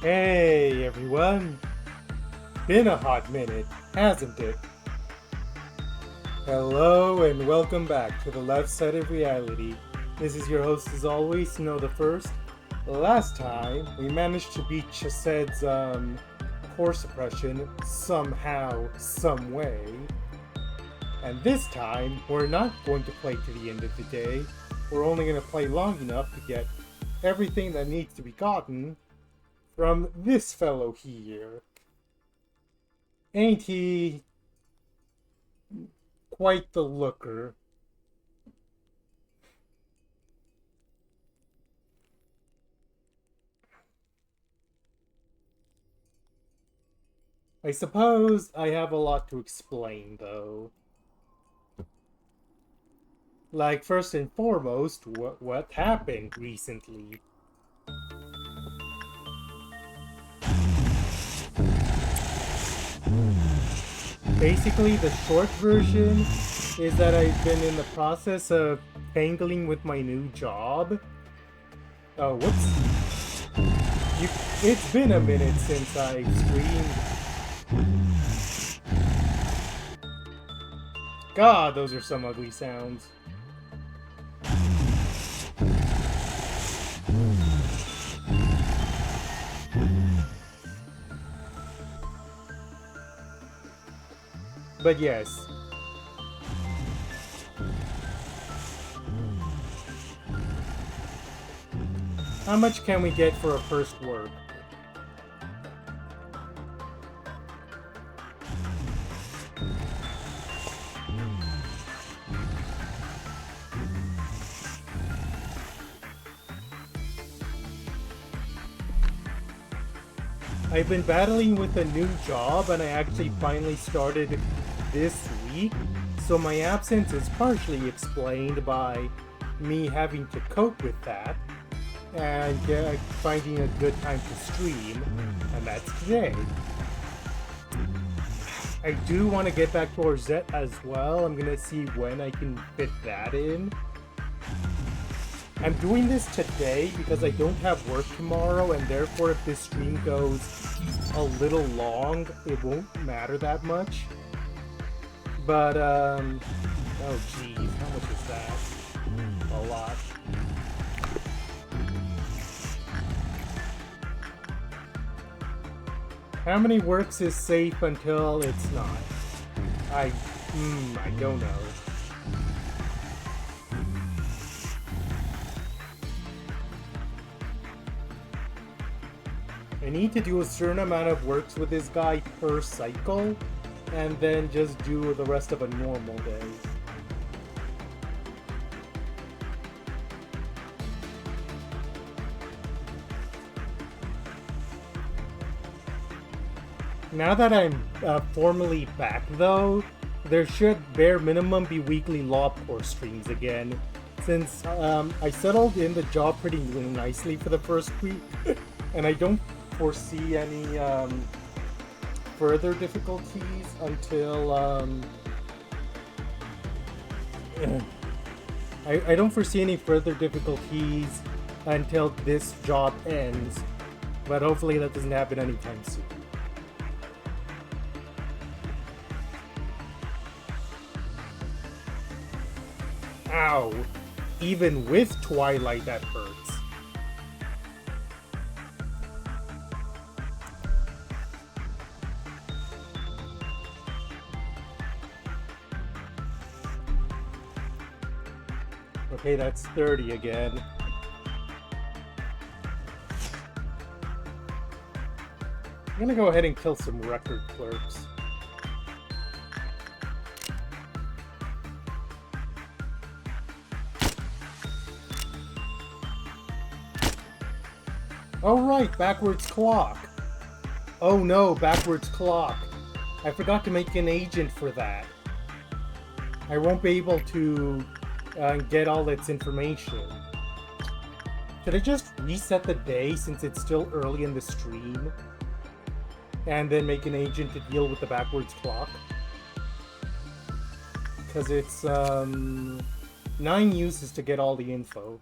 Hey everyone! Been a hot minute, hasn't it? Hello and welcome back to the left side of reality. This is your host as always, Snow the First. Last time, we managed to beat Chased's core suppression somehow, some way. And this time, we're not going to play to the end of the day. We're only going to play long enough to get everything that needs to be gotten from this fellow here. Ain't he quite the looker? I suppose I have a lot to explain, though. Like, first and foremost, what happened recently? Basically, the short version is that I've been in the process of tangling with my new job. Oh, whoops. It's been a minute since I screamed. God, those are some ugly sounds. But yes. How much can we get for a first work? I've been battling with a new job and I actually finally started this week, so my absence is partially explained by me having to cope with that and finding a good time to stream, and that's today. I do want to get back to Orzette as well. I'm gonna see when I can fit that in. I'm doing this today because I don't have work tomorrow, and therefore if this stream goes a little long, it won't matter that much. But, oh geez, how much is that? A lot. How many works is safe until it's not? I don't know. I need to do a certain amount of works with this guy per cycle, and then just do the rest of a normal day. Now that I'm formally back though, there should bare minimum be weekly Lobcore streams again, since I settled in the job pretty nicely for the first week, and I don't foresee any further difficulties until I don't foresee any further difficulties until this job ends, but hopefully that doesn't happen anytime soon. Ow! Even with Twilight, that hurts. Okay, that's 30 again. I'm gonna go ahead and kill some record clerks. Oh right, backwards clock. Oh no, backwards clock. I forgot to make an agent for that. I won't be able to get all its information. Should I just reset the day since it's still early in the stream? And then make an agent to deal with the backwards clock? Because it's 9 uses to get all the info.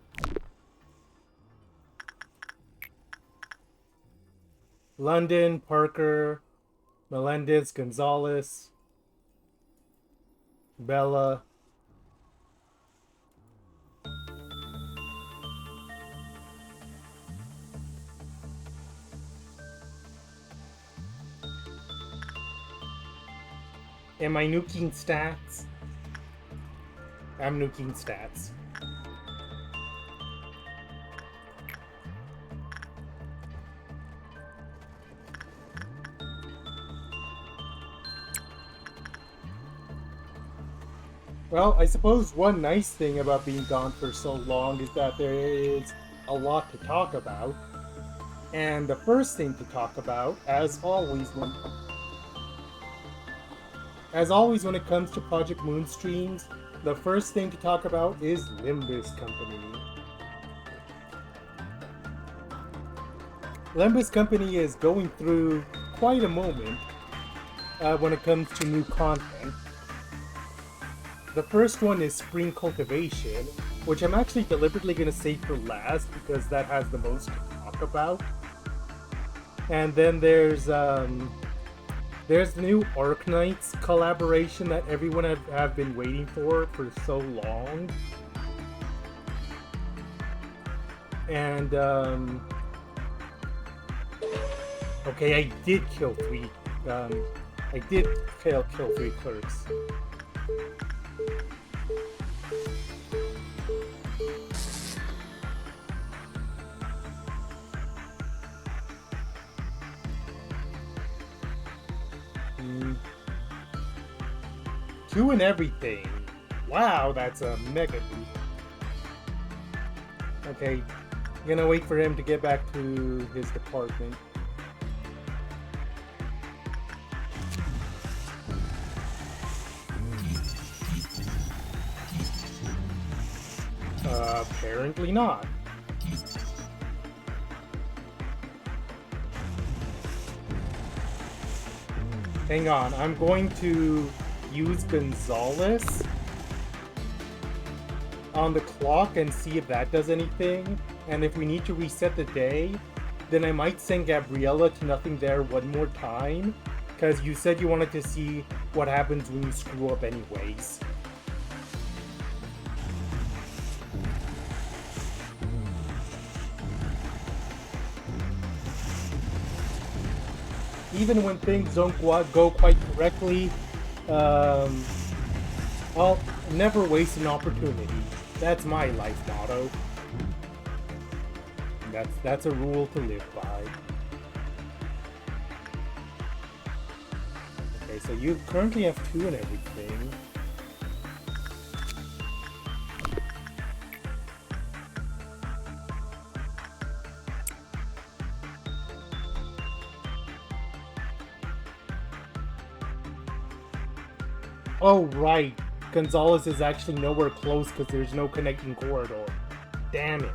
London, Parker, Melendez, Gonzalez, Bella. Am I nuking stats? I'm nuking stats. Well, I suppose one nice thing about being gone for so long is that there is a lot to talk about. And the first thing to talk about, as always when it comes to Project Moonstreams, the first thing to talk about is Limbus Company. Limbus Company is going through quite a moment when it comes to new content. The first one is Spring Cultivation, which I'm actually deliberately going to save for last because that has the most to talk about. And then there's the new Arknights collaboration that everyone have been waiting for so long. And okay, I did kill three. I did kill 3 clerks. Two and everything. Wow, that's a mega loot. Okay, gonna wait for him to get back to his department. Apparently not. Hang on, I'm going to use Gonzalez on the clock and see if that does anything. And if we need to reset the day, then I might send Gabriella to nothing there one more time, because you said you wanted to see what happens when you screw up anyways. Even when things don't go quite correctly, I'll never waste an opportunity. That's my life motto. That's a rule to live by. Okay, so you currently have 2 and everything. Oh, right. Gonzalez is actually nowhere close because there's no connecting corridor. Damn it.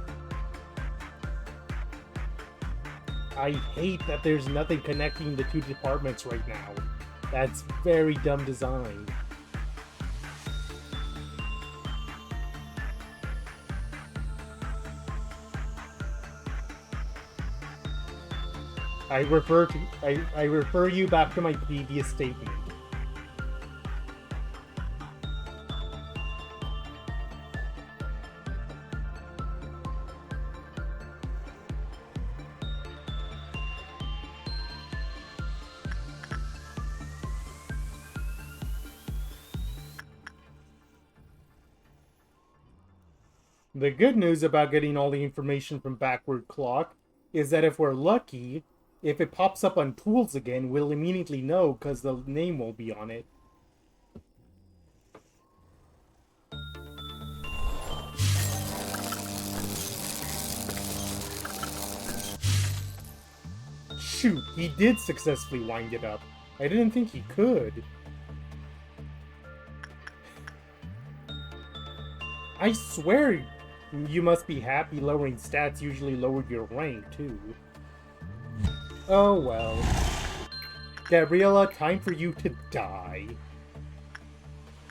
I hate that there's nothing connecting the 2 departments right now. That's very dumb design. I refer you back to my previous statement. The good news about getting all the information from Backward Clock is that if we're lucky, if it pops up on tools again, we'll immediately know because the name will be on it. Shoot, he did successfully wind it up. I didn't think he could. I swear you must be happy lowering stats usually lowered your rank, too. Oh well. Gabriella, time for you to die.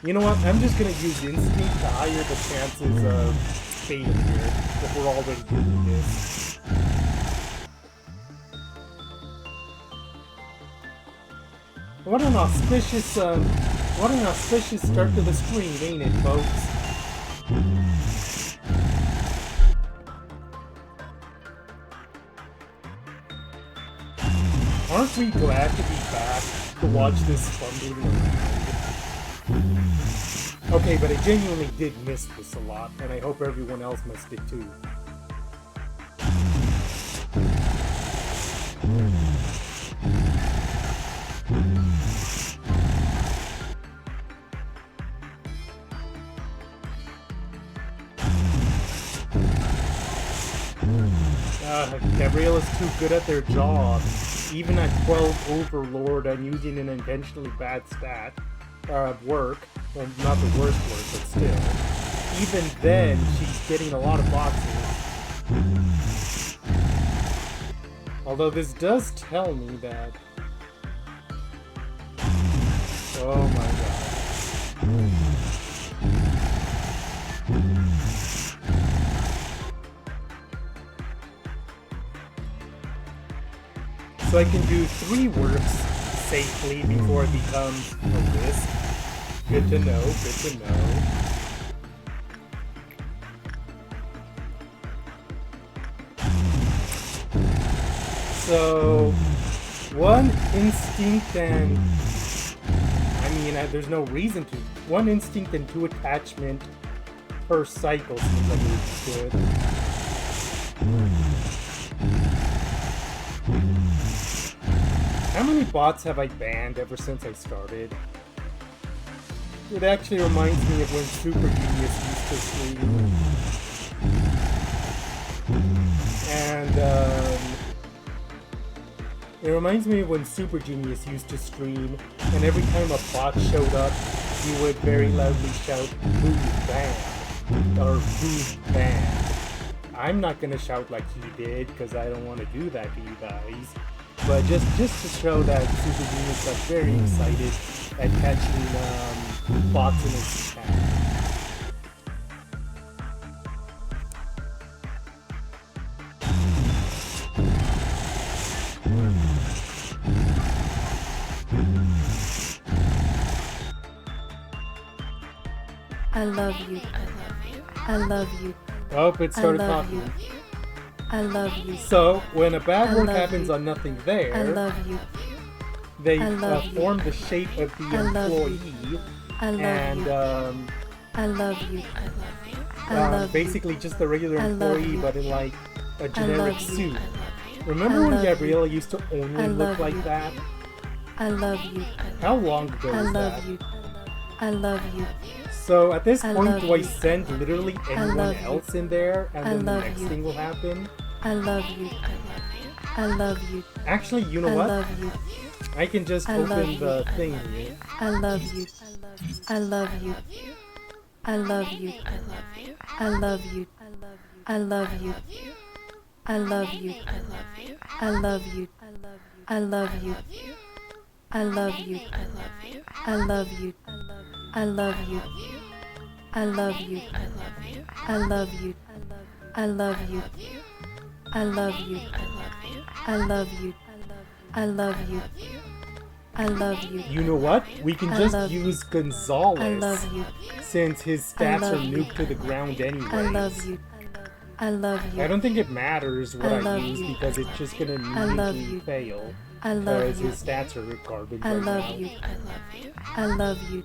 You know what? I'm just gonna use Instinct to higher the chances of failure if we're already doing this. What an auspicious start to the stream, ain't it, folks? Aren't we glad to be back to watch this fumbling around? Okay, but I genuinely did miss this a lot, and I hope everyone else missed it too. Gabriella's too good at their job. Even at 12 Overlord and using an intentionally bad stat, work, well, not the worst work, but still. Even then, she's getting a lot of boxes. Although this does tell me that... Oh my god. So I can do 3 works safely before it becomes a risk. Good to know, good to know. So, 1 instinct and... I mean, there's no reason to. 1 instinct and 2 attachment per cycle seems like it would be good. How many bots have I banned ever since I started? It actually reminds me of when Super Genius used to stream. And, it reminds me of when Super Genius used to stream, and every time a bot showed up, he would very loudly shout, "Boo ban," or "Boo ban." I'm not gonna shout like he did, because I don't want to do that to you guys. But just to show that Super Genius got very excited at catching bots in his chat. I love you. I love you. Oh, it started talking. I love you. So, when a bad work happens on nothing there, I love you. They form the shape of the employee, and I love you. basically just the regular employee, but in like a generic suit. Remember when Gabriella used to only look like that? I love you. How long ago was that? I love you. So at this point, do I send literally anyone else in there, and then the next thing will happen? I love you. I love you. Actually, you know what? I love you. I can just open the thing here. I love you. I love you. I love you. I love you. I love you. I love you. I love you. I love you. I love you. I love you. I love you. I love you. I love you. I love you. I love you. I love you. I love you. I love you. You know what? We can just use Gonzalez. I love you. Since his stats are nuked to the ground anyway. I love you. I love you. I don't think it matters what I use because it's just gonna immediately fail. I love because his stats are garbage. I love you. I love you.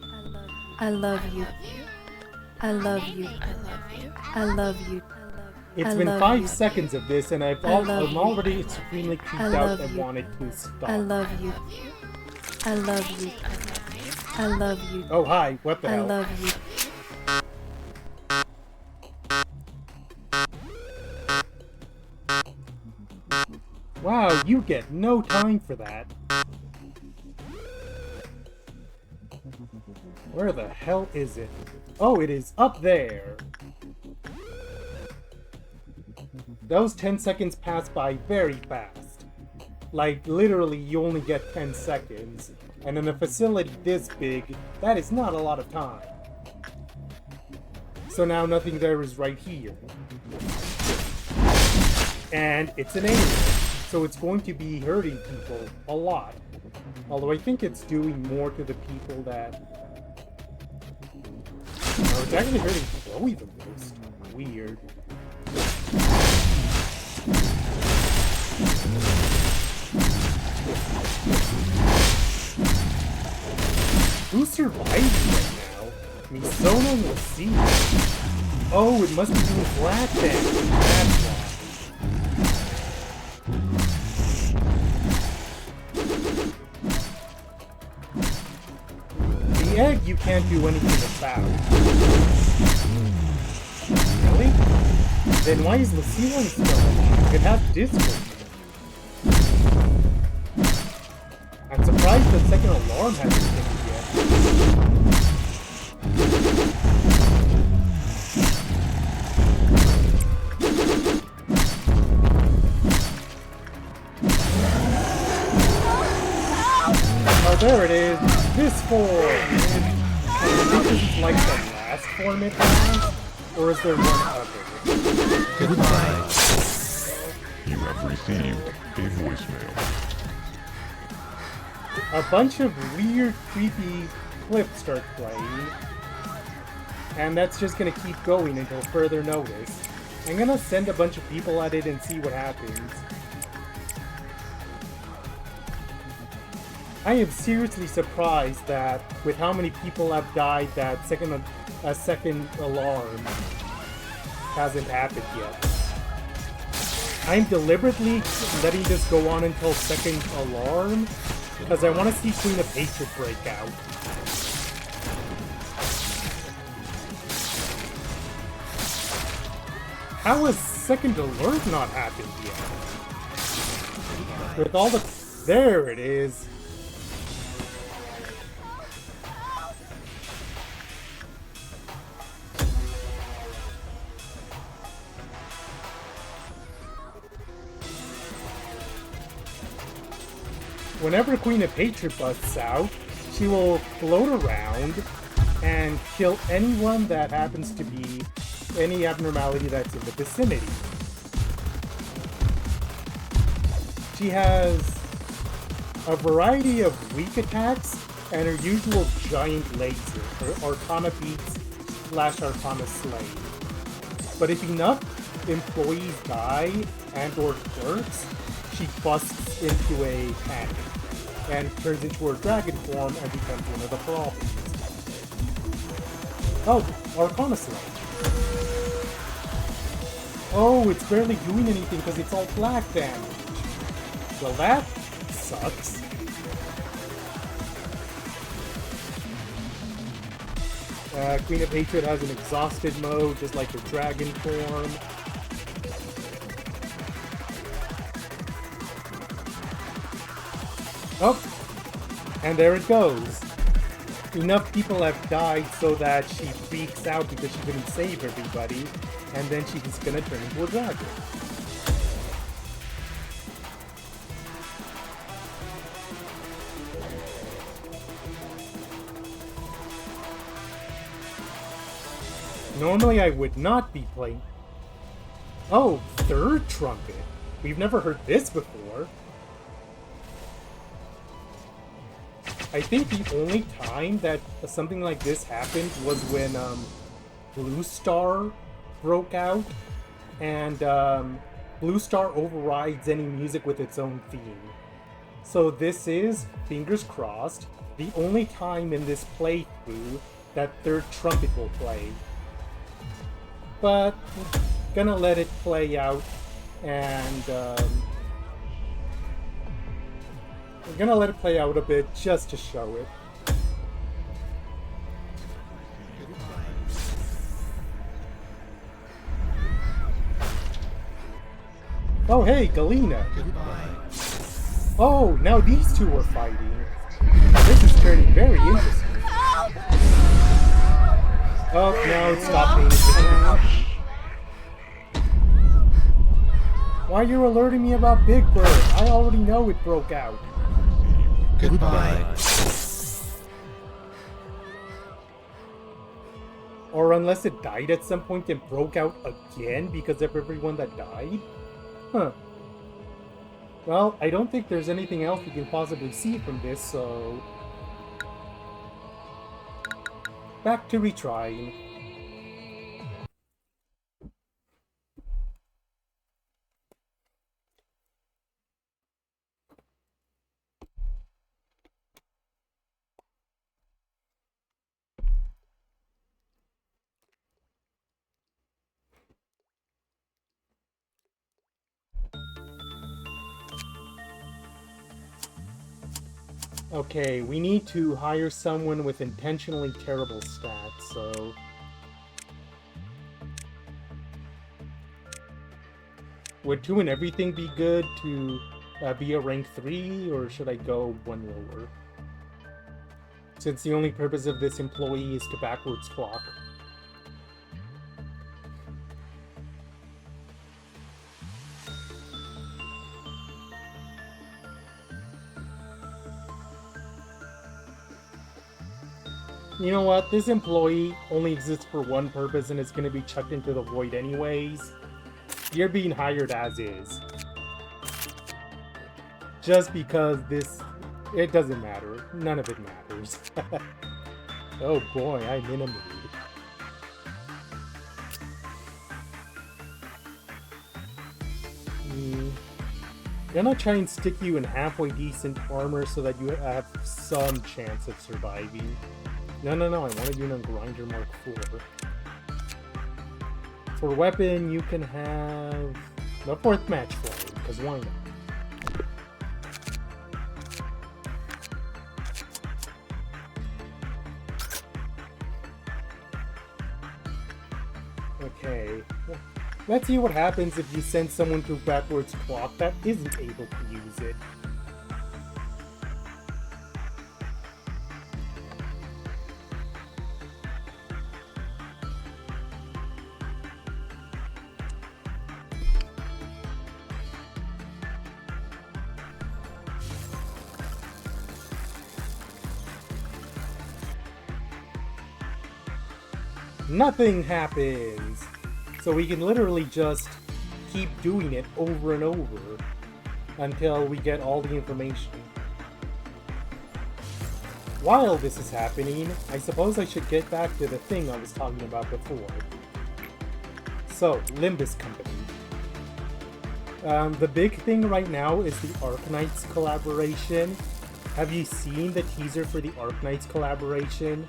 I love you. I love you. I love you. It's been 5 seconds of this, and I'm already supremely creeped out and wanted to stop. I love you. I love you. I love you. Oh, hi. What the hell? I love you. Wow, you get no time for that. Where the hell is it? Oh, it is up there. Those 10 seconds pass by very fast. Like, literally, you only get 10 seconds. And in a facility this big, that is not a lot of time. So now nothing there is right here. And it's an alien. So it's going to be hurting people a lot. Although I think it's doing more to the people that... Oh, it's actually hurting Chloe the most. Weird. Who's surviving right now? Misono and Lassie. Oh, it must be doing black damage. That's why. The egg you can't do anything about. Really? Then why is Lassie one still alive? It has Discord. I'm surprised the second alarm hasn't finished yet. Oh, there it is! This form! I think this is like the last form it has? Or is there one other? Goodbye. You have received a voicemail. A bunch of weird, creepy clips start playing. And that's just gonna keep going until further notice. I'm gonna send a bunch of people at it and see what happens. I am seriously surprised that with how many people have died that a second alarm hasn't happened yet. I'm deliberately letting this go on until second alarm because I want to see Queen of Hatred break out. How has second alert not happened yet? With all the... There it is. Whenever Queen of Hatred busts out, she will float around and kill anyone that happens to be any abnormality that's in the vicinity. She has a variety of weak attacks and her usual giant laser, her Arcana Beats / Arcana Slay. But if enough employees die and or clerks, she busts into a panic and turns into her dragon form and becomes one of the problems. Oh, Arcana Slay. Oh, it's barely doing anything because it's all black damage. Well, that sucks. Queen of Hatred has an exhausted mode, just like her dragon form. Oh, and there it goes. Enough people have died so that she freaks out because she couldn't save everybody, and then she's gonna turn into a dragon. Normally I would not be playing... Oh, third trumpet. We've never heard this before. I think the only time that something like this happened was when Blue Star broke out, and Blue Star overrides any music with its own theme. So this is, fingers crossed, the only time in this playthrough that third trumpet will play. But gonna let it play out, and we're gonna let it play out a bit just to show it. Oh hey, Galena! Oh, now these two are fighting. This is turning very interesting. Oh, no, stop paying attention. Why are you alerting me about Big Bird? I already know it broke out. Goodbye. Or unless it died at some point and broke out again because of everyone that died? Huh. Well, I don't think there's anything else we can possibly see from this, so... back to retrying. Okay, we need to hire someone with intentionally terrible stats, so... would 2 and everything be good to be a rank 3, or should I go 1 lower? Since the only purpose of this employee is to backwards clock. You know what? This employee only exists for one purpose and is going to be chucked into the void anyways. You're being hired as is. Just because this... it doesn't matter. None of it matters. Oh boy, I'm in a mood. Gonna try and stick you in halfway decent armor so that you have some chance of surviving. No, I wanted you in Grinder Mark 4. For weapon, you can have the 4th match flame, because why not? Okay. Let's see what happens if you send someone to backwards clock that isn't able to use it. Nothing happens! So we can literally just keep doing it over and over until we get all the information. While this is happening, I suppose I should get back to the thing I was talking about before. So, Limbus Company. The big thing right now is the Arknights collaboration. Have you seen the teaser for the Arknights collaboration?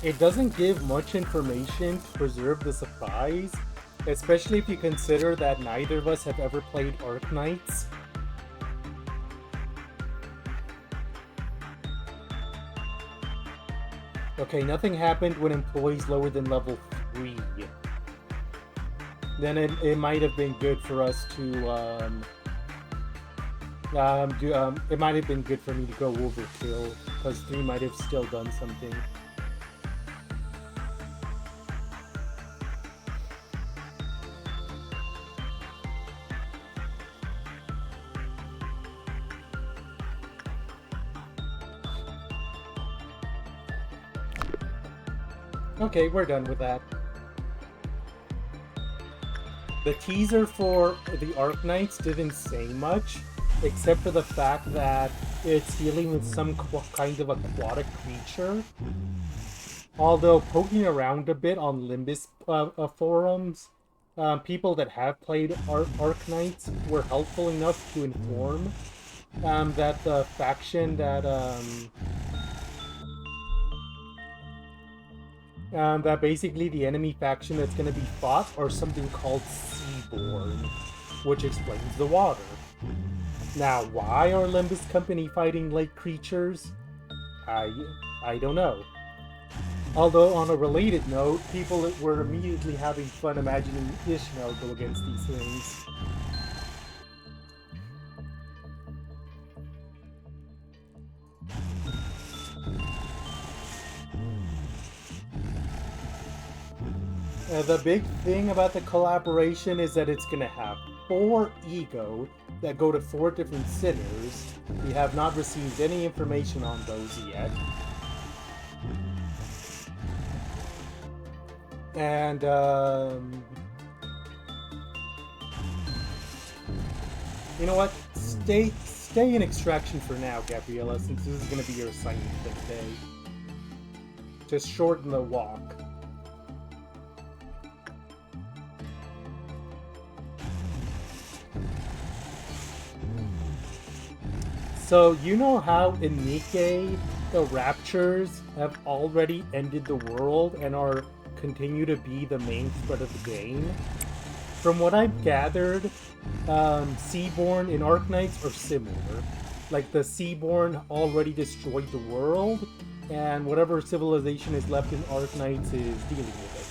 It doesn't give much information to preserve the surprise, especially if you consider that neither of us have ever played Arknights. Okay, nothing happened when employees lower than level 3. Then it might have been good for us to, it might have been good for me to go overkill, because 3 might have still done something. Okay, we're done with that. The teaser for the Arknights didn't say much, except for the fact that it's dealing with some kind of aquatic creature. Although, poking around a bit on Limbus forums, people that have played Arknights were helpful enough to inform that the faction that that basically the enemy faction that's going to be fought are something called Seaborn, which explains the water. Now, why are Limbus Company fighting lake creatures? I don't know. Although, on a related note, people were immediately having fun imagining Ishmael go against these things. The big thing about the collaboration is that it's going to have 4 ego that go to 4 different sinners. We have not received any information on those yet. And, you know what? Stay in extraction for now, Gabriella, since this is going to be your assignment for the day. Just shorten the walk. So, you know how in Nikkei, the Raptures have already ended the world and are continue to be the main threat of the game? From what I've gathered, Seaborn and Arknights are similar. Like, the Seaborn already destroyed the world, and whatever civilization is left in Arknights is dealing with it.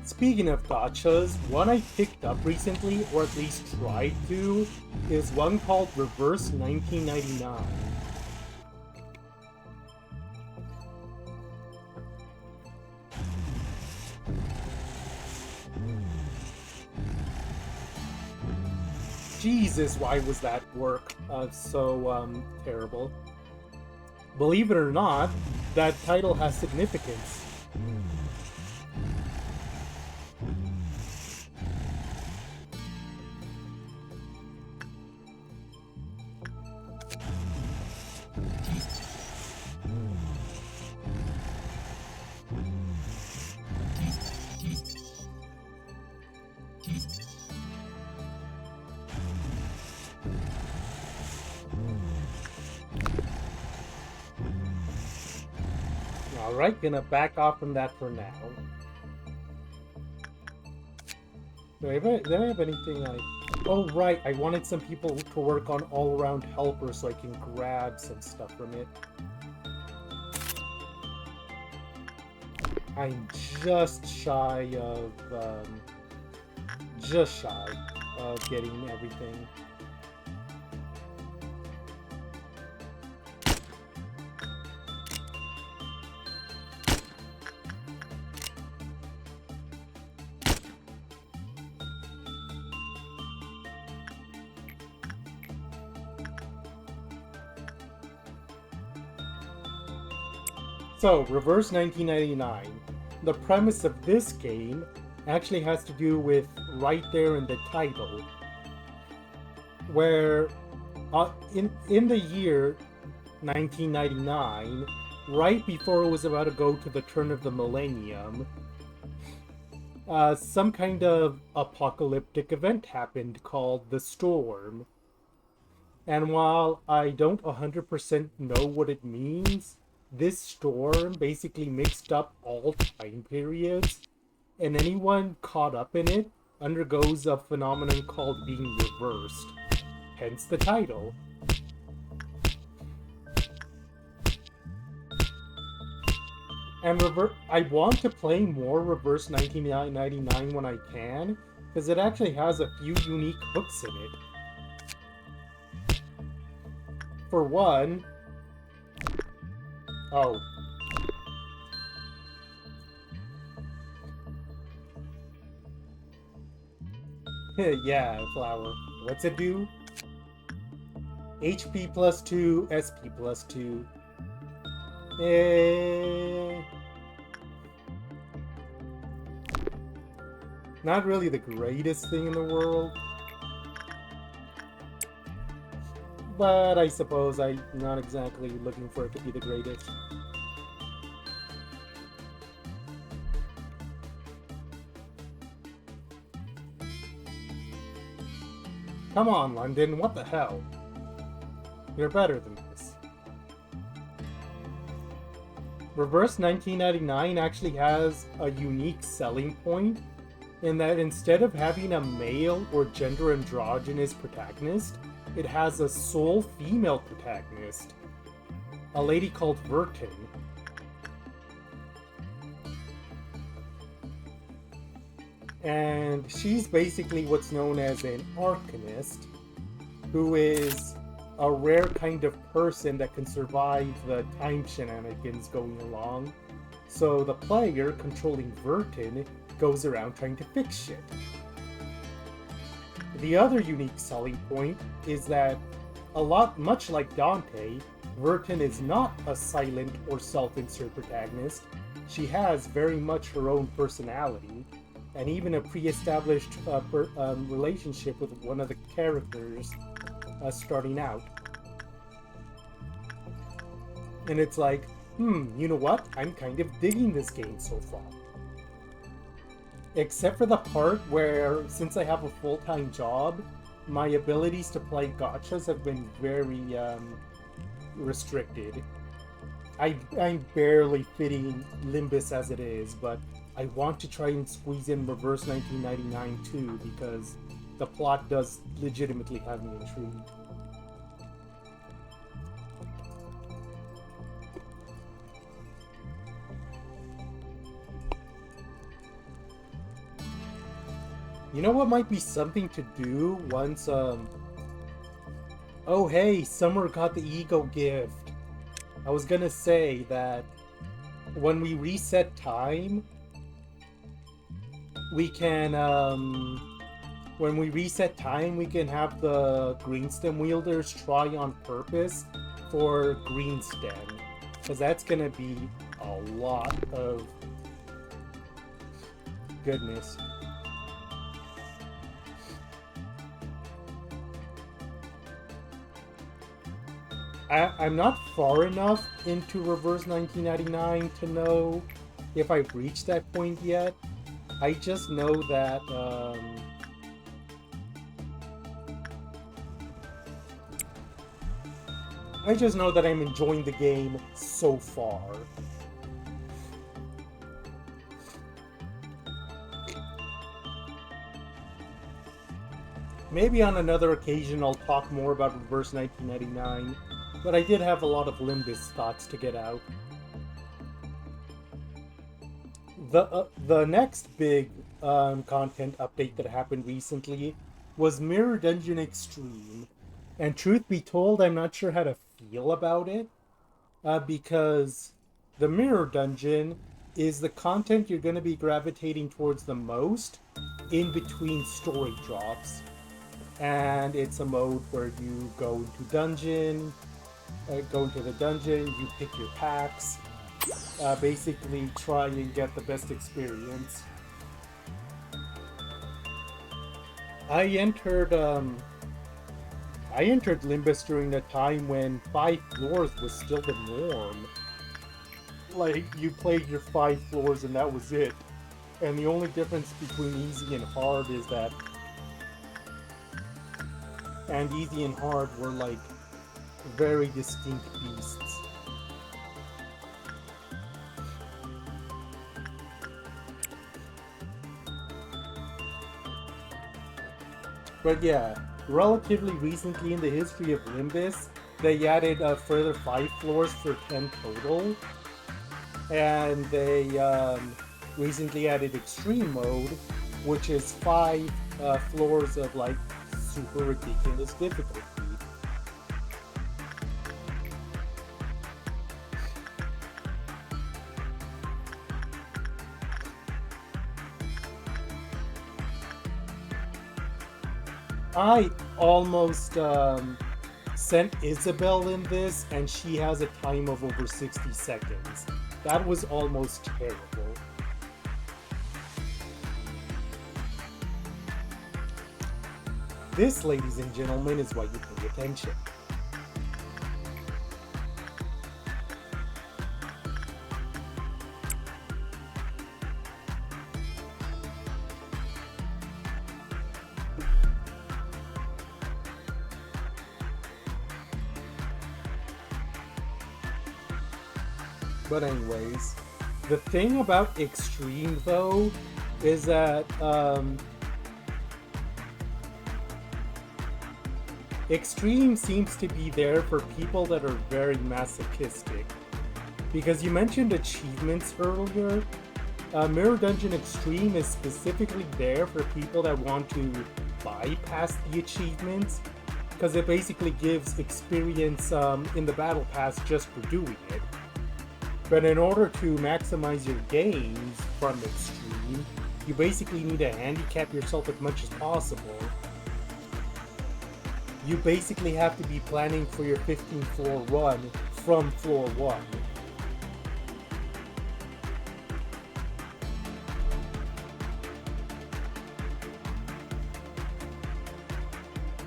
Speaking of gachas, one I picked up recently, or at least tried to, is one called Reverse 1999. Jesus, why was that work so terrible? Believe it or not, that title has significance. Alright, gonna back off from that for now. Do I have anything I... Oh, right, I wanted some people to work on all-around helper so I can grab some stuff from it. I'm just shy of getting everything. So, Reverse 1999. The premise of this game actually has to do with right there in the title, where in the year 1999, right before it was about to go to the turn of the millennium, some kind of apocalyptic event happened called the Storm. And while I don't 100% know what it means, this storm basically mixed up all time periods, and anyone caught up in it undergoes a phenomenon called being reversed. Hence the title. And I want to play more Reverse 1999 when I can, because it actually has a few unique hooks in it. For one... Oh. Yeah, flower. What's it do? HP plus 2, SP plus 2. Not really the greatest thing in the world. But I suppose I'm not exactly looking for it to be the greatest. Come on, London, what the hell? You're better than this. Reverse 1999 actually has a unique selling point in that instead of having a male or gender androgynous protagonist, it has a sole female protagonist, a lady called Vertin. And she's basically what's known as an arcanist, who is a rare kind of person that can survive the time shenanigans going along. So the player controlling Vertin goes around trying to fix shit. The other unique selling point is that much like Dante, Vertin is not a silent or self-insert protagonist. She has very much her own personality, and even a pre-established relationship with one of the characters starting out. And it's like, you know what? I'm kind of digging this game so far. Except for the part where, since I have a full-time job, my abilities to play gachas have been very restricted. I'm barely fitting Limbus as it is, but I want to try and squeeze in Reverse 1999 too, because the plot does legitimately have me intrigued. You know what might be something to do once, oh hey, Summer got the ego gift. I was gonna say that when we reset time, we can, when we reset time, we can have the Greenstem wielders try on purpose for Greenstem. Because that's gonna be a lot of goodness. I'm not far enough into Reverse 1999 to know if I've reached that point yet. I just know that, I'm enjoying the game so far. Maybe on another occasion I'll talk more about Reverse 1999. But I did have a lot of Limbus thoughts to get out. The next big content update that happened recently was Mirror Dungeon Extreme. And truth be told, I'm not sure how to feel about it. Because the Mirror Dungeon is the content you're going to be gravitating towards the most in between story drops. And it's a mode where you go into the dungeon, you pick your packs, basically try and get the best experience. I entered Limbus during the time when 5 floors was still the norm. Like, you played your 5 floors and that was it. And the only difference between easy and hard is that easy and hard were like very distinct beasts. But yeah, relatively recently in the history of Limbus, they added a further 5 floors for 10 total. And they recently added Extreme Mode, which is 5 floors of like super ridiculous difficulty. I almost sent Isabel in this, and she has a time of over 60 seconds. That was almost terrible. This, ladies and gentlemen, is why you pay attention. But anyways, the thing about extreme though is that extreme seems to be there for people that are very masochistic. Because you mentioned achievements earlier. Mirror Dungeon Extreme is specifically there for people that want to bypass the achievements, because it basically gives experience in the battle pass just for doing it. But in order to maximize your gains from Extreme, you basically need to handicap yourself as much as possible. You basically have to be planning for your 15 floor run from floor 1.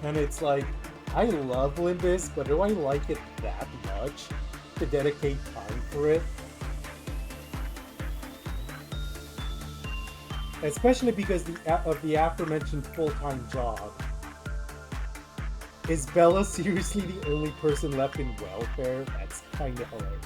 And it's like, I love Limbus, but do I like it that much to dedicate time for it? Especially because of the aforementioned full-time job. Is Bella seriously the only person left in welfare? That's kinda hilarious.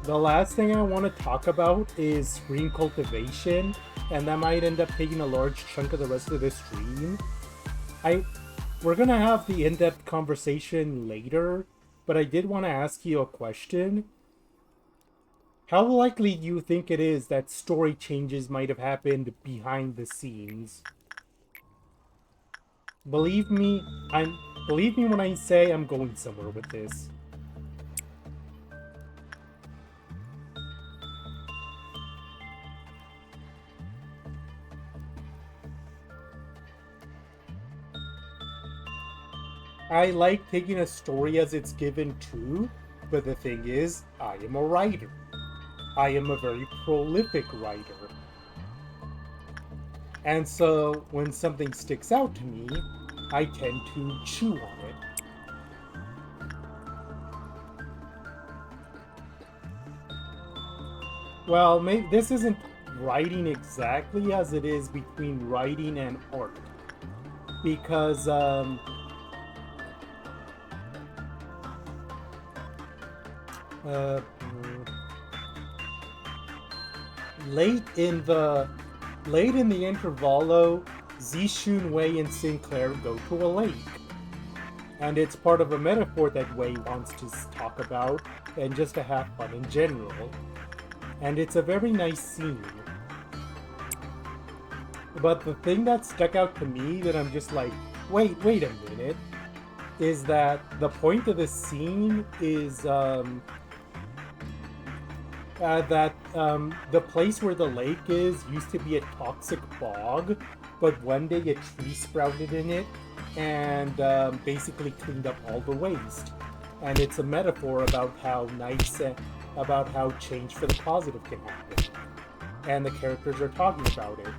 The last thing I want to talk about is stream cultivation, and that might end up taking a large chunk of the rest of the stream. We're gonna have the in-depth conversation later, but I did want to ask you a question. How likely do you think it is that story changes might have happened behind the scenes? Believe me when I say I'm going somewhere with this. I like taking a story as it's given too, but the thing is, I am a writer. I am a very prolific writer. And so, when something sticks out to me, I tend to chew on it. Well, maybe this isn't writing exactly as it is between writing and art. Because, late in the intervallo, Zishun, Wei, and Sinclair go to a lake. And it's part of a metaphor that Wei wants to talk about, and just to have fun in general. And it's a very nice scene. But the thing that stuck out to me that I'm just like, wait a minute, is that the point of this scene is the place where the lake is used to be a toxic bog, but one day a tree sprouted in it and basically cleaned up all the waste. And it's a metaphor about how about how change for the positive can happen. And the characters are talking about it.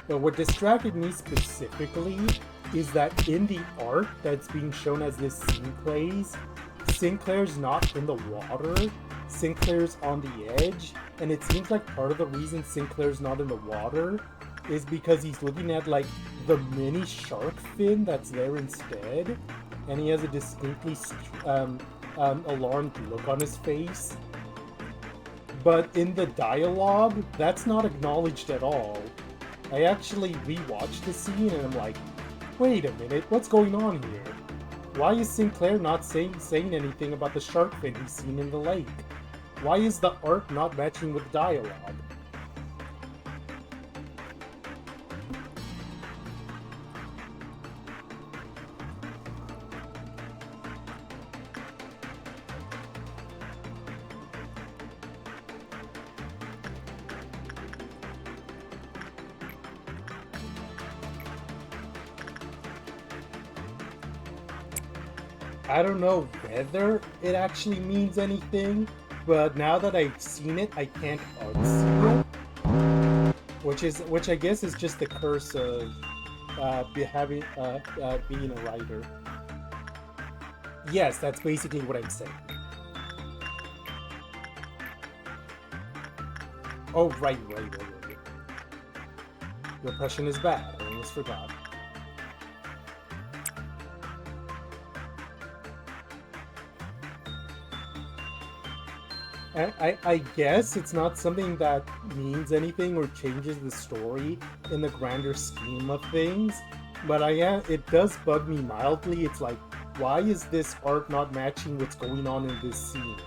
But what distracted me specifically is that in the art that's being shown as this scene plays, Sinclair's not in the water. Sinclair's on the edge, and it seems like part of the reason Sinclair's not in the water is because he's looking at like the mini shark fin that's there instead, and he has a distinctly alarmed look on his face. But in the dialogue, that's not acknowledged at all. I actually rewatched the scene and I'm like, wait a minute, what's going on here? Why is Sinclair not saying anything about the shark fin he's seen in the lake? Why is the art not matching with the dialogue? I don't know whether it actually means anything, but now that I've seen it, I can't unsee it. Which I guess is just the curse of being a writer. Yes, that's basically what I'm saying. Oh, right. Repression is bad. I almost forgot. I guess it's not something that means anything or changes the story in the grander scheme of things, but it does bug me mildly. It's like, why is this art not matching what's going on in this scene?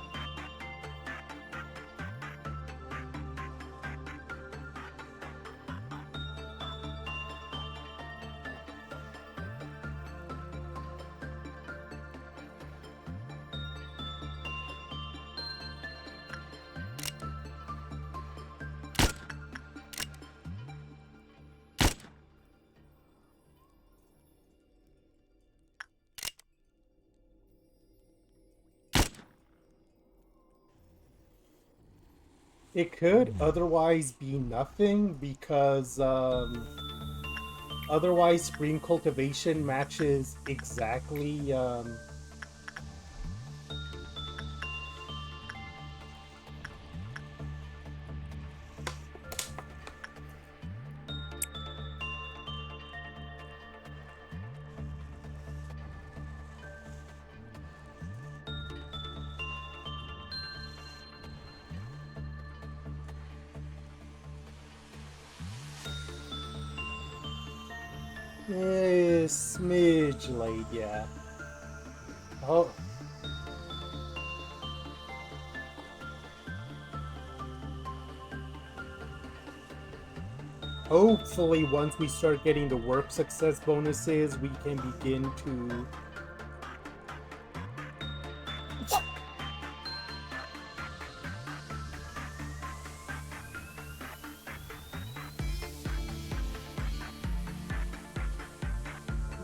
It could otherwise be nothing because otherwise spring cultivation matches exactly smidge late, yeah. Oh. Hopefully, once we start getting the work success bonuses, we can begin to...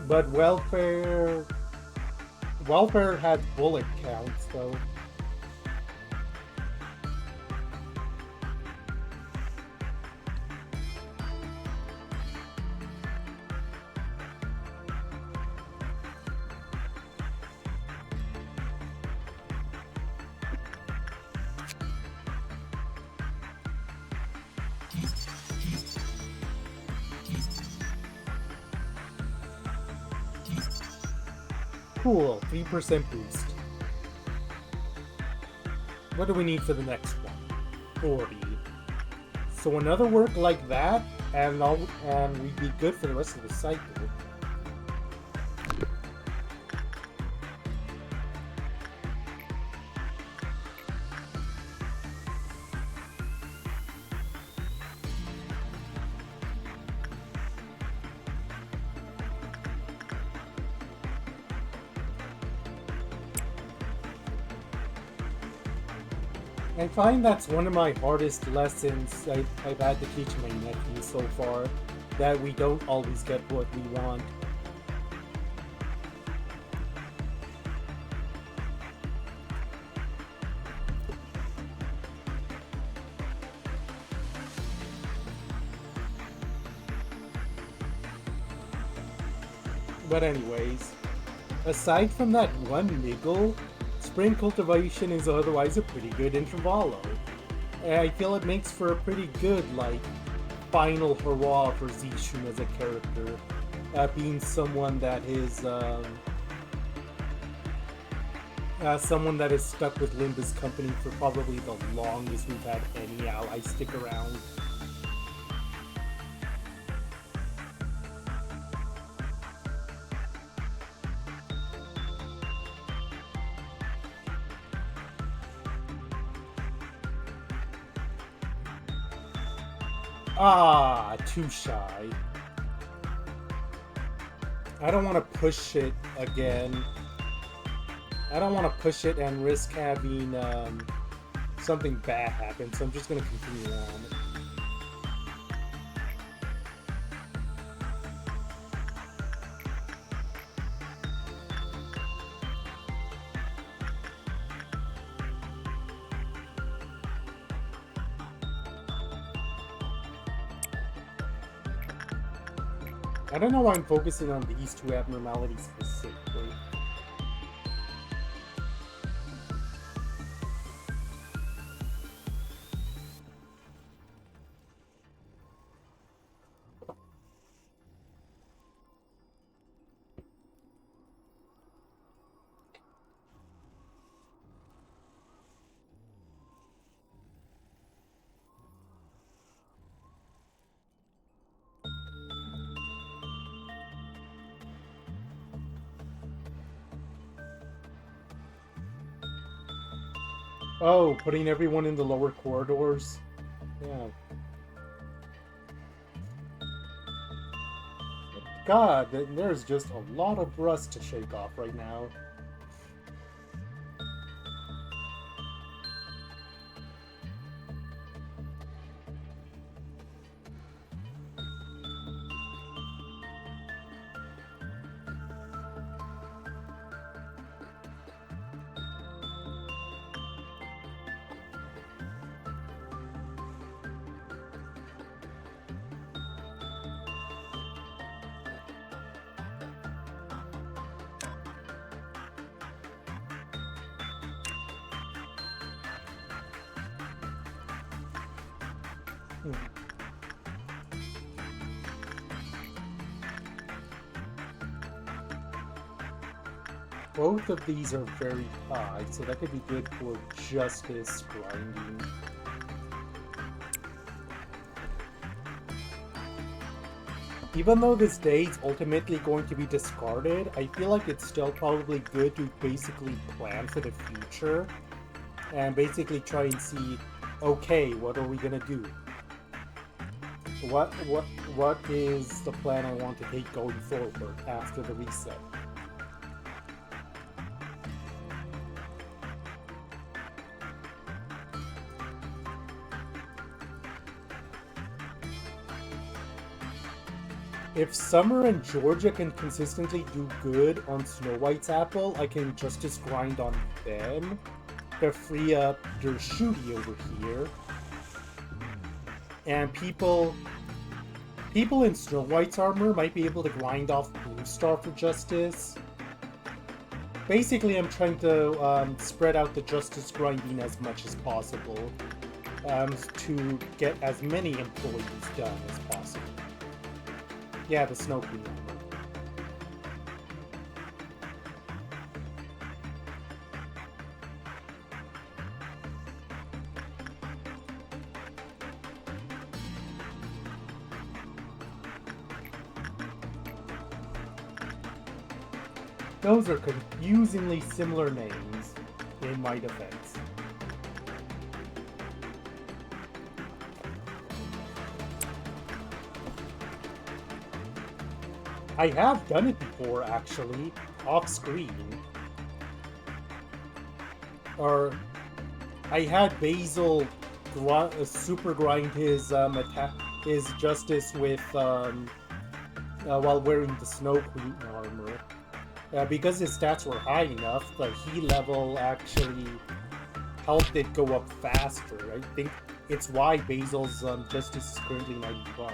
But welfare had bullet counts, though. Cool, 3% boost. What do we need for the next one? 40. So another work like that, and we'd be good for the rest of the cycle. I find that's one of my hardest lessons I've had to teach my nephew so far, that we don't always get what we want. But anyways, aside from that one niggle, spring cultivation is otherwise a pretty good intervallo. I feel it makes for a pretty good, final hurrah for Zishun as a character, being someone that is stuck with Limba's company for probably the longest we've had any ally stick around. Ah, too shy. I don't want to push it again. I don't want to push it and risk having something bad happen, so I'm just going to continue on. I don't know why I'm focusing on these two abnormalities specifically. Oh, putting everyone in the lower corridors? Yeah. God, there's just a lot of rust to shake off right now. Both of these are very high, so that could be good for justice grinding. Even though this day is ultimately going to be discarded, I feel like it's still probably good to basically plan for the future and basically try and see, okay, what are we gonna do? What is the plan I want to take going forward after the reset? If Summer and Georgia can consistently do good on Snow White's apple, I can Justice grind on them to free up their Shooty over here. And people in Snow White's armor might be able to grind off Blue Star for Justice. Basically, I'm trying to spread out the Justice grinding as much as possible to get as many employees done as possible. Yeah, the Snow Queen armor. Those are confusingly similar names, in my defense. I have done it before, actually, off screen. Or I had Basil super grind his his Justice with while wearing the Snow Queen armor. Because his stats were high enough, the He level actually helped it go up faster. I think it's why Basil's Justice is currently 91,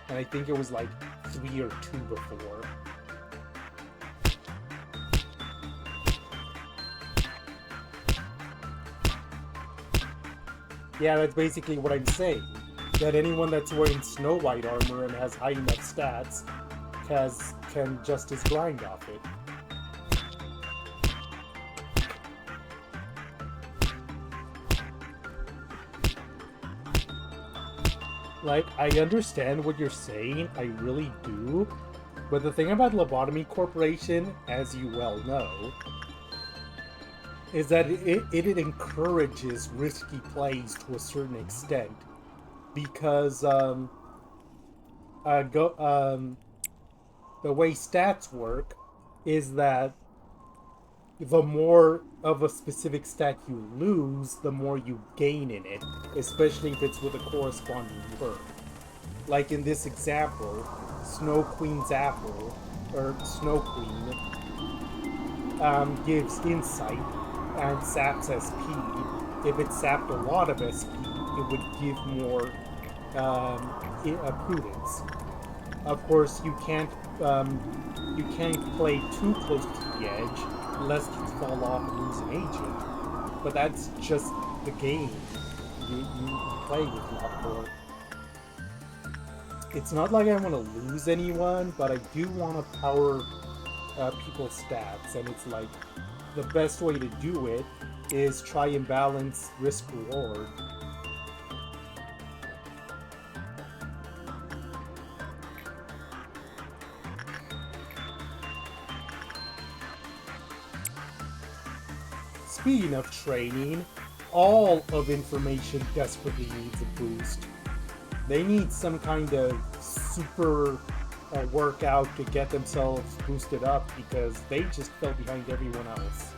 and I think it was like 3 or 2 before. Yeah, that's basically what I'm saying. That anyone that's wearing Snow White armor and has high enough stats can Justice grind off it. Like, I understand what you're saying, I really do, but the thing about Lobotomy Corporation, as you well know, is that it encourages risky plays to a certain extent, because the way stats work is that the more of a specific stat you lose, the more you gain in it, especially if it's with a corresponding perk. Like in this example, Snow Queen's apple, or Snow Queen, gives insight and saps SP. If it sapped a lot of SP, it would give more prudence. Of course, you can't play too close to the edge, lest you fall off and lose an agent. But that's just the game. You play with Lobotomy. It's not like I want to lose anyone, but I do want to power people's stats, and it's like the best way to do it is try and balance risk-reward. Speaking of training, all of information desperately needs a boost. They need some kind of super workout to get themselves boosted up because they just fell behind everyone else.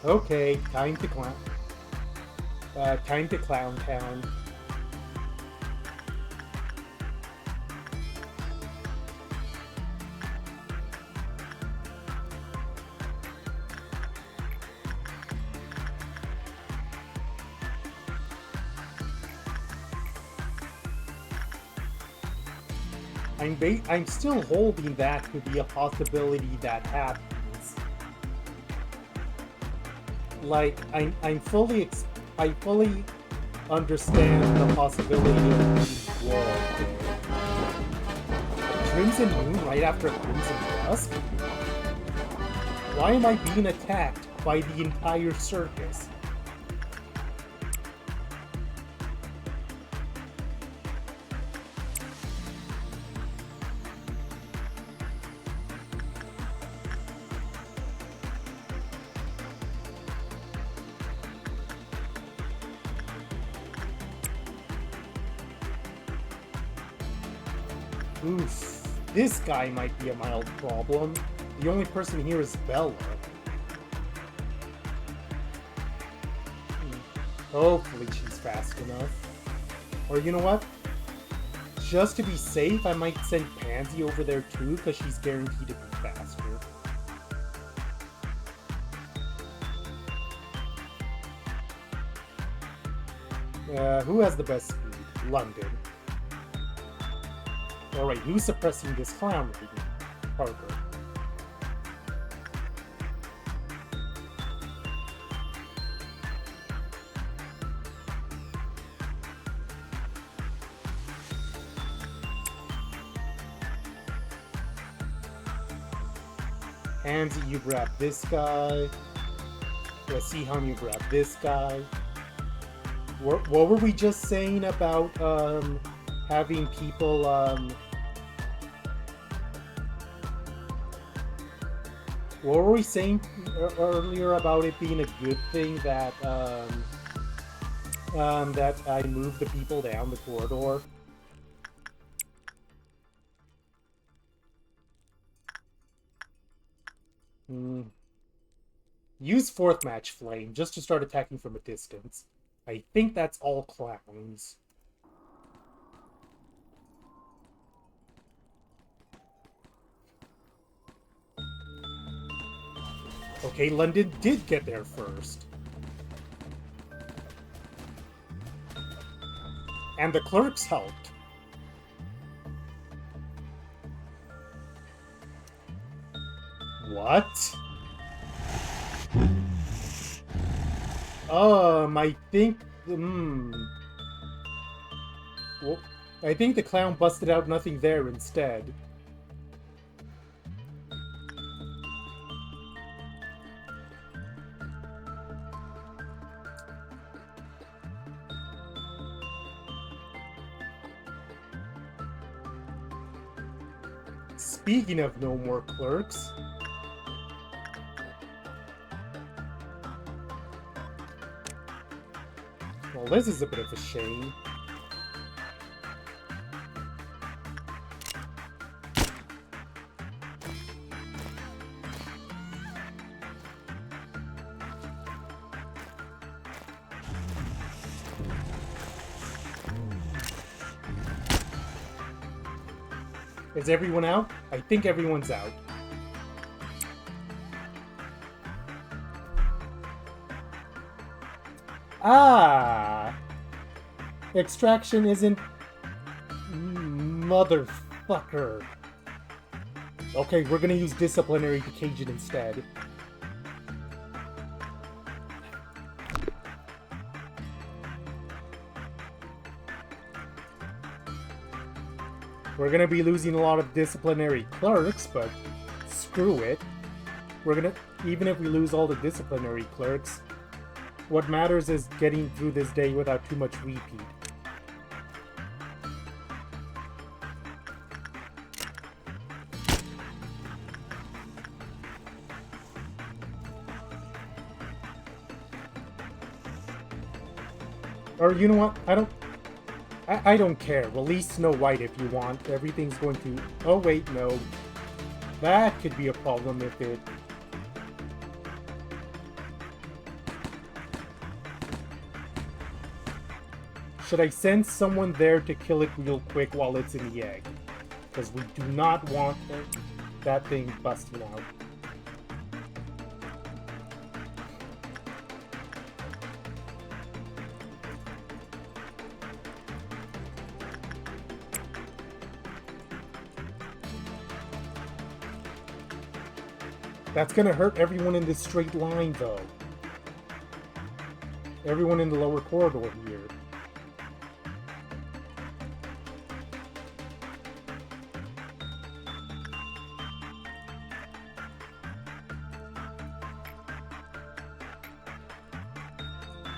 Okay, time to clown. Time to clown town. I'm still holding that to be a possibility that happens. Like, I fully understand the possibility of being walled there. Crimson Moon right after Crimson Dusk? Why am I being attacked by the entire circus? Oof, this guy might be a mild problem. The only person here is Bella. Hopefully she's fast enough. Or you know what? Just to be safe, I might send Pansy over there too, because she's guaranteed to be faster. Who has the best speed? London. Alright, who's suppressing this clown right now? Parker. Pansy, you grab this guy. Let's see how you grab this guy. What were we just saying about having people what were we saying earlier about it being a good thing that that I moved the people down the corridor? Use fourth match flame just to start attacking from a distance. I think that's all clowns. Okay, London did get there first. And the clerks helped. What? I think... Well, I think the clown busted out nothing there instead. Speaking of no more clerks... Well, this is a bit of a shame. Is everyone out? I think everyone's out. Ah! Extraction isn't... Motherfucker. Okay, we're gonna use disciplinary to cage it instead. We're gonna be losing a lot of disciplinary clerks, but screw it. We're gonna... Even if we lose all the disciplinary clerks, what matters is getting through this day without too much repeat. Or you know what? I don't care. Release Snow White if you want. Everything's going to... Oh wait, no. That could be a problem if it... Should I send someone there to kill it real quick while it's in the egg? Because we do not want that thing busting out. That's gonna hurt everyone in this straight line, though. Everyone in the lower corridor here.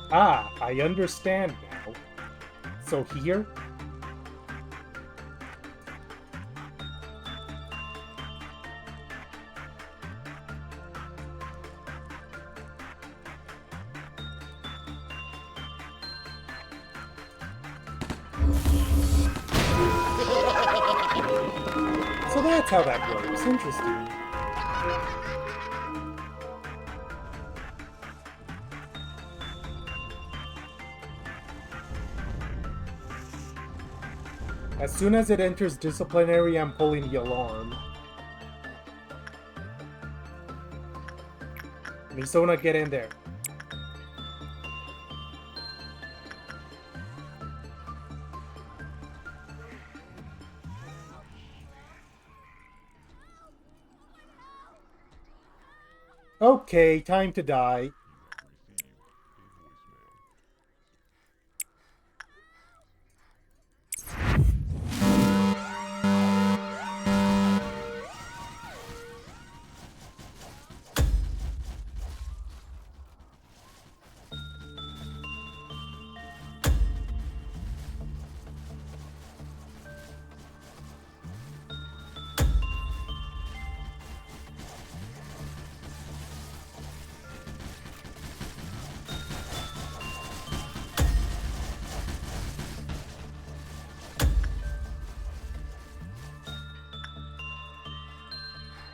Ah, I understand now. So here? So that's how that works. Interesting. As soon as it enters disciplinary, I'm pulling the alarm. Misona, get in there. Okay, time to die.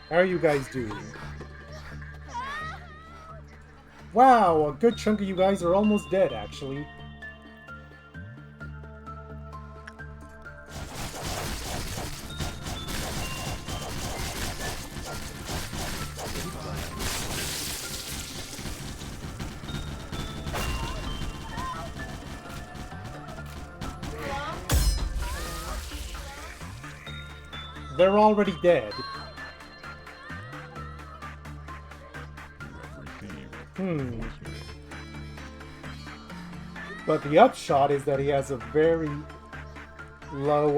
How are you guys doing? Wow, a good chunk of you guys are almost dead, actually. They're already dead. But the upshot is that he has a very low,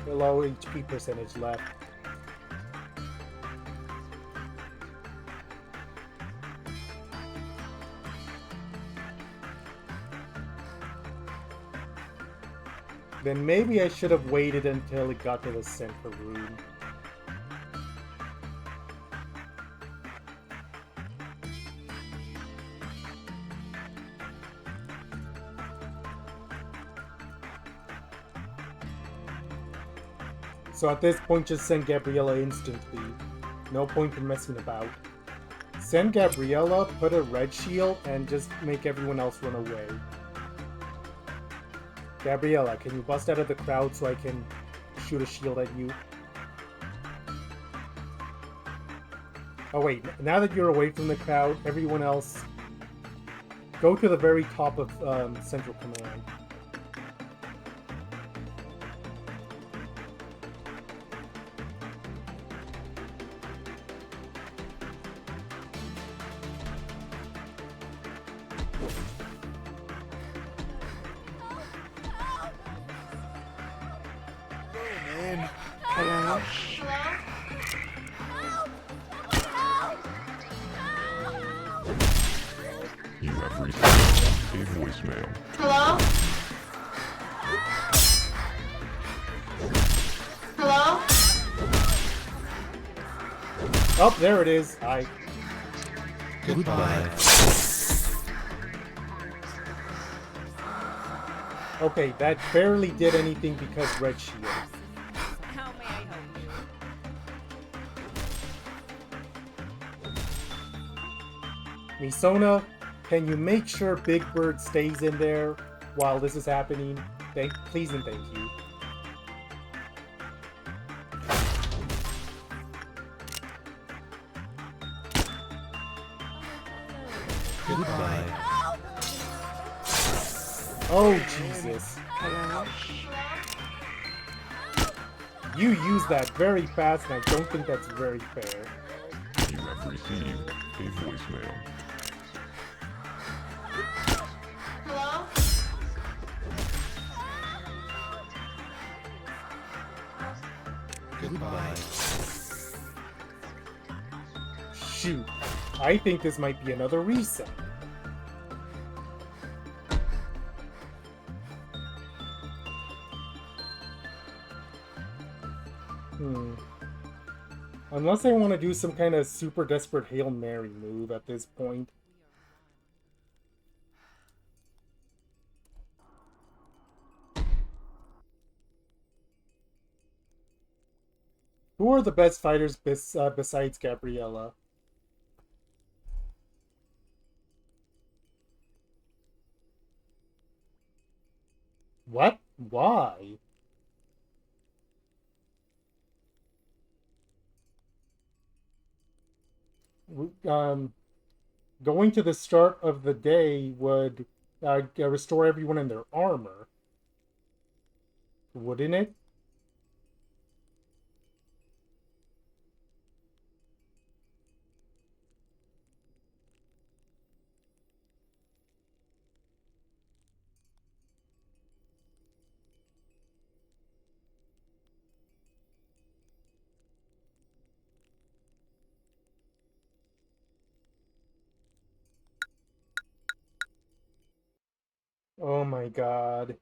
low HP percentage left. Then maybe I should have waited until it got to the center room. So at this point, just send Gabriella instantly. No point in messing about. Send Gabriella, put a red shield, and just make everyone else run away. Gabriella, can you bust out of the crowd so I can shoot a shield at you. Oh wait, now that you're away from the crowd, everyone else, go to the very top of Central Command. Hello? You have received a voicemail. Hello? Hello? Oh, there it is. Hi. Goodbye. Okay, that barely did anything because red shield. How may I help you? Misona, can you make sure Big Bird stays in there while this is happening? Please and thank you. Goodbye. Oh, Jesus. Hello? You use that very fast, and I don't think that's very fair. You have received a voicemail. Hello? Goodbye. Shoot. I think this might be another reset. Unless I want to do some kind of super desperate Hail Mary move at this point. Who are the best fighters besides Gabriella? What? Why? Going to the start of the day would restore everyone in their armor. Wouldn't it? Oh my god.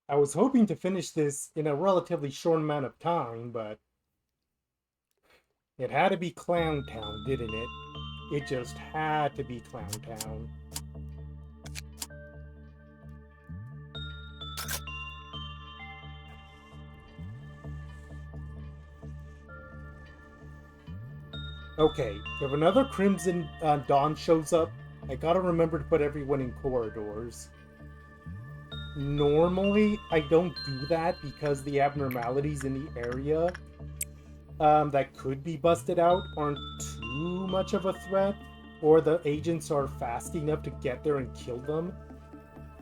I was hoping to finish this in a relatively short amount of time, but it had to be Clown Town, didn't it? It just had to be Clown Town. Okay, if another Crimson Dawn shows up, I gotta remember to put everyone in corridors. Normally, I don't do that because the abnormalities in the area that could be busted out aren't too much of a threat, or the agents are fast enough to get there and kill them.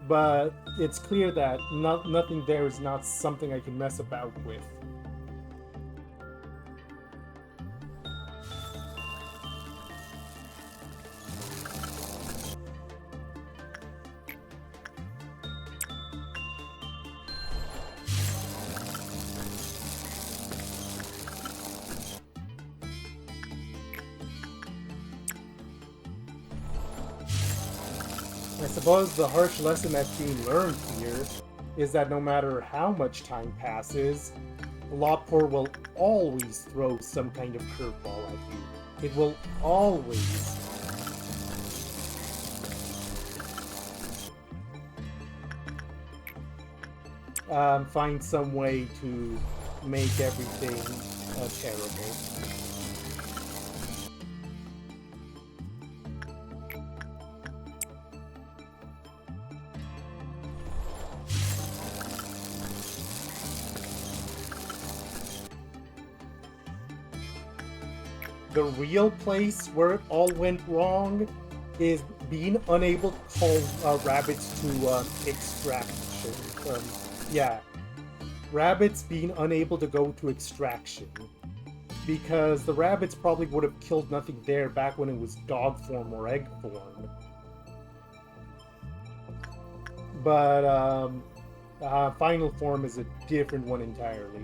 But it's clear that nothing there is not something I can mess about with. I suppose the harsh lesson that's being learned here is that no matter how much time passes, Lopor will always throw some kind of curveball at you. It will always. Find some way to make everything terrible. The real place where it all went wrong is being unable to call rabbits to extraction. Yeah, rabbits being unable to go to extraction. Because the rabbits probably would have killed nothing there back when it was dog form or egg form. But final form is a different one entirely.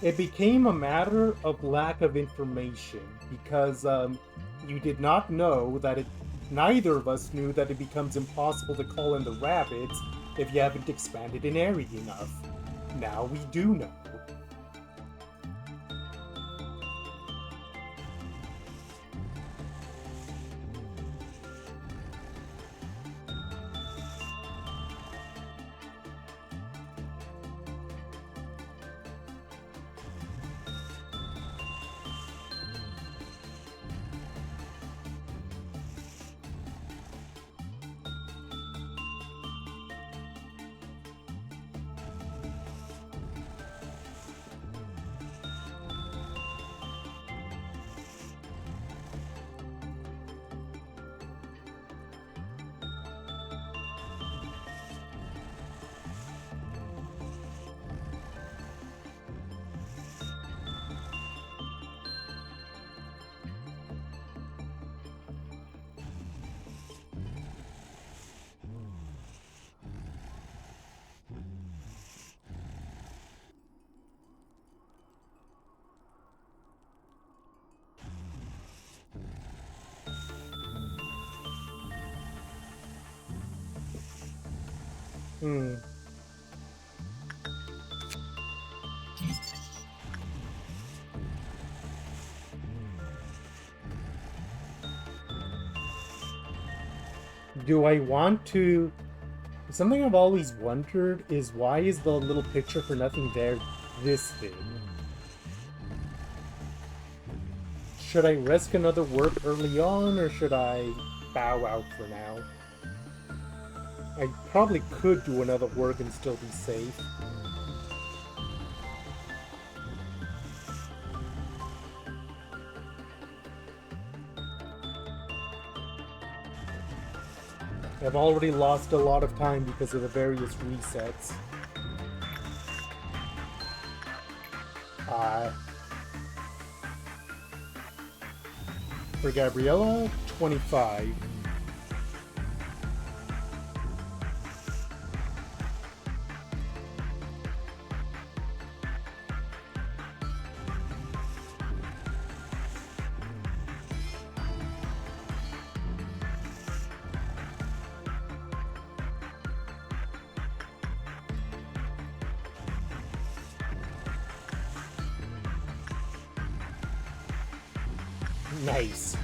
It became a matter of lack of information because you did not know that neither of us knew that it becomes impossible to call in the rabbits if you haven't expanded an area enough. Now we do know. Hmm. Do I want to... Something I've always wondered is why is the little picture for nothing there this thing? Should I risk another work early on, or should I bow out for now? I probably could do another work and still be safe. I've already lost a lot of time because of the various resets. For Gabriella, 25. Nice.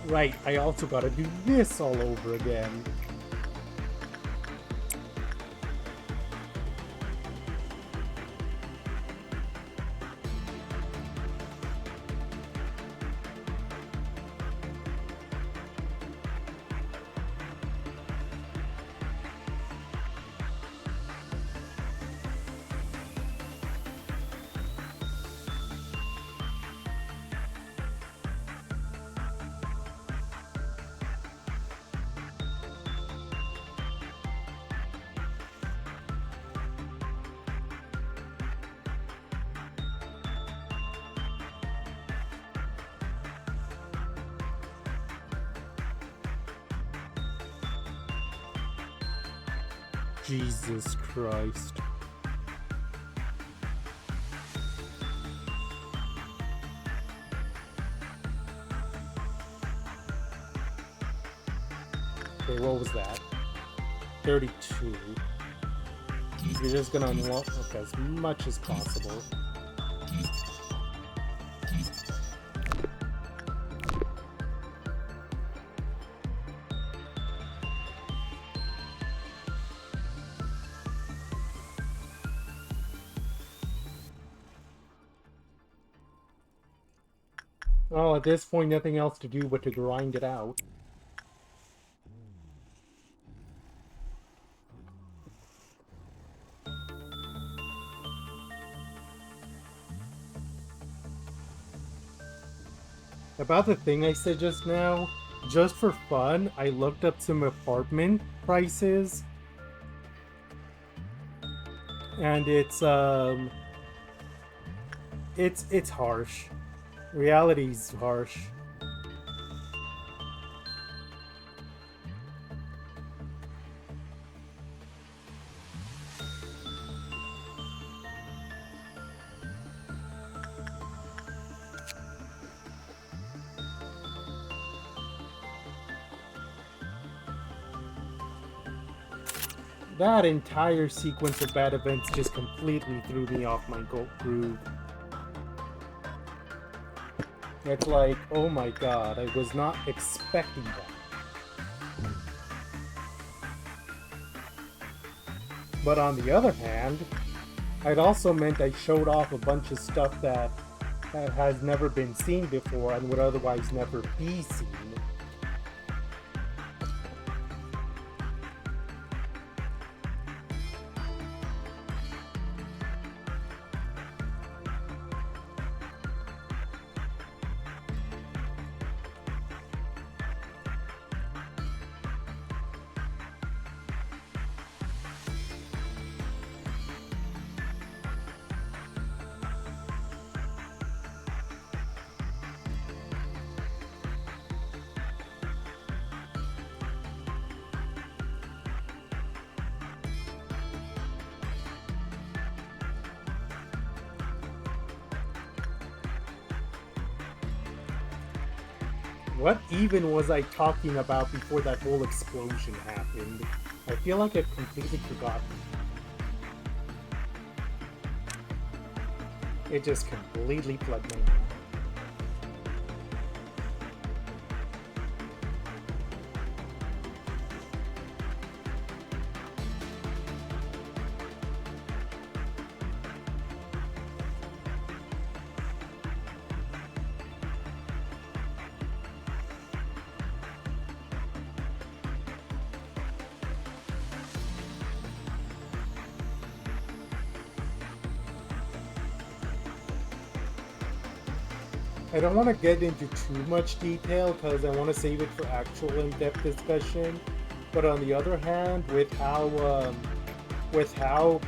Right, I also gotta do this all over again. Jesus Christ. Okay, what was that? 32. You're just gonna unlock as much as possible. Oh, at this point, nothing else to do but to grind it out. About the thing I said just now, just for fun, I looked up some apartment prices. And it's harsh. Reality's harsh. That entire sequence of bad events just completely threw me off my groove. It's like, oh my god, I was not expecting that. But on the other hand, it also meant I showed off a bunch of stuff that has never been seen before and would otherwise never be seen. What even was I talking about before that whole explosion happened? I feel like I've completely forgotten. It just completely fled my mind. I don't want to get into too much detail because I want to save it for actual in-depth discussion. But on the other hand, with how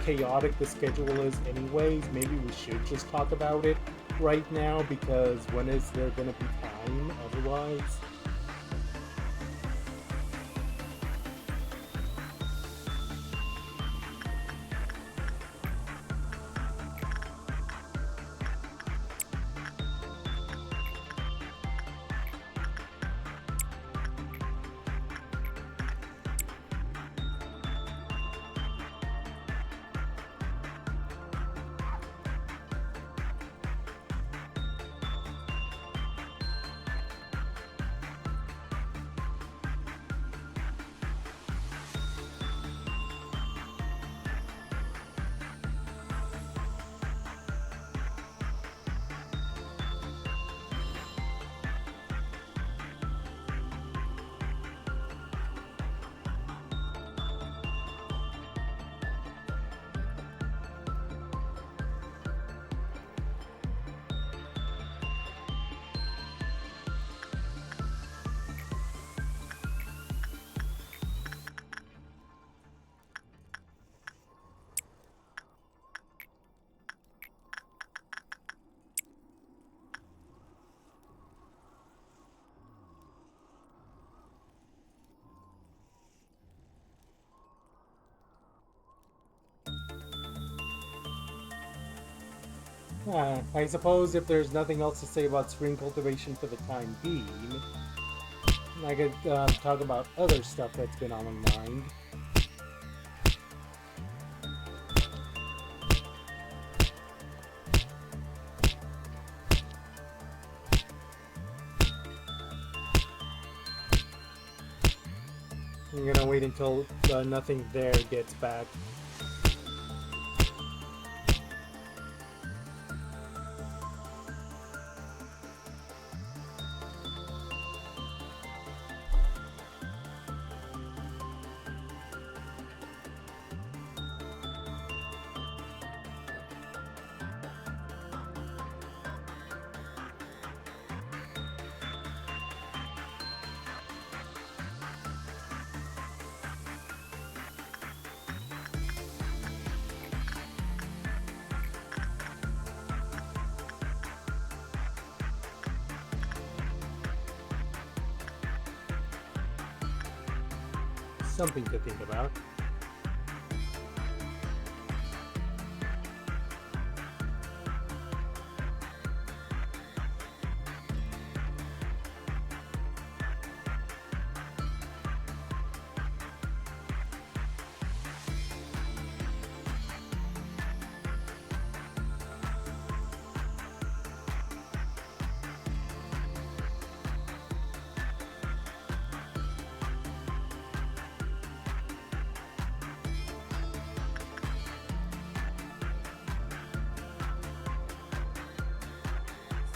chaotic the schedule is anyways, maybe we should just talk about it right now, because when is there going to be time otherwise? I suppose if there's nothing else to say about spring cultivation for the time being, I could talk about other stuff that's been on my mind. I'm gonna wait until nothing there gets back. Something to think about.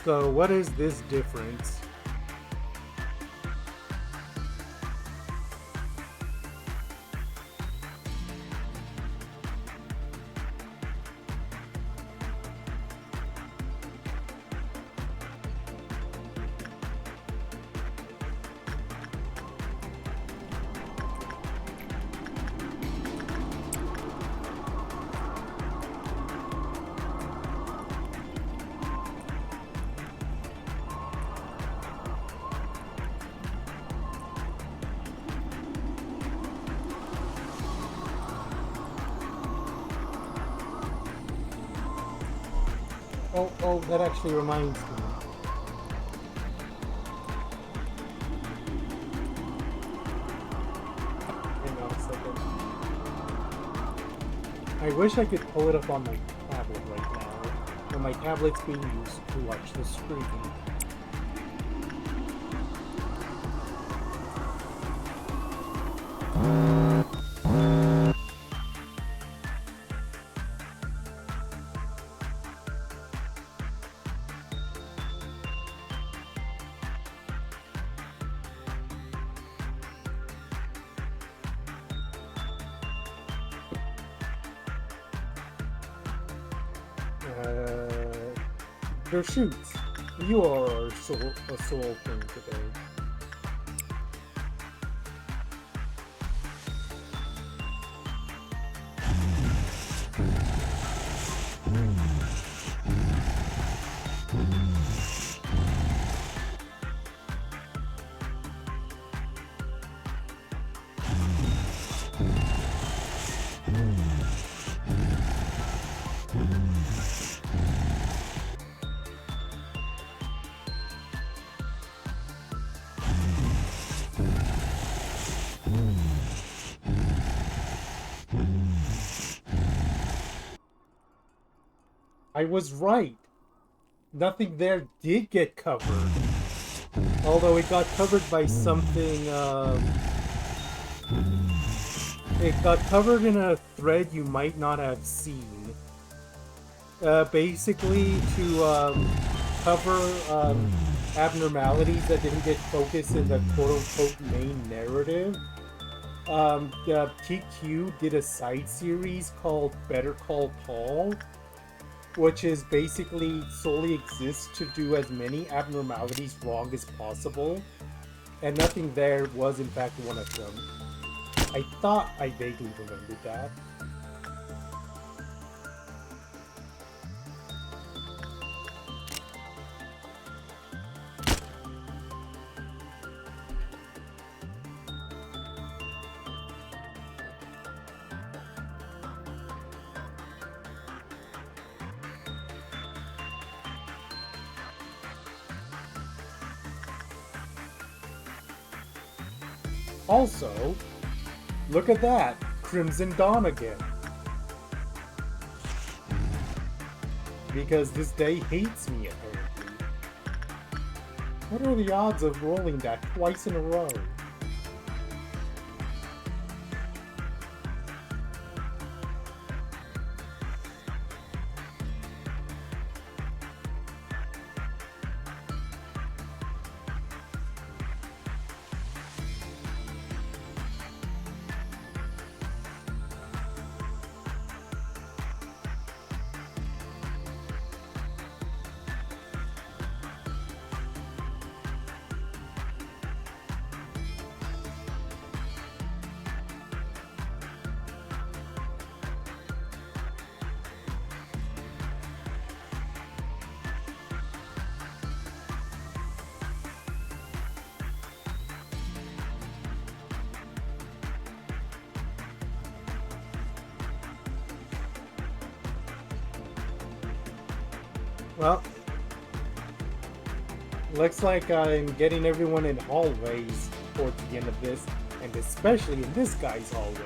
So what is this difference? Oh, that actually reminds me. Hang on a second. I wish I could pull it up on my tablet right now, but my tablet's being used to watch the screen. They're shoots. You are a soul thing today. I was right. Nothing there did get covered. Although it got covered by something, it got covered in a thread you might not have seen. Basically to, cover, abnormalities that didn't get focused in the quote-unquote main narrative. The TQ did a side series called Better Call Paul, which is basically solely exists to do as many abnormalities wrong as possible, and nothing there was in fact one of them. I thought I vaguely remembered that. Also, look at that! Crimson Dawn again. Because this day hates me, apparently. What are the odds of rolling that twice in a row? Well, looks like I'm getting everyone in hallways towards the end of this, and especially in this guy's hallway.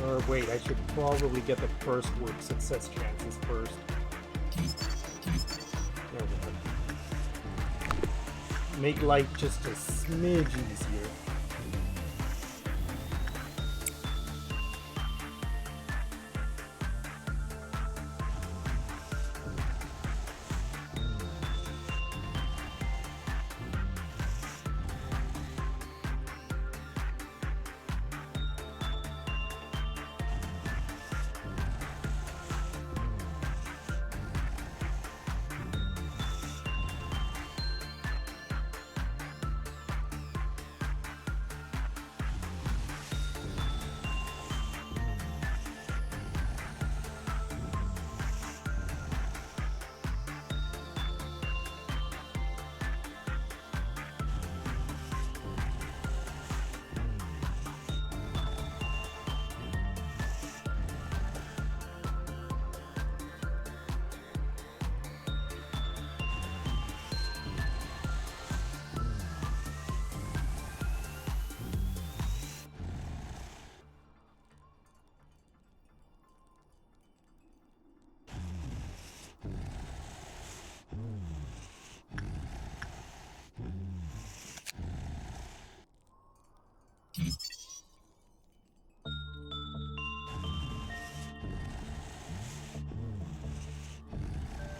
Or wait, I should probably get the first work success chances first. There we go. Make life just a smidge easier.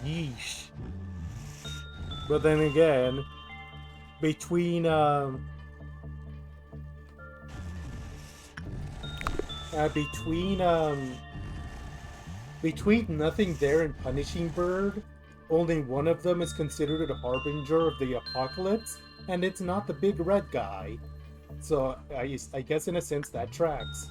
Yeesh. But then again, between between Nothing There and Punishing Bird, only one of them is considered a harbinger of the apocalypse, and it's not the big red guy. So I guess in a sense that tracks.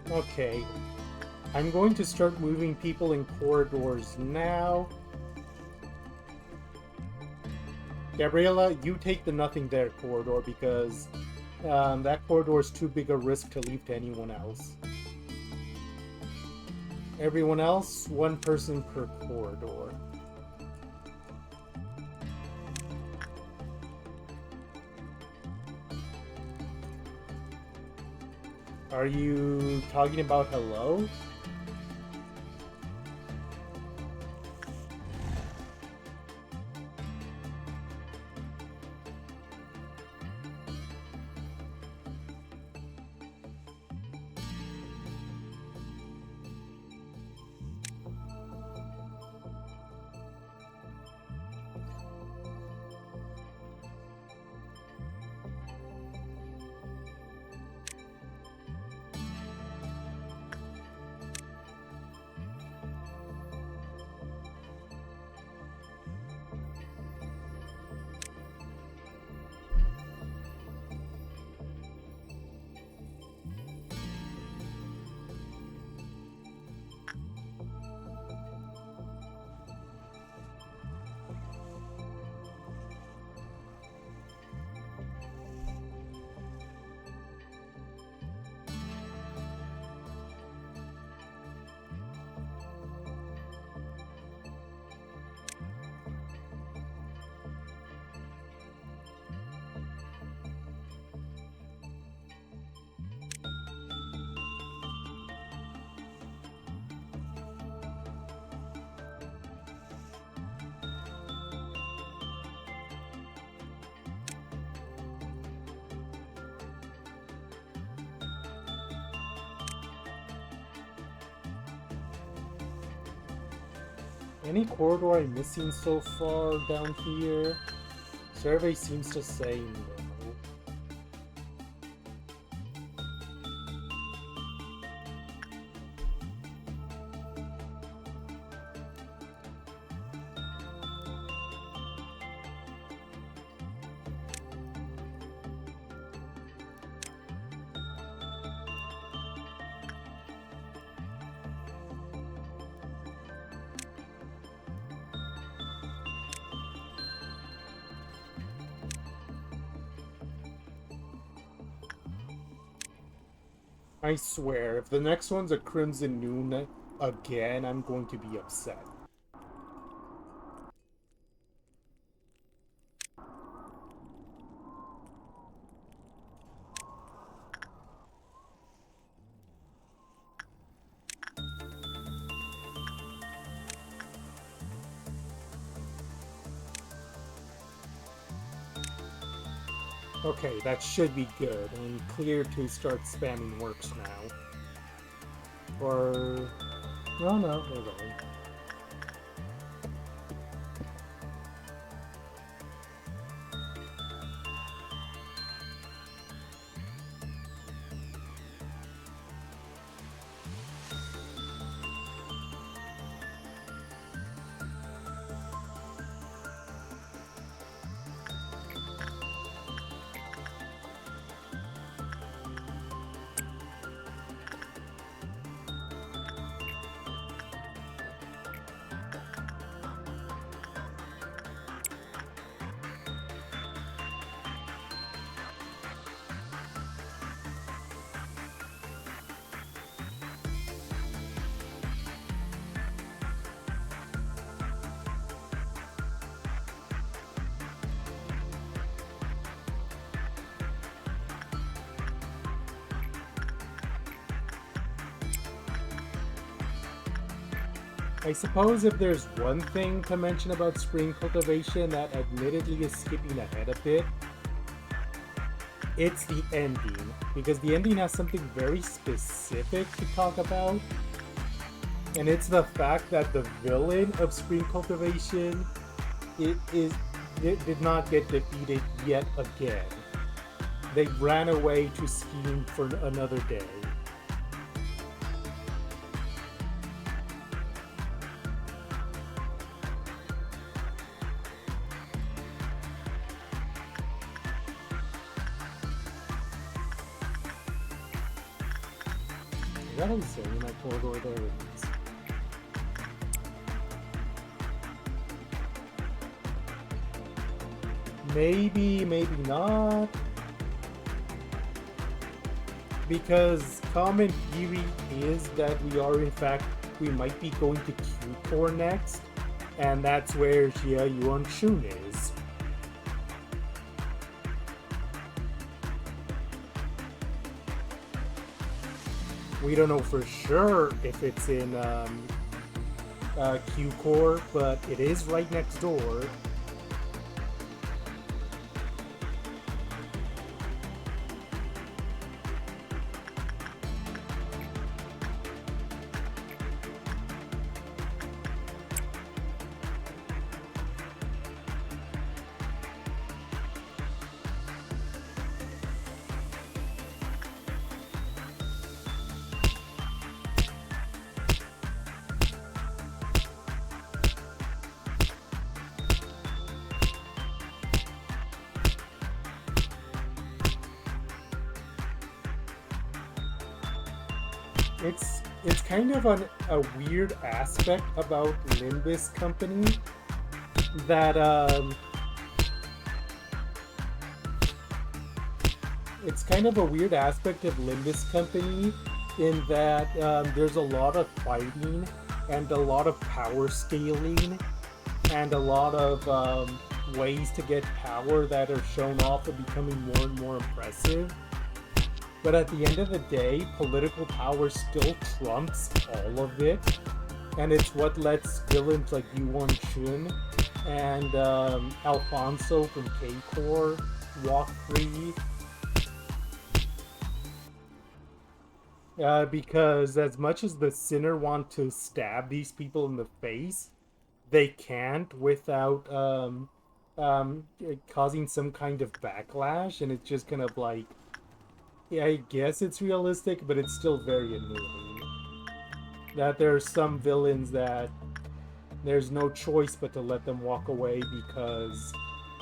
Okay, I'm going to start moving people in corridors now. Gabriella, you take the Nothing There corridor because that corridor is too big a risk to leave to anyone else. Everyone else, one person per corridor. Are you talking about hello? Any corridor I'm missing so far down here? Survey seems to say no. I swear, if the next one's a Crimson Noon again, I'm going to be upset. Okay, that should be good. I'm clear to start spamming works now. Or... no, we're going. I suppose if there's one thing to mention about spring cultivation that admittedly is skipping ahead a bit, it's the ending. Because the ending has something very specific to talk about. And it's the fact that the villain of spring cultivation it did not get defeated yet again. They ran away to scheme for another day. That is saying my corridor there it is. Maybe, maybe not. Because common theory is that we might be going to Q4 next, and that's where Jia Yuan Shun is. We don't know for sure if it's in Q-Core, but it is right next door. It's kind of a weird aspect about Limbus Company that it's kind of a weird aspect of Limbus Company in that there's a lot of fighting and a lot of power scaling and a lot of ways to get power that are shown off and becoming more and more impressive. But at the end of the day, political power still trumps all of it. And it's what lets villains like Yuan Shun and Alfonso from K-Core walk free. Because as much as the Sinner want to stab these people in the face, they can't without causing some kind of backlash, and it's just kind of like, yeah, I guess it's realistic, but it's still very annoying that there are some villains that there's no choice but to let them walk away because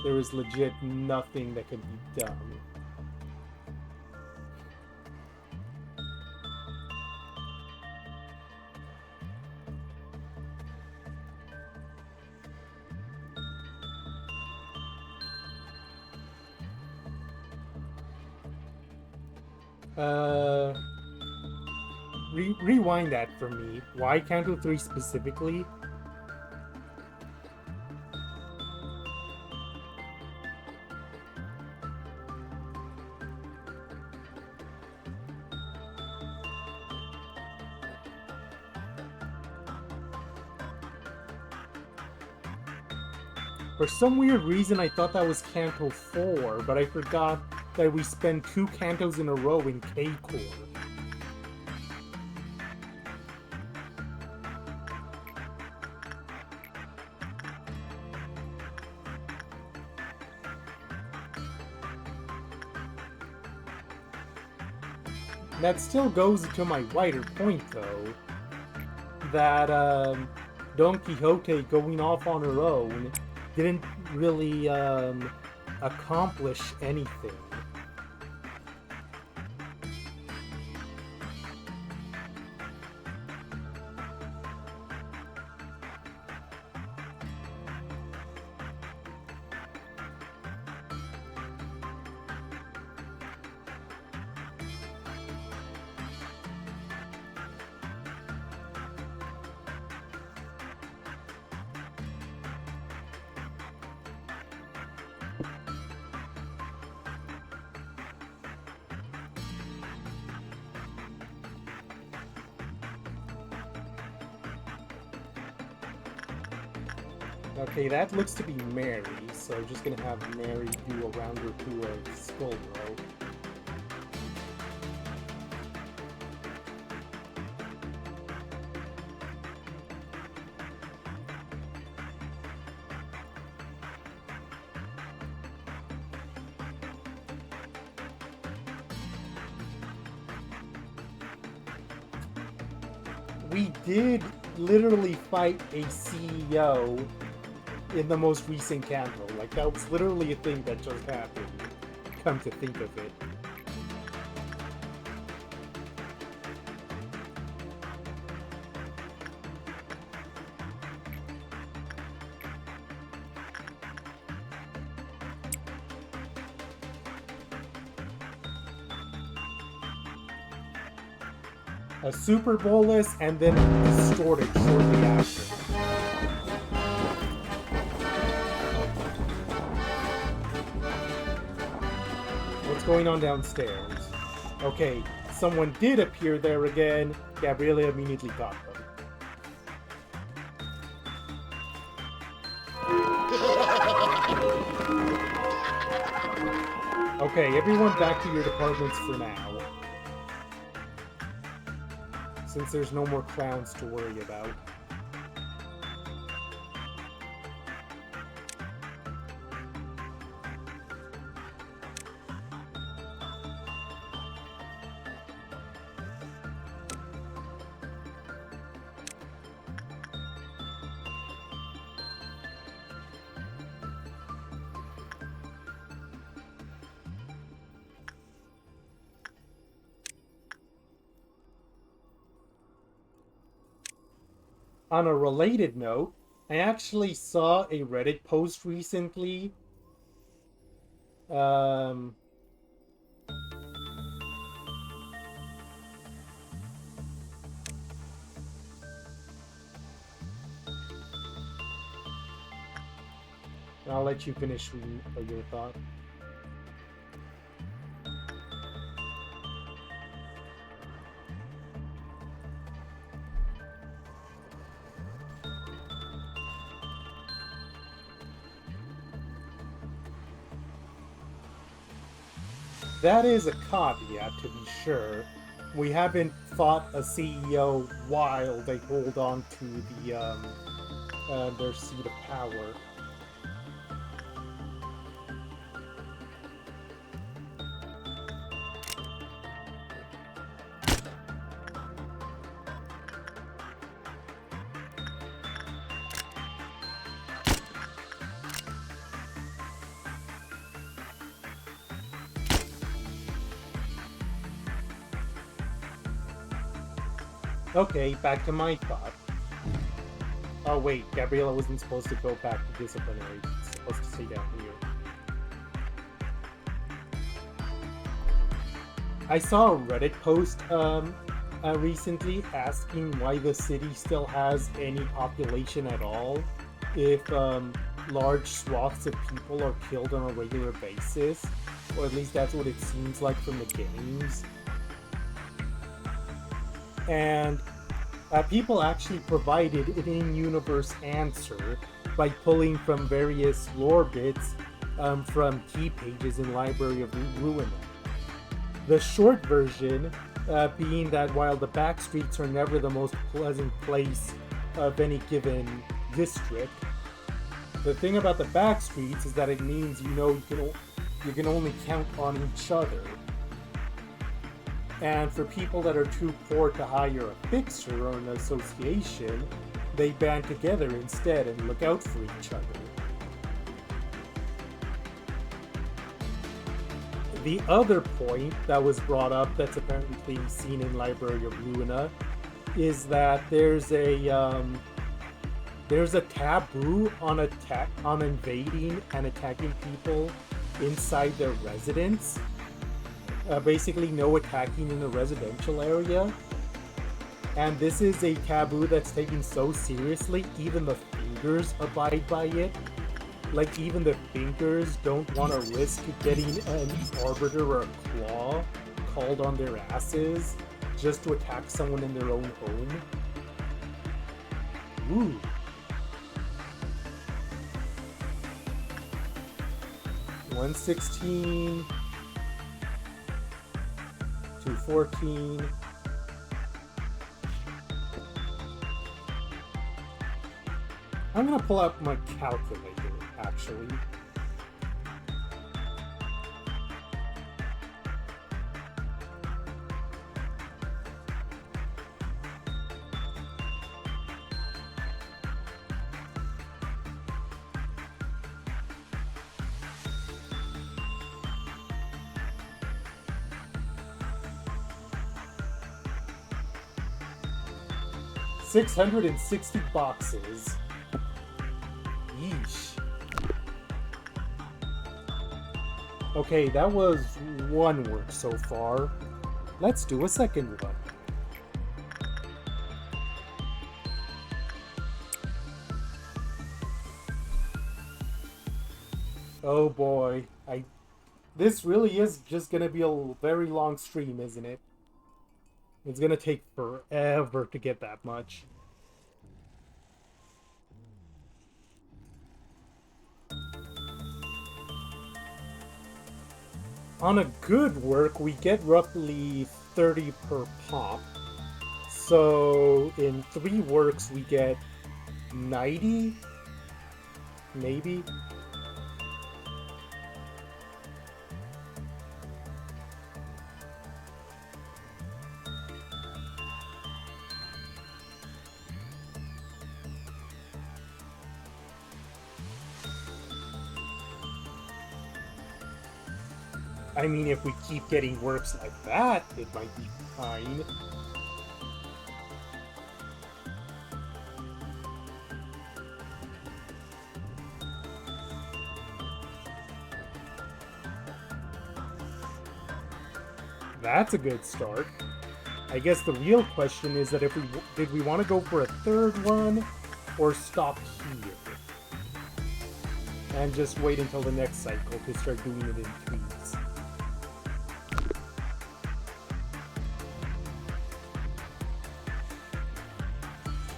there is legit nothing that can be done. Uh, rewind that for me. Why Kanto 3 specifically? For some weird reason, I thought that was Kanto 4, but I forgot that we spent 2 Kantos in a row in K-Core. That still goes to my wider point, though, that Don Quixote going off on her own didn't really accomplish anything. Okay, that looks to be Mary, so I'm just gonna have Mary do a round or two of Skull Row. We did literally fight a CEO in the most recent Kanto. Like, that was literally a thing that just happened, come to think of it. A Super Bolus, and then Distorted shortly after. What's going on downstairs? Okay, someone did appear there again. Gabriella immediately got them. Okay, everyone back to your departments for now. Since there's no more clowns to worry about. On a related note, I actually saw a Reddit post recently. I'll let you finish your thought. That is a caveat, to be sure. We haven't fought a CEO while they hold on to their seat of power. Okay, back to my thought. Oh wait, Gabriella wasn't supposed to go back to disciplinary. She's supposed to stay down here. I saw a Reddit post recently asking why the city still has any population at all if large swaths of people are killed on a regular basis, or at least that's what it seems like from the games. And people actually provided an in-universe answer by pulling from various lore bits from key pages in Library of Ruina. The short version being that while the back streets are never the most pleasant place of any given district, the thing about the back streets is that it means you can only count on each other. And for people that are too poor to hire a fixer or an association, they band together instead and look out for each other. The other point that was brought up that's apparently seen in Library of Ruina is that there's a taboo on invading and attacking people inside their residence. Basically no attacking in the residential area. And this is a taboo that's taken so seriously, even the Fingers abide by it. Like, even the Fingers don't want to risk getting an Arbiter or a Claw called on their asses just to attack someone in their own home. Ooh. $116... 214. I'm gonna pull out my calculator, actually. $660 boxes. Yeesh. Okay, that was one work so far. Let's do a second one. Oh boy, this really is just gonna be a very long stream, isn't it? It's gonna take forever to get that much. On a good work, we get roughly 30 per pop. So in 3 works, we get 90? Maybe? I mean, if we keep getting works like that, it might be fine. That's a good start. I guess the real question is that if did we want to go for a third one, or stop here? And just wait until the next cycle to start doing it in threes.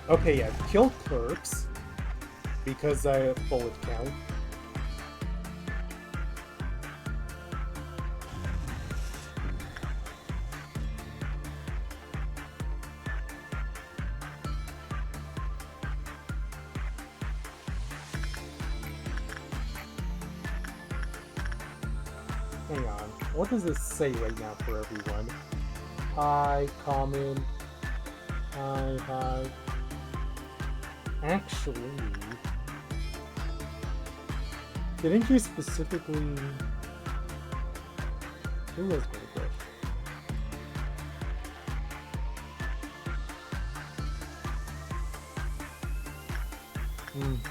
Okay, I've killed clerks, because I have bullet count. Hang on. What does this say right now for everyone? Hi, common. Hi. Actually, didn't you specifically... Who was going to push?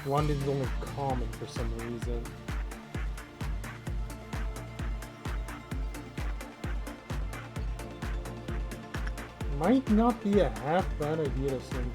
London's only common for some reason. Might not be a half bad idea to send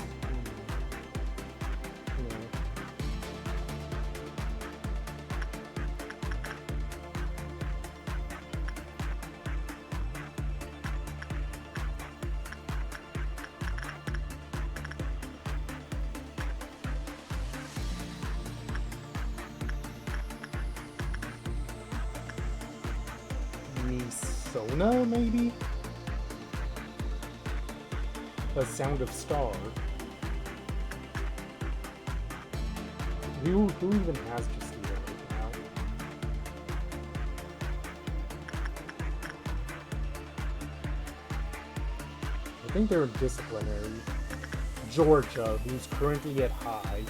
Misona, maybe? The Sound of Star. Who even has Justine right now? I think they're in disciplinary. Georgia, who's currently at high.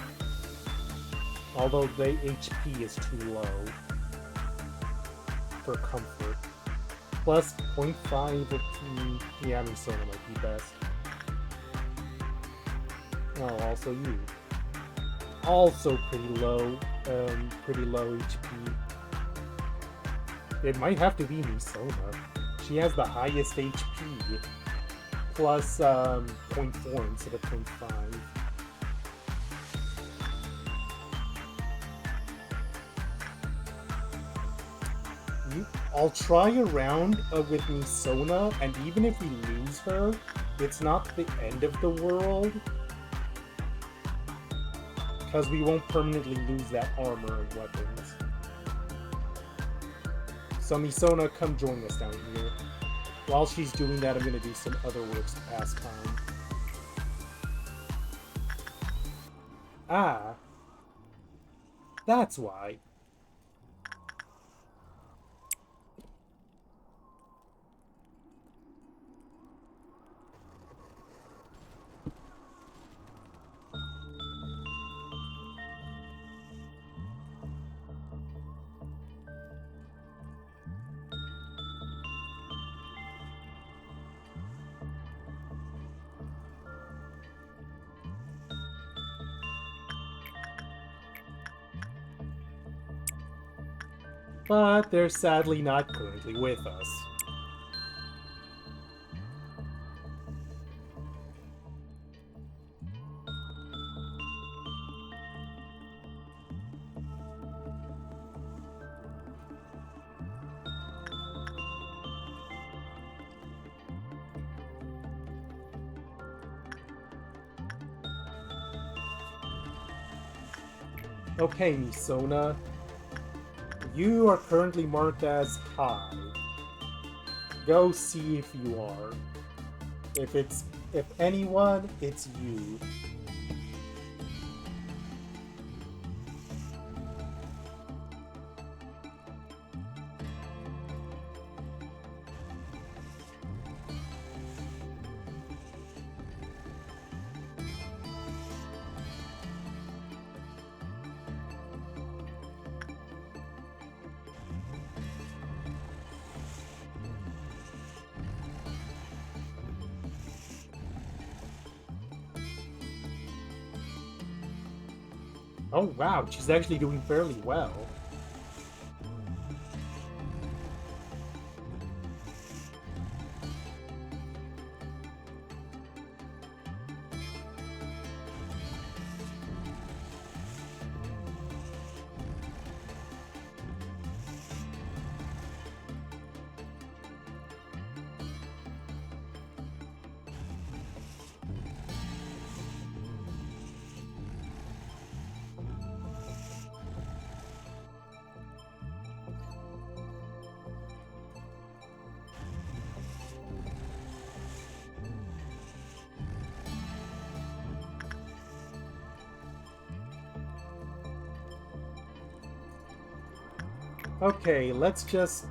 Although the HP is too low for comfort. Plus 0.5 of P. Yeah, Misona might be best. Oh, also you. Also pretty low HP. It might have to be Misona. She has the highest HP. Plus 0.4 instead of 0.5. I'll try a round with Misona, and even if we lose her, it's not the end of the world. Because we won't permanently lose that armor and weapons. So Misona, come join us down here. While she's doing that, I'm going to do some other works to pass time. Ah. That's why. But they're sadly not currently with us. Okay, Misona. You are currently marked as high. Go see if you are. If anyone, it's you. Oh wow, she's actually doing fairly well. Okay, let's just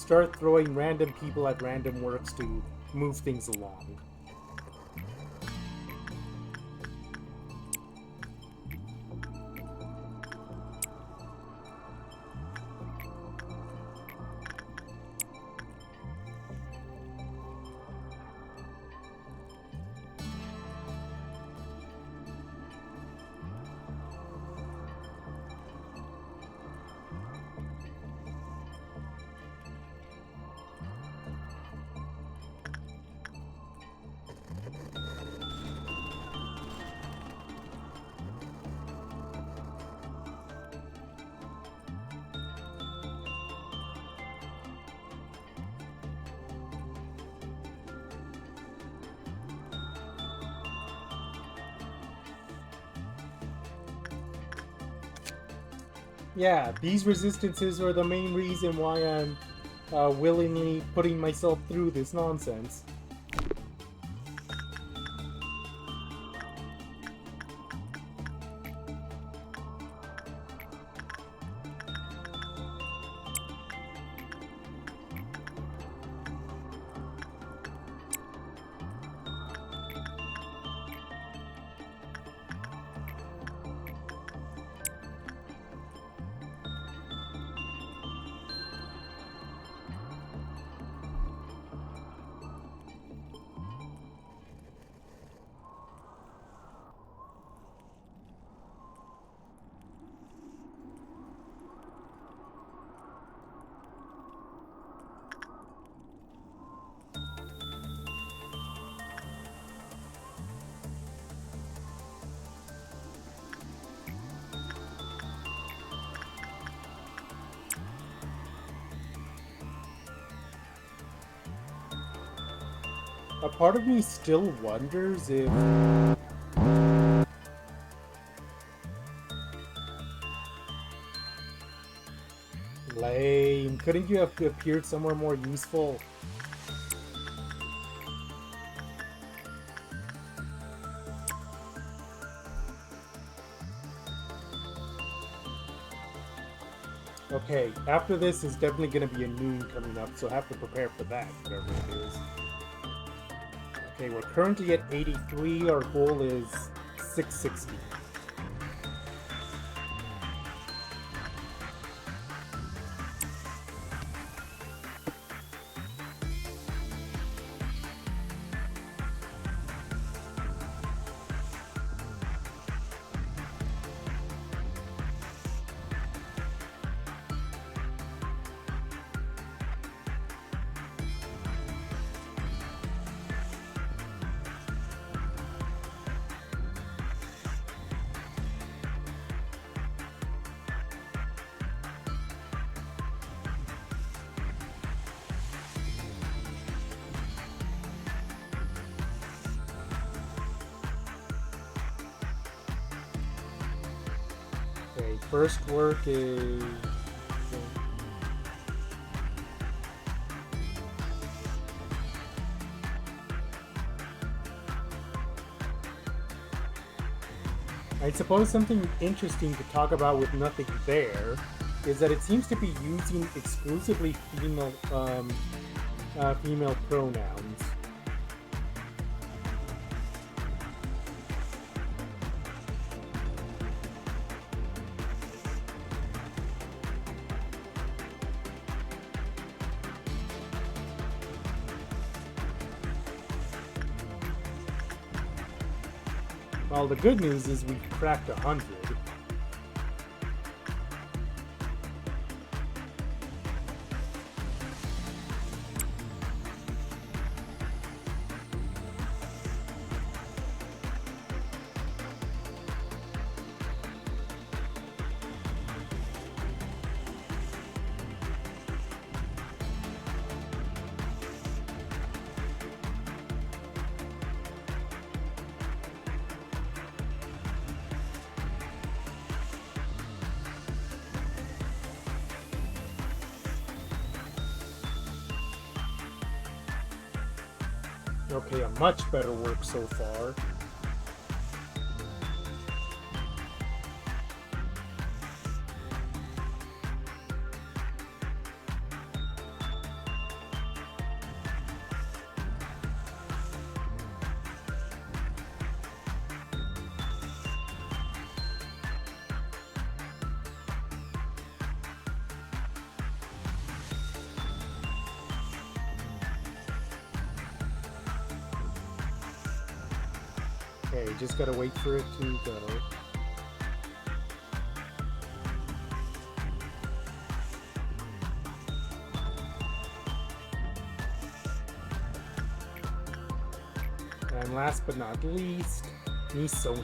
start throwing random people at random works to move things along. Yeah, these resistances are the main reason why I'm willingly putting myself through this nonsense. A part of me still wonders if... Lame. Couldn't you have appeared somewhere more useful? Okay, after this is definitely going to be a noon coming up, so I have to prepare for that, whatever it is. Okay, we're currently at 83, our goal is 660. Okay, first work is... I suppose something interesting to talk about with nothing there is that it seems to be using exclusively female pronouns. Well, the good news is we've cracked 100. Okay, a much better work so far. Okay, just gotta wait for it to go. And last but not least, Misona.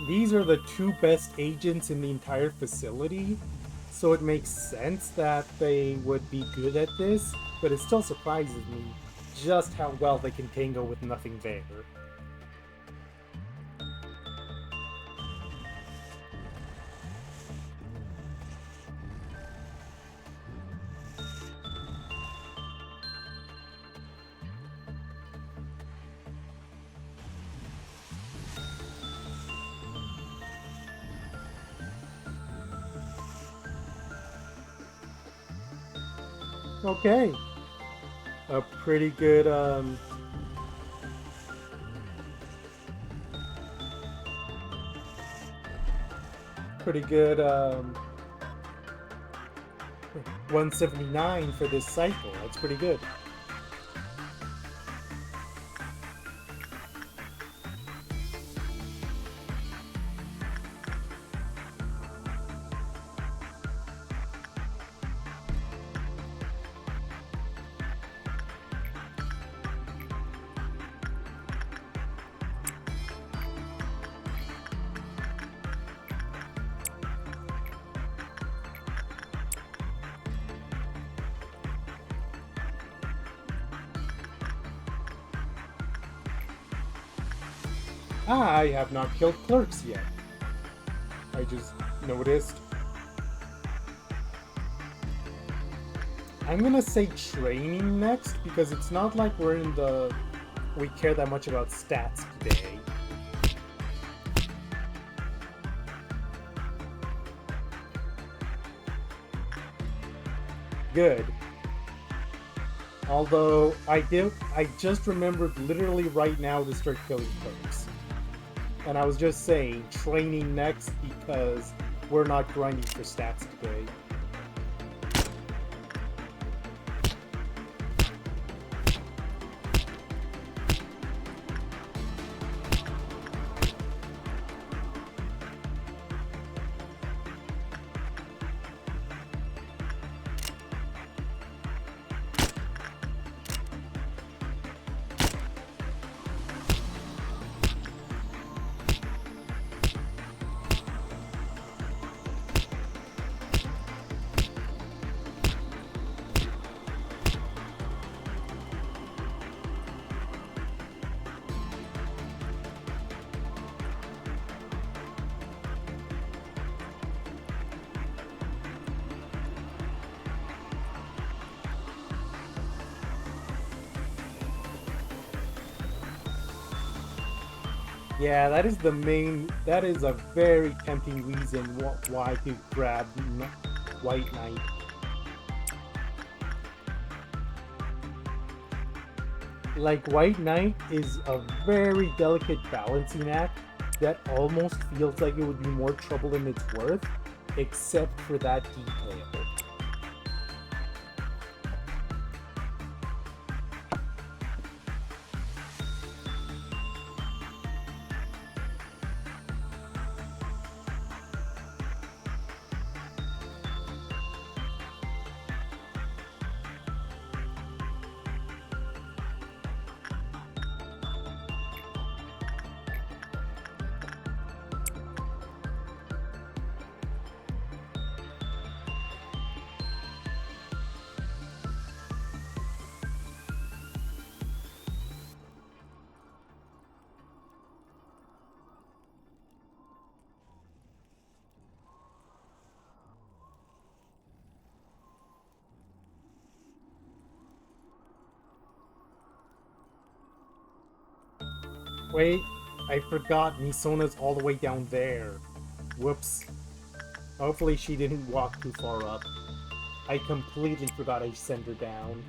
These are the two best agents in the entire facility, so it makes sense that they would be good at this, but it still surprises me just how well they can tango with nothing there. Okay. A pretty good, pretty good, 179 for this cycle. That's pretty good. I have not killed clerks yet. I just noticed. I'm gonna say training next because it's not like we care that much about stats today. Good. Although I just remembered literally right now to start killing clerks. And I was just saying, training next because we're not grinding for stats today. Yeah, that is a very tempting reason why to grab White Knight. Like, White Knight is a very delicate balancing act that almost feels like it would be more trouble than it's worth, except for that detail. Wait, I forgot Misona's all the way down there. Whoops. Hopefully she didn't walk too far up. I completely forgot I sent her down.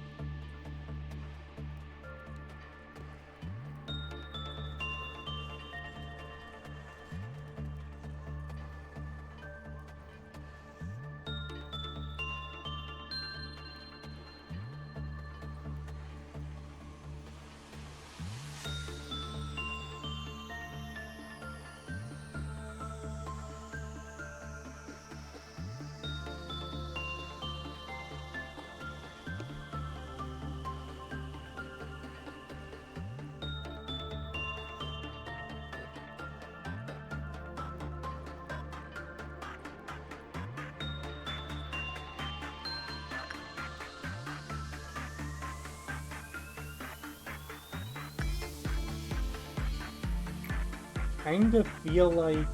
kind of feel like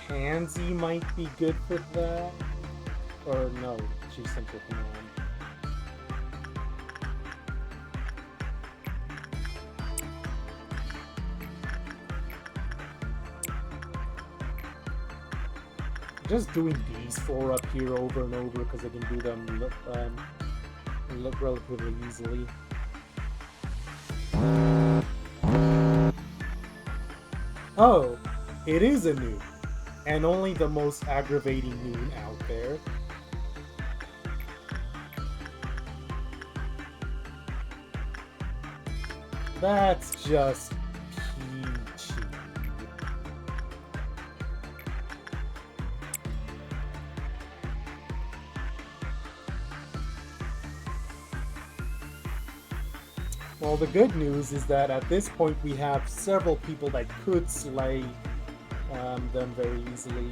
Pansy might be good for that. Or no, she's Simple Command. Just doing these 4 up here over and over because I can do them relatively easily. Oh, it is a noon, and only the most aggravating noon out there. That's just peachy. Well, the good news is that at this point we have several people that could slay them very easily.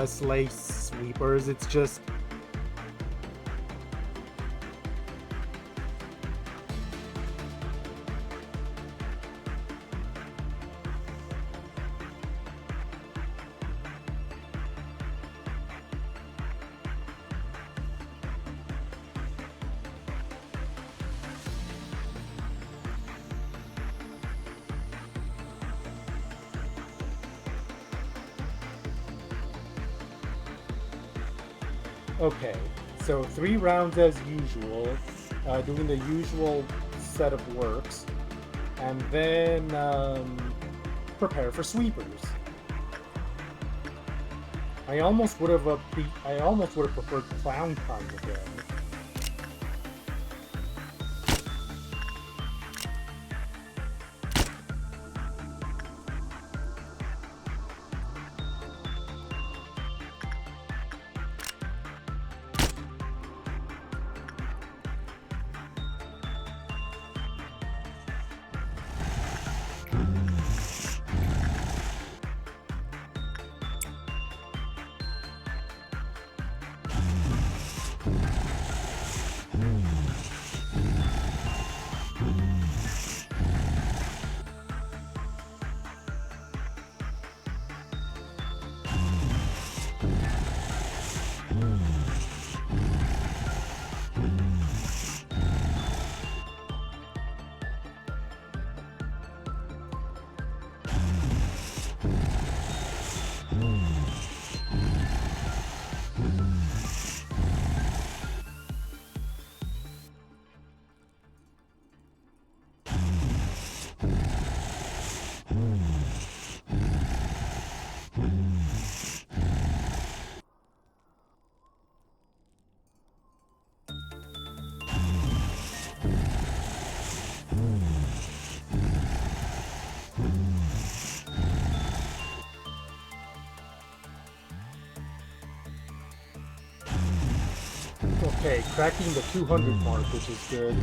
Slay sweepers, it's just... Okay, so 3 rounds as usual, doing the usual set of works, and then prepare for sweepers. I almost would have preferred clown time again. Okay, cracking the 200 mark, which is good.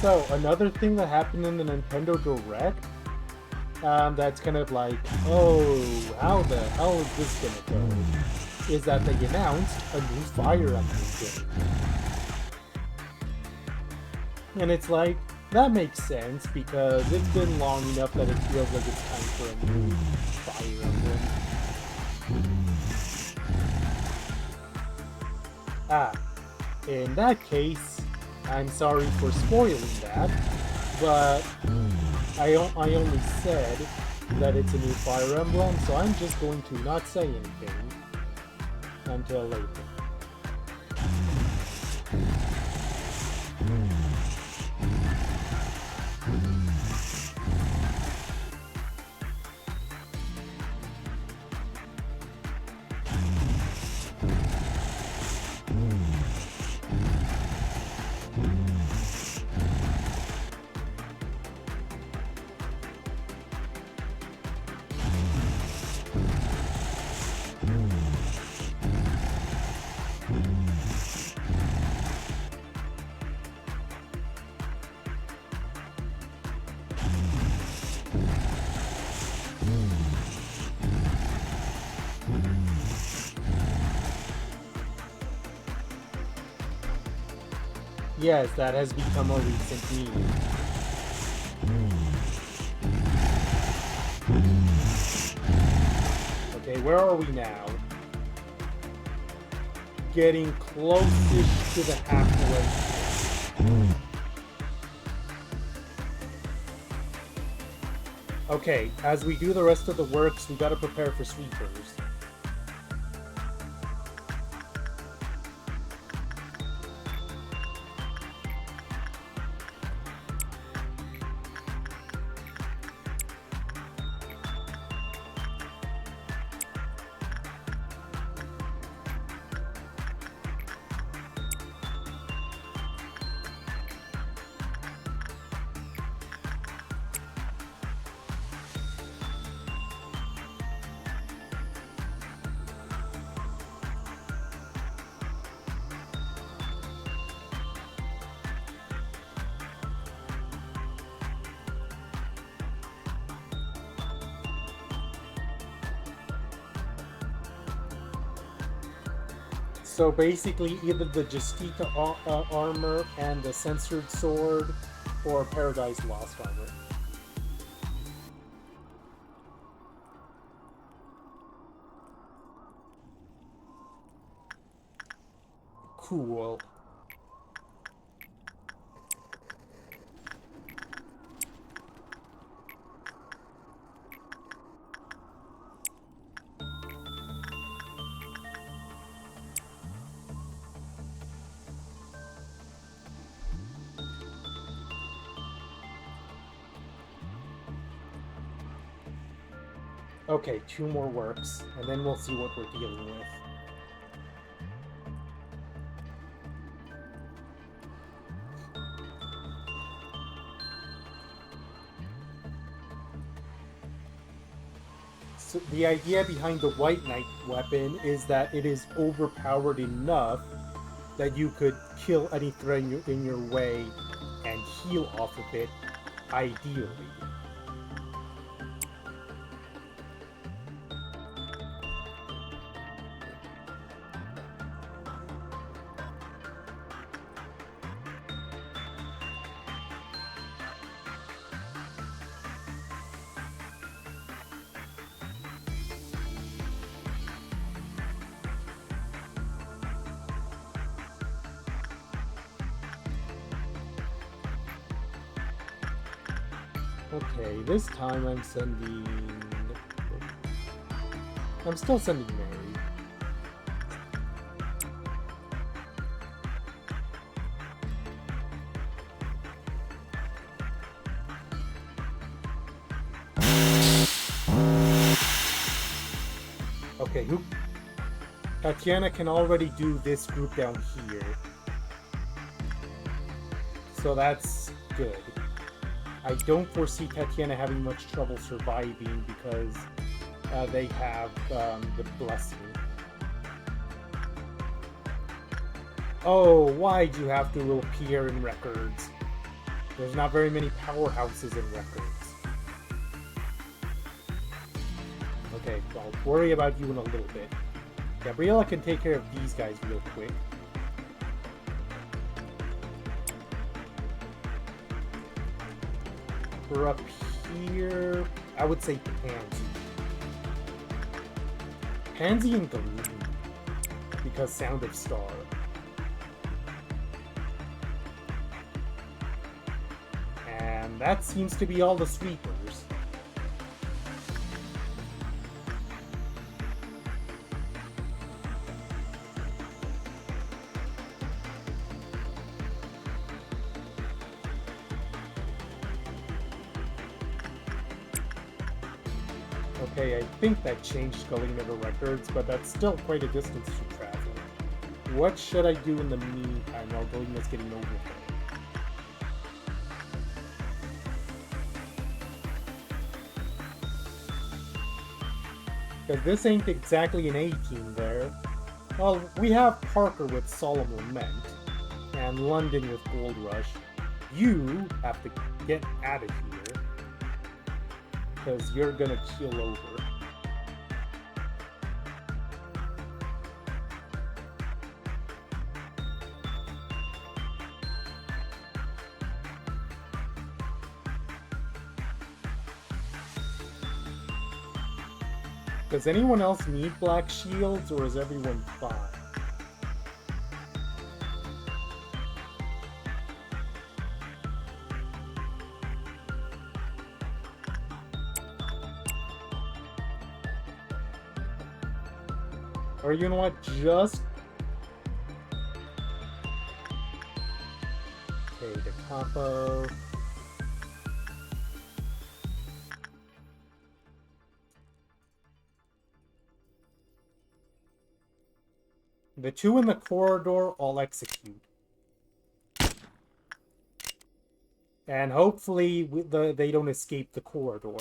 So, another thing that happened in the Nintendo Direct, that's kind of like, oh, how the hell is this gonna go? Is that they announced a new Fire Emblem game. And it's like, that makes sense, because it's been long enough that it feels like it's time for a new Fire Emblem. In that case, I'm sorry for spoiling that, but I only said that it's a new Fire Emblem, so I'm just going to not say anything until later. Yes, that has become a recent meme. Okay, where are we now? Getting close-ish to the halfway. Okay, as we do the rest of the works, we gotta prepare for sweepers. So basically, either the Justica armor and the censored sword, or Paradise Lost armor. Cool. Okay, 2 more works, and then we'll see what we're dealing with. So the idea behind the White Knight weapon is that it is overpowered enough that you could kill any threat in your way and heal off of it, ideally. Okay, this time I'm still sending Mary. Okay, Tatiana can already do this group down here. So that's good. I don't foresee Tatiana having much trouble surviving because they have the blessing. Oh, why'd you have to appear in records? There's not very many powerhouses in records. Okay, I'll worry about you in a little bit. Gabriella can take care of these guys real quick. For up here, I would say Pansy. Pansy and Galoon, because Sound of Star. And that seems to be all the sweepers. Okay, I think that changed Galena to records, but that's still quite a distance to travel. What should I do in the meantime while Galena's getting over there? Because this ain't exactly an A-team there. Well, we have Parker with Solemn Lament, and London with Gold Rush. You have to get out of here, because you're gonna keel over. Does anyone else need black shields, or is everyone fine? Or you know what, just... Okay, the capo. The two in the corridor, I'll execute. And hopefully they don't escape the corridor.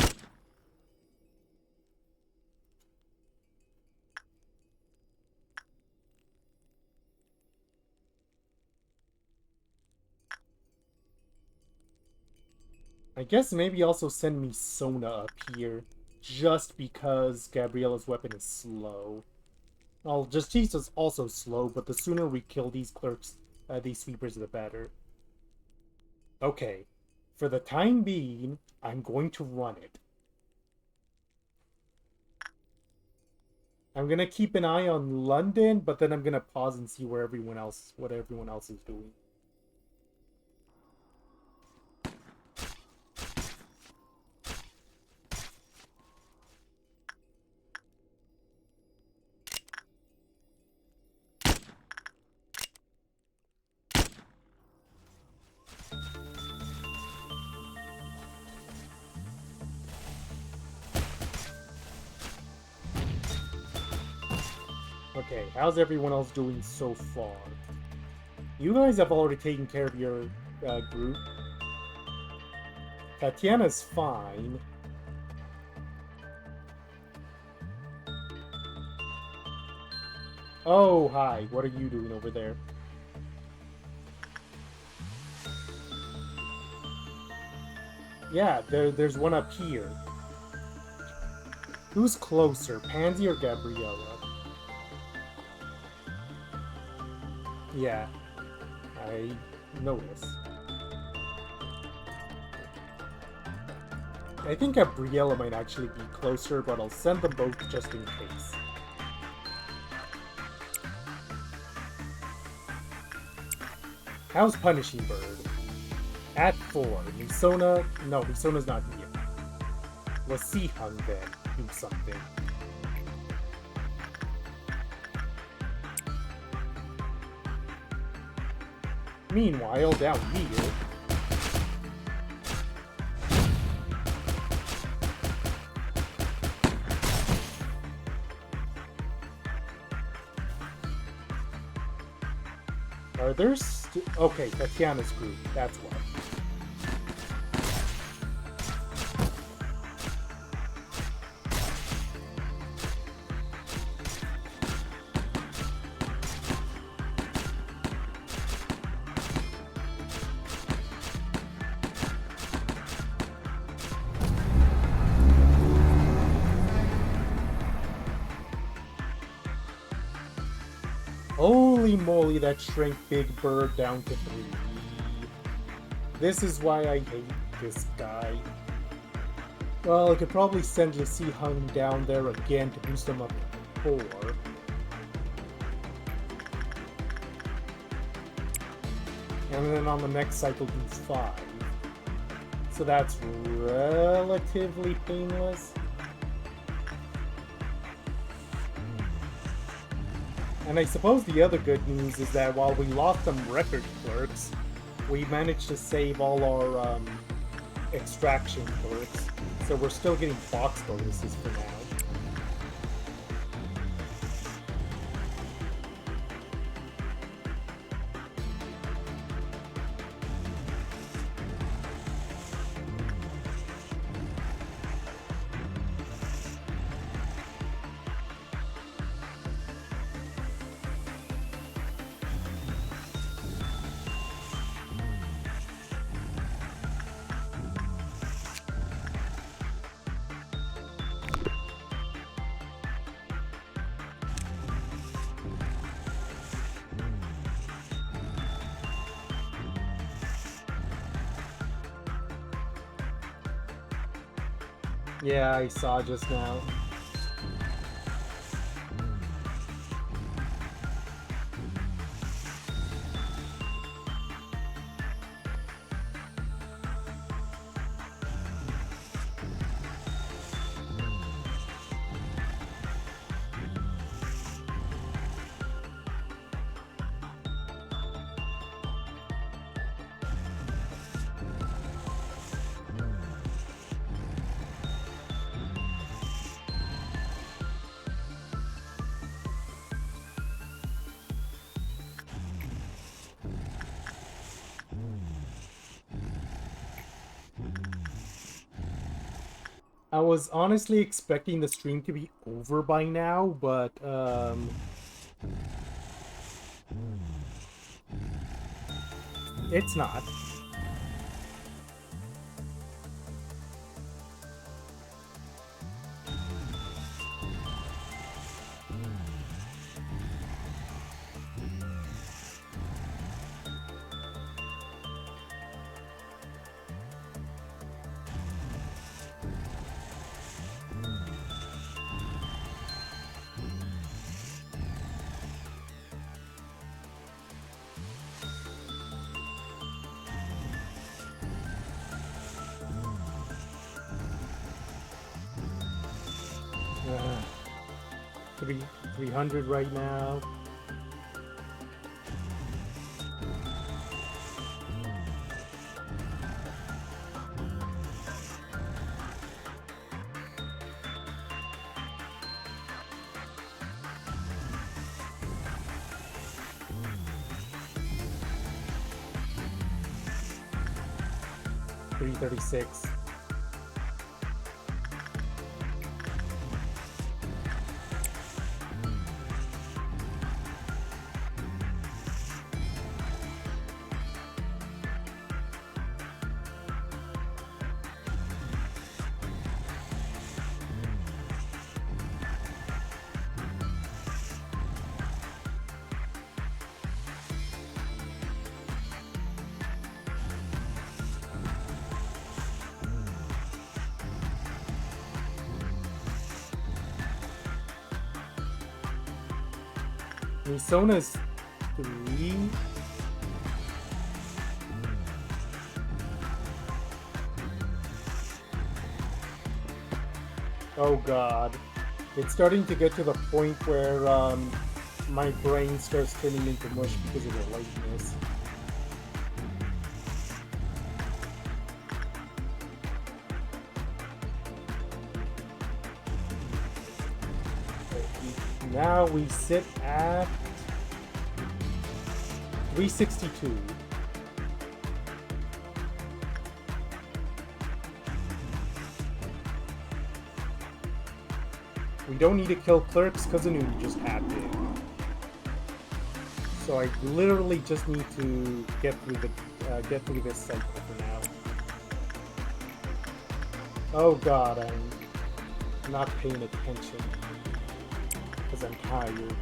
I guess maybe also send me Sona up here, just because Gabriella's weapon is slow. Well, Justice's also slow, but the sooner we kill these clerks, these sweepers, the better. Okay, for the time being, I'm going to run it. I'm gonna keep an eye on London, but then I'm gonna pause and see where what everyone else is doing. Okay, how's everyone else doing so far? You guys have already taken care of your group. Tatiana's fine. Oh, hi. What are you doing over there? Yeah, there's one up here. Who's closer, Pansy or Gabriella? Yeah, I noticed. I think Gabriella might actually be closer, but I'll send them both just in case. How's Punishing Bird? At 4. Misona... No, Misona's not here. Let's see Hung then do something. Meanwhile, down here... Are there okay, Tatiana's group, that's why. Holy moly, that shrank Big Bird down to 3. This is why I hate this guy. Well, I could probably send Jessie Hung down there again to boost him up to 4. And then on the next cycle he's 5. So that's relatively painless. And I suppose the other good news is that while we lost some record clerks, we managed to save all our extraction clerks, so we're still getting box bonuses for now. Yeah, I saw just now. I was honestly expecting the stream to be over by now, but it's not. Uh, 300 right now.336. Misona's 3. Oh god. It's starting to get to the point where my brain starts turning into mush because of the lightness. Now we sit at 362. We don't need to kill clerks because Anuni just tapped in. So I literally just need to get through this cycle for now. Oh god, I'm not paying attention because I'm tired.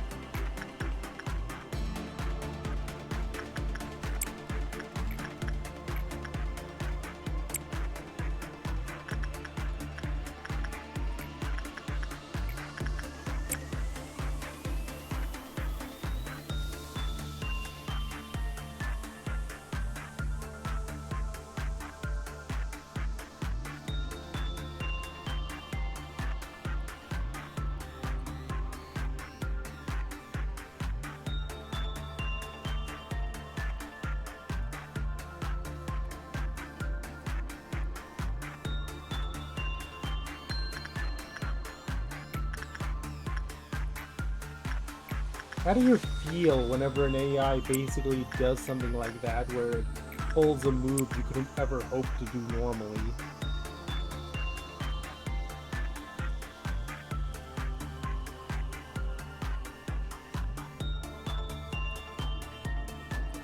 How do you feel whenever an AI basically does something like that, where it pulls a move you couldn't ever hope to do normally?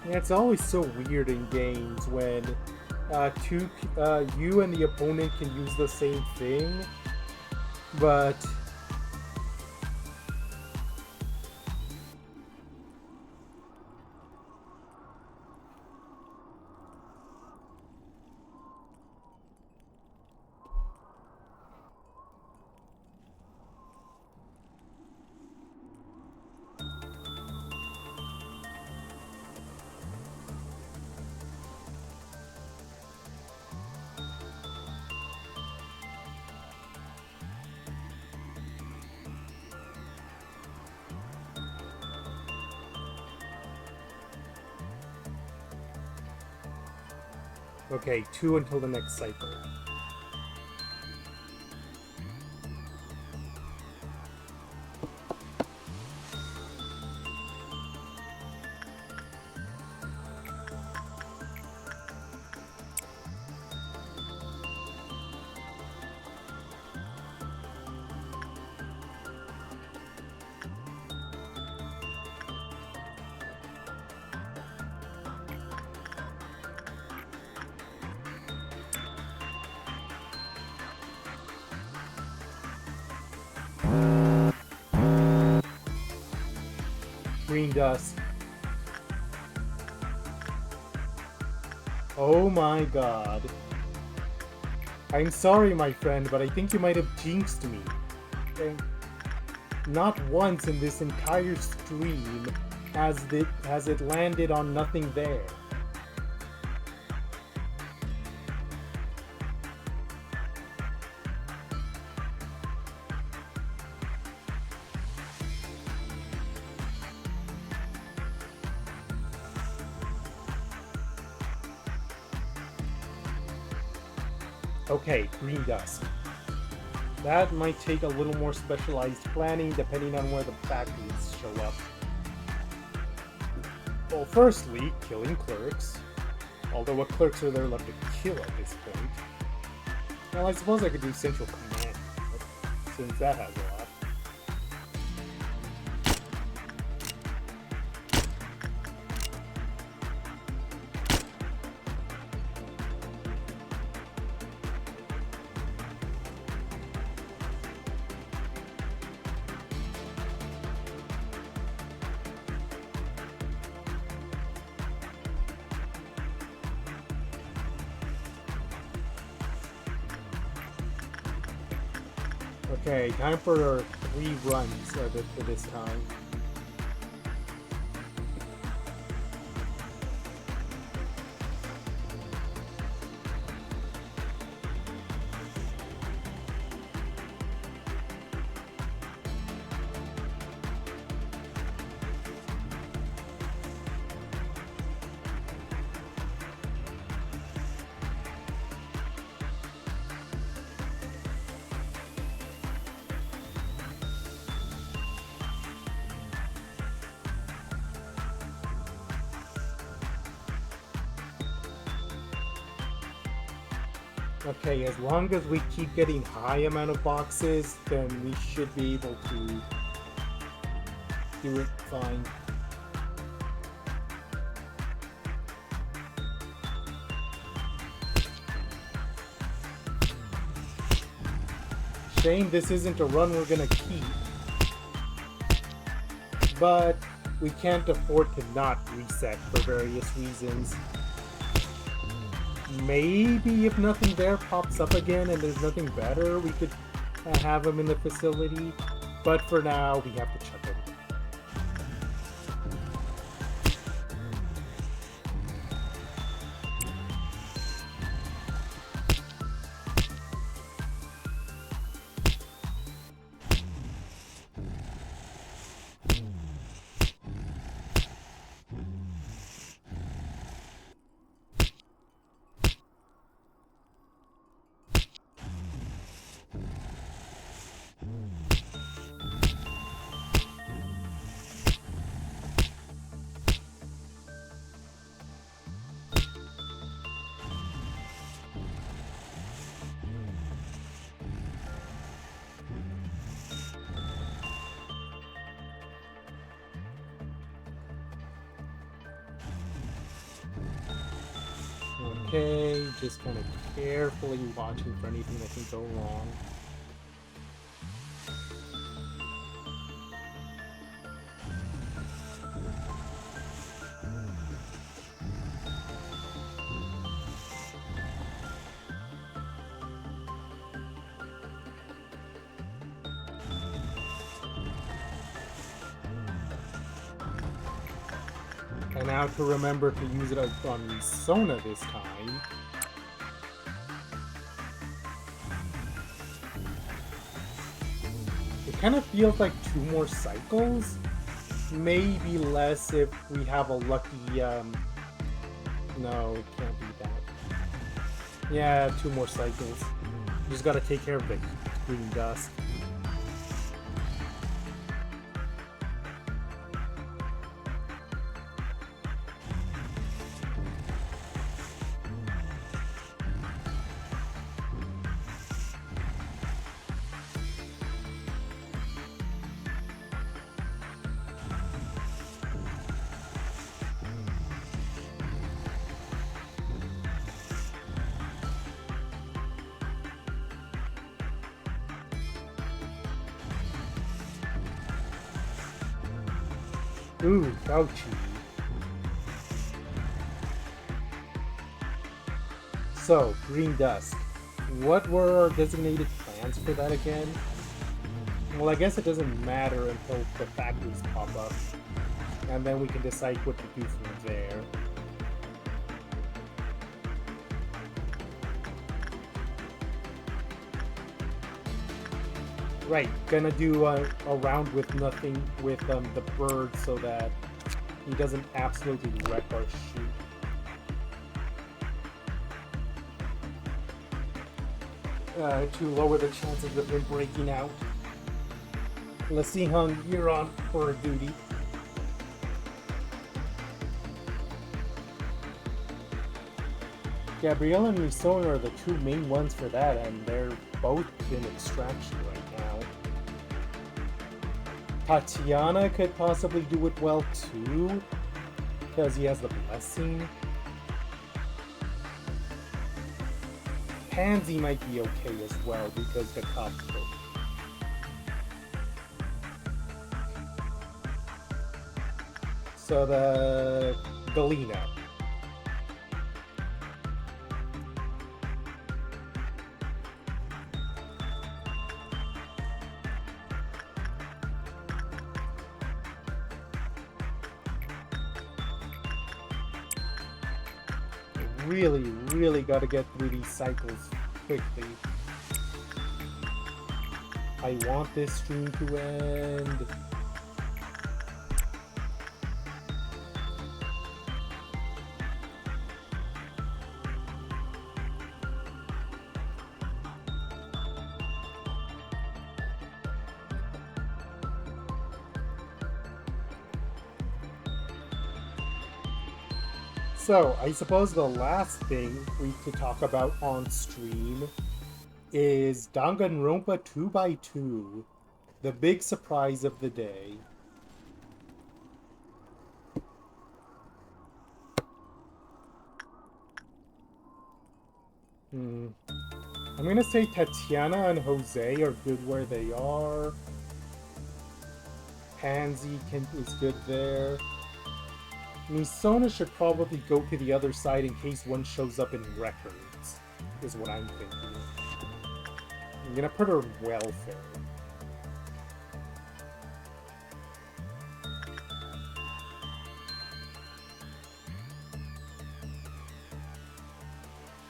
Yeah, it's always so weird in games when you and the opponent can use the same thing, but okay, 2 until the next cycle. Green dust. Oh my god. I'm sorry, my friend, but I think you might have jinxed me. Okay? Not once in this entire stream has it landed on nothing there. Okay, green dust. That might take a little more specialized planning depending on where the factories show up. Well, firstly, killing clerks. Although what clerks are there left to kill at this point? Well, I suppose I could do Central Command, since that has a lot. Okay, time for 3 runs of it for this time. Okay, as long as we keep getting high amount of boxes, then we should be able to do it fine. Shame this isn't a run we're gonna keep, but we can't afford to not reset for various reasons. Maybe if nothing there pops up again and there's nothing better, we could have them in the facility. But for now, we have to chuck it. Okay, just kind of carefully watching for anything that can go wrong. And now to remember to use it on Risona this time. It kind of feels like 2 more cycles. Maybe less if we have a lucky, no, it can't be that. Yeah, 2 more cycles. Just gotta take care of the green dust. Ooh, ouchie. So, green dust. What were our designated plans for that again? Well, I guess it doesn't matter until the factories pop up. And then we can decide what to do from there. Right, gonna do a round with nothing with the bird so that he doesn't absolutely wreck our shoot. To lower the chances of him breaking out. Let's see, Hung, you're on for duty. Gabrielle and Misona are the two main ones for that, and they're both in extraction right now. Tatiana could possibly do it well too, because he has the blessing. Pansy might be okay as well because the cops broke. So the Galena. Really gotta get through these cycles quickly. I want this stream to end. So, I suppose the last thing we could talk about on stream is Danganronpa 2x2, the big surprise of the day. I'm gonna say Tatiana and Jose are good where they are. Pansy is good there. Misona should probably go to the other side in case one shows up in records, is what I'm thinking. I'm gonna put her in welfare.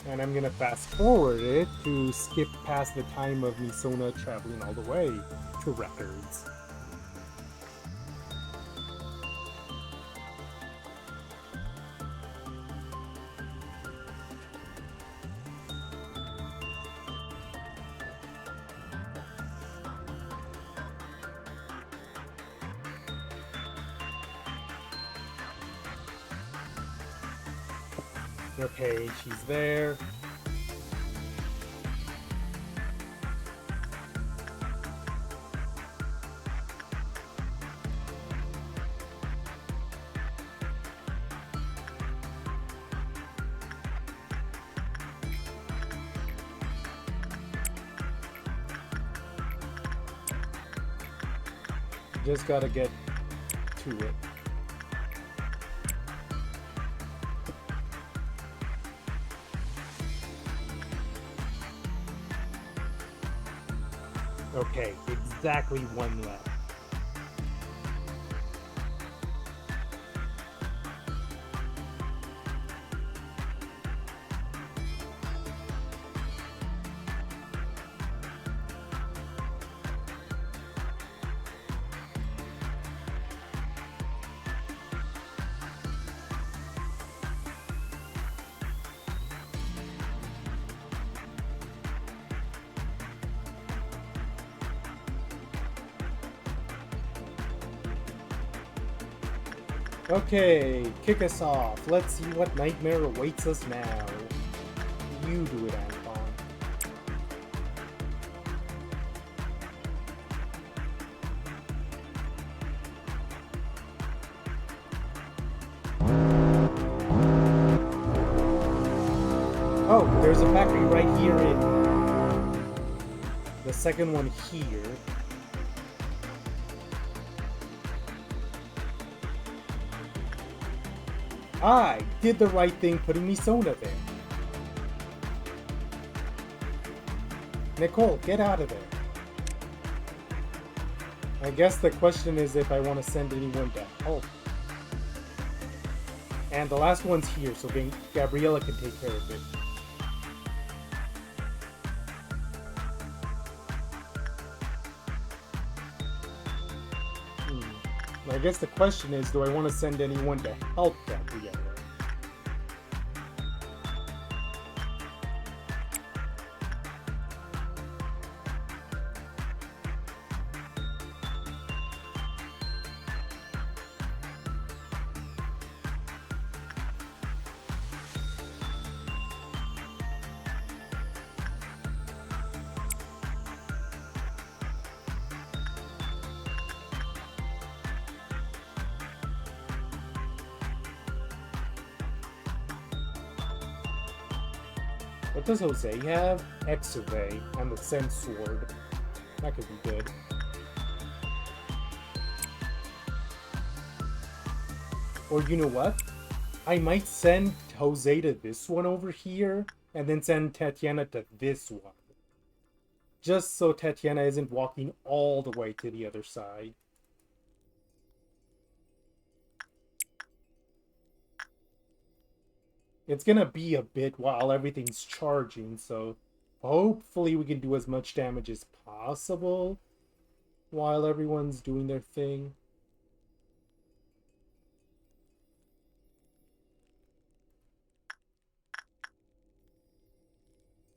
And I'm gonna fast forward it to skip past the time of Misona traveling all the way to records. Okay, she's there. Just gotta get to it. Okay, exactly one left. Okay, kick us off. Let's see what nightmare awaits us now. You do it, Anton. Oh, there's a factory right here in the second one here. I did the right thing putting Misona there. Nicole, get out of there. I guess the question is if I want to send anyone to help. And the last one's here, so Gabriella can take care of it. I guess the question is, do I want to send anyone to help Gabriella? What does Jose have? X-Survey and the Sense Sword. That could be good. Or you know what? I might send Jose to this one over here, and then send Tatiana to this one. Just so Tatiana isn't walking all the way to the other side. It's gonna be a bit while everything's charging, so hopefully we can do as much damage as possible while everyone's doing their thing.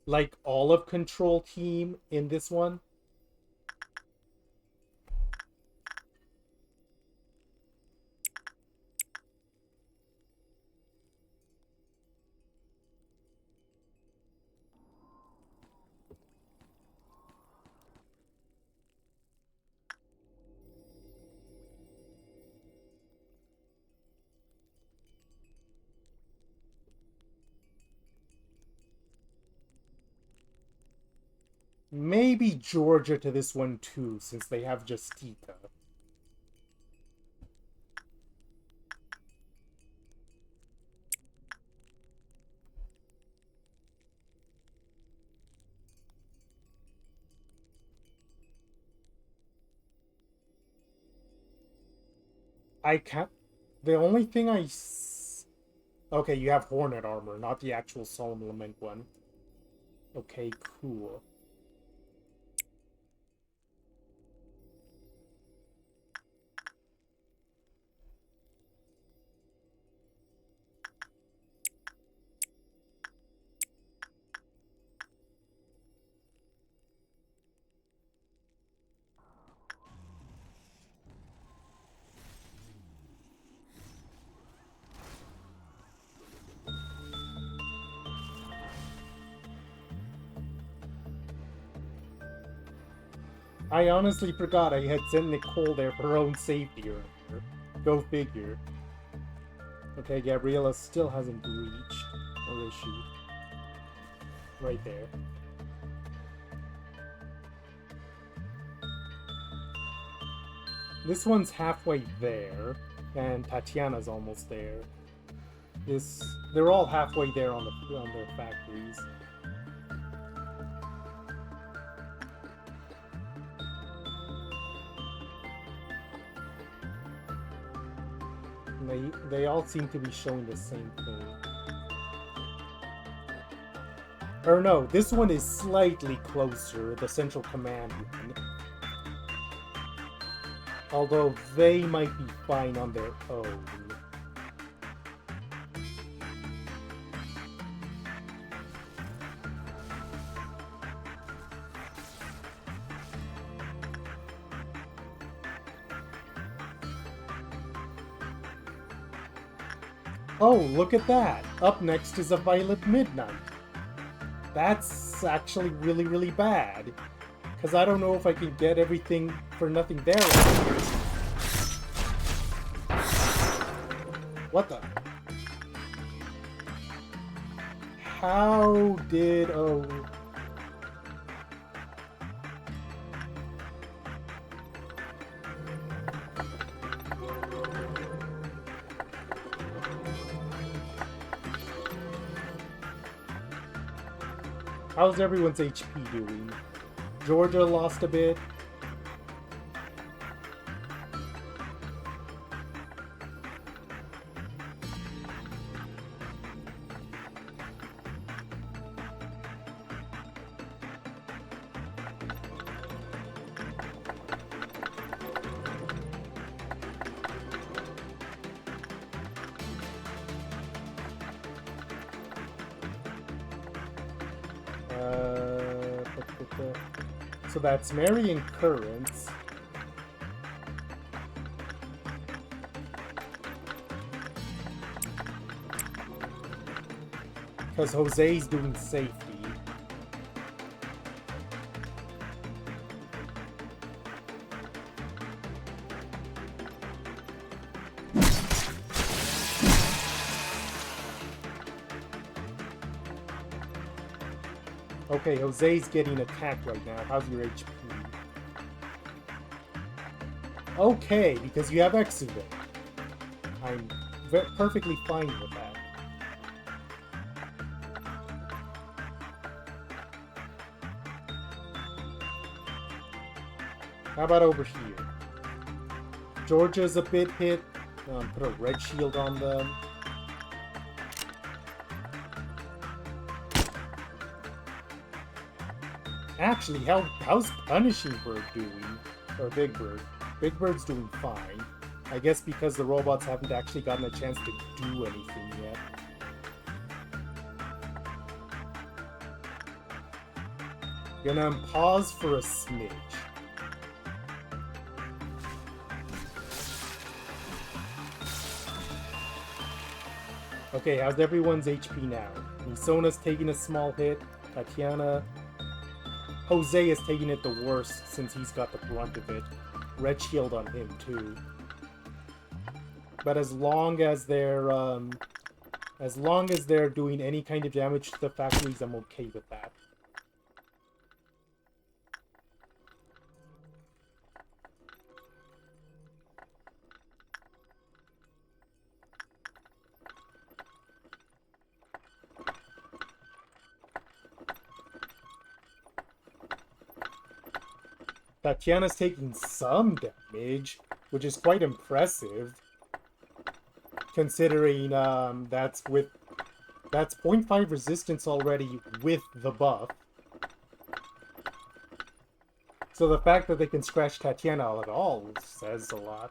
Like all of Control Team in this one. Maybe Georgia to this one too, since they have Justita. I can't... The only thing Okay, you have Hornet armor, not the actual Solemn Lament one. Okay, cool. I honestly forgot I had sent Nicole there for her own safety earlier. Go figure. Okay, Gabriella still hasn't reached. Where is she? Right there. This one's halfway there, and Tatiana's almost there. They're all halfway there on their factories. They all seem to be showing the same thing. Or no, this one is slightly closer, the Central Command one. Although they might be fine on their own. Oh, look at that! Up next is a Violet Midnight. That's actually really, really bad. Because I don't know if I can get everything for nothing there. What the? How did... Oh... How's everyone's HP doing? Georgia lost a bit. So that's Mary and Currents. Because Jose's doing safety. Okay, Jose's getting attacked right now. How's your HP? Okay, because you have Exuvate. I'm perfectly fine with that. How about over here? Georgia's a bit hit. Put a red shield on them. Actually, how's Punishing Bird doing? Or Big Bird? Big Bird's doing fine. I guess because the robots haven't actually gotten a chance to do anything yet. Gonna pause for a smidge. Okay, how's everyone's HP now? Misona's taking a small hit. Tatiana... Jose is taking it the worst since he's got the brunt of it. Red shield on him too. But as long as they're doing any kind of damage to the factories, I'm okay with that. Tatiana's taking some damage, which is quite impressive, considering that's 0.5 resistance already with the buff. So the fact that they can scratch Tatiana at all says a lot.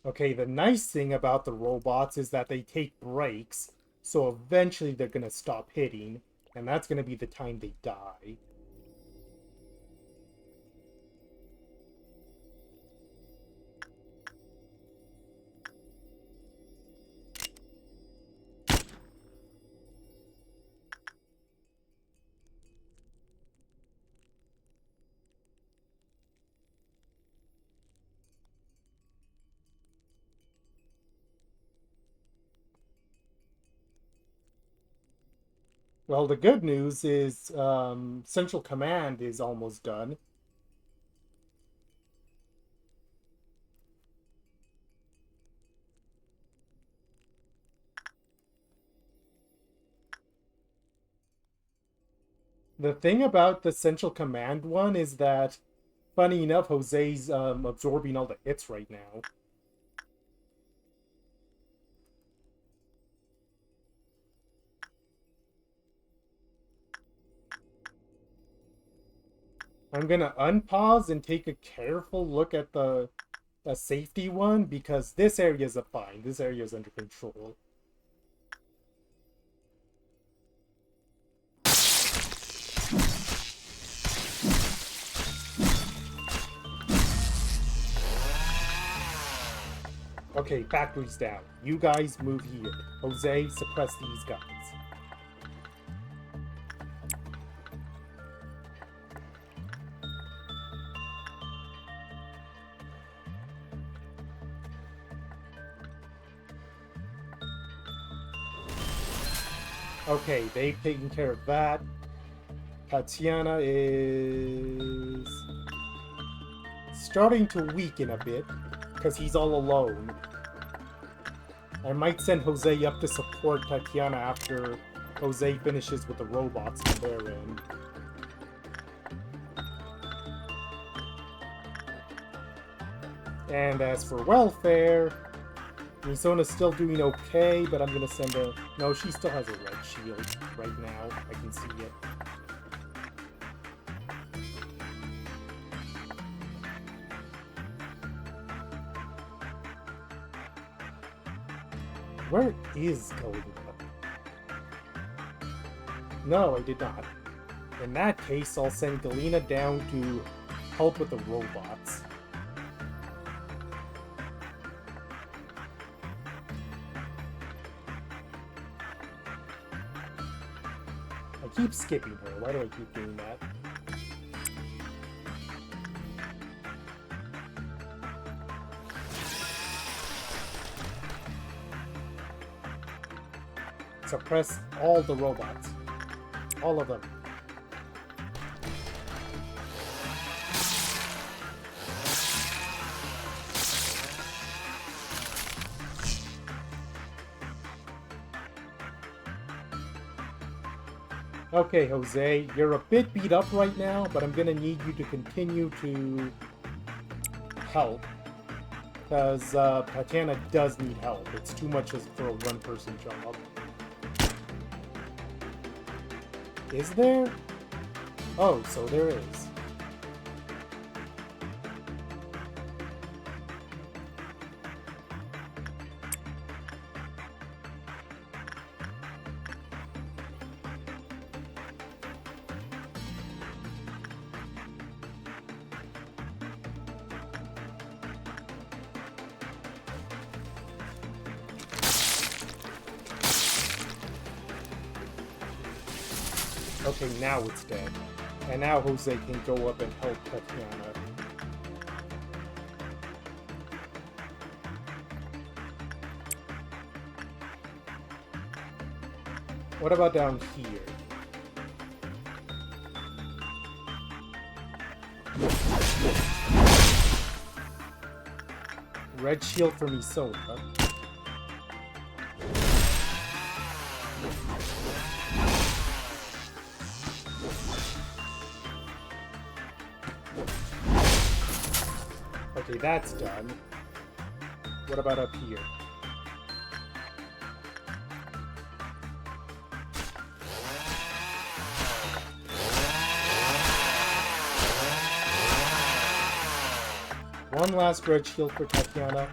Okay, the nice thing about the robots is that they take breaks, so eventually they're gonna stop hitting, and that's gonna be the time they die. Well, the good news is Central Command is almost done. The thing about the Central Command one is that, funny enough, Jose's absorbing all the hits right now. I'm gonna unpause and take a careful look at the safety one, because this area is fine. This area is under control. Okay, factory's down. You guys move here. Jose, suppress these guys. Okay, they've taken care of that. Tatiana is starting to weaken a bit because he's all alone. I might send Jose up to support Tatiana after Jose finishes with the robots on their end. And as for welfare, Misona's still doing okay, but I'm gonna send a... No, she still has a red shield right now. I can see it. Where is Galena? No, I did not. In that case, I'll send Galena down to help with the robots. I keep skipping her. Why do I keep doing that? Suppress all the robots. All of them. Okay, Jose, you're a bit beat up right now, but I'm gonna need you to continue to help. Because Tatiana does need help. It's too much for a one-person job. Is there? Oh, so there is. Okay, now it's dead. And now Jose can go up and help Tatiana. What about down here? Red shield for Misona. Okay, that's done. What about up here? One last red shield for Tatiana.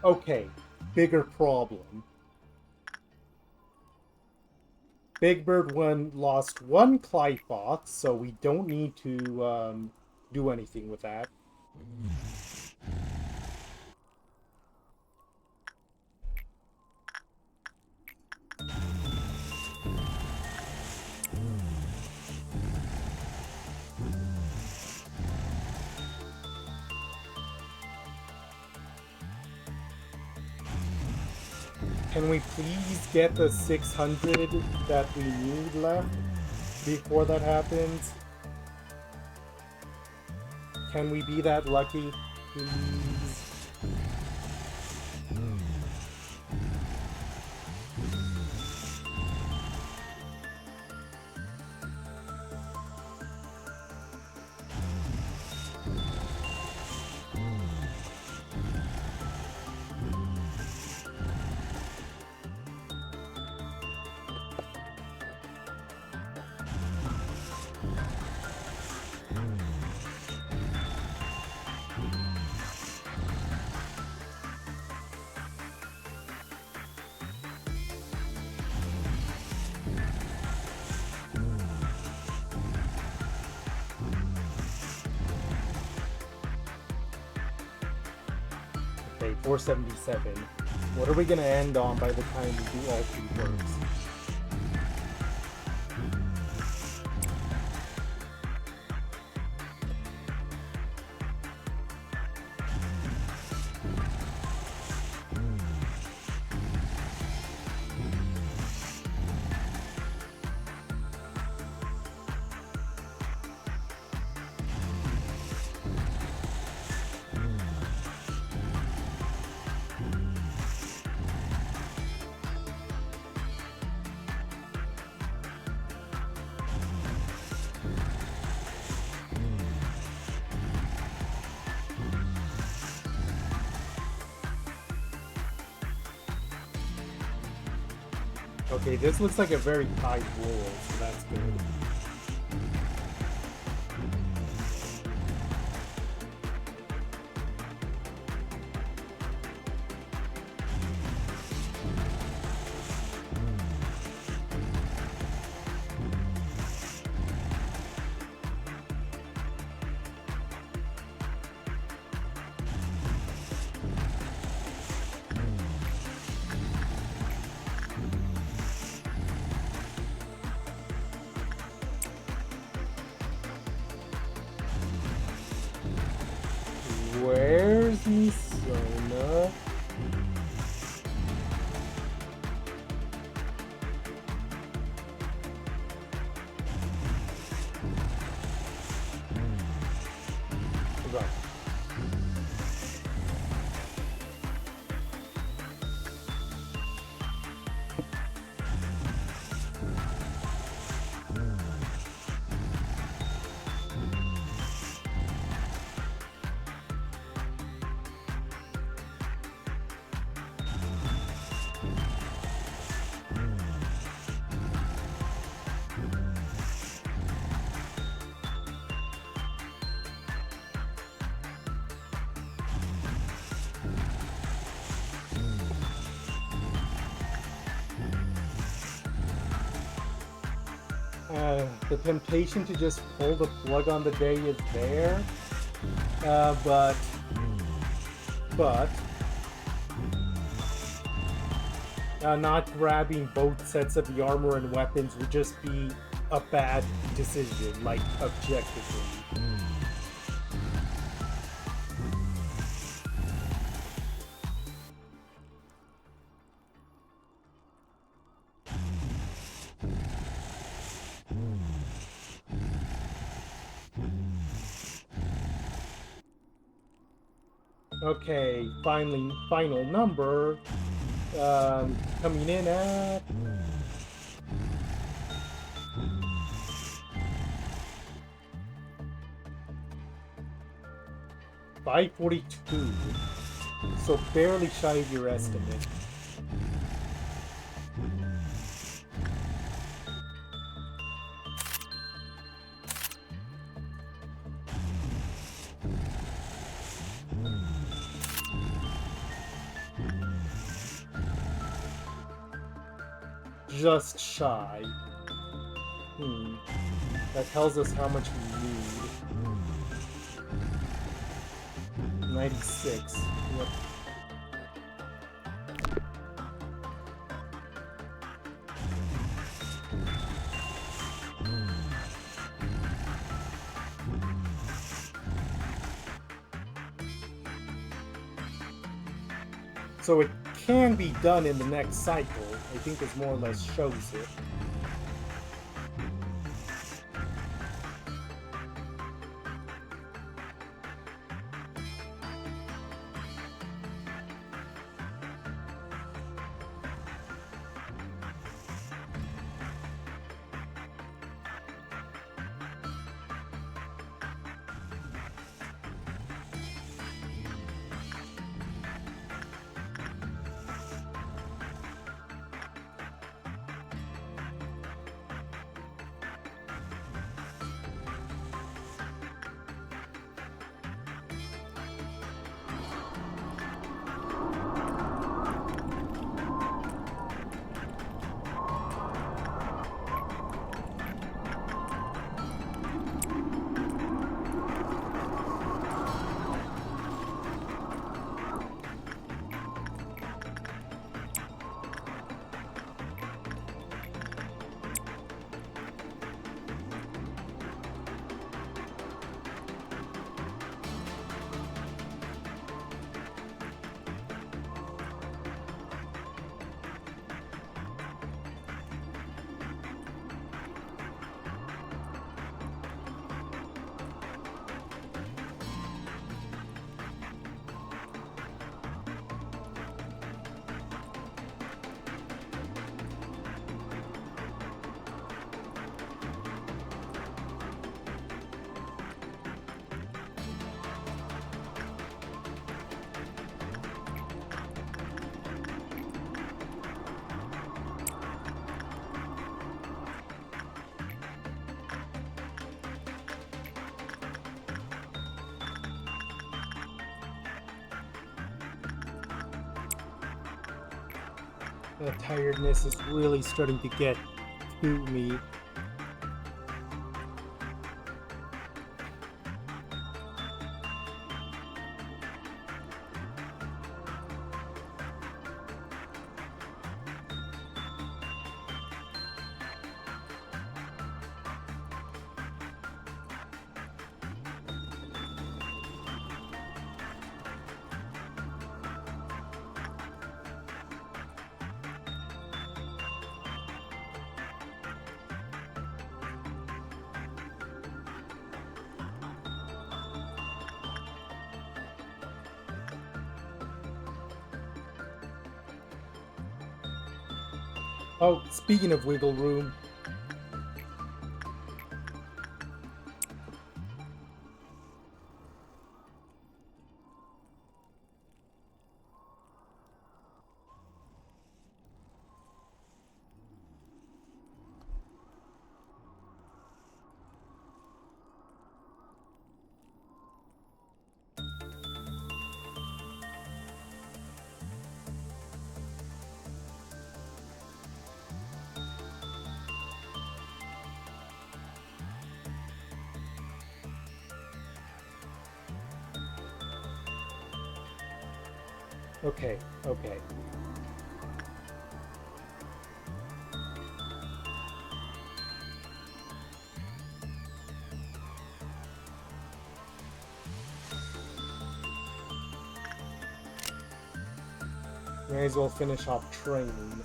Okay, bigger problem. Big Bird 1 lost one Clyfoth, so we don't need to do anything with that. Can we please get the 600 that we need left before that happens? Can we be that lucky, please? Okay, 477. What are we gonna end on by the time we do all 3 works? Okay, this looks like a very tight roll, so that's good. Where's Misona? Right. The temptation to just pull the plug on the day is there, but not grabbing both sets of the armor and weapons would just be a bad decision, like objectively. Okay, final number, coming in at 542, so barely shy of your estimate. Just shy. That tells us how much we need. 96. Yep. So it can be done in the next cycle. I think this more or less shows it. The tiredness is really starting to get to me. Oh, speaking of wiggle room, okay, okay. May as well finish off training.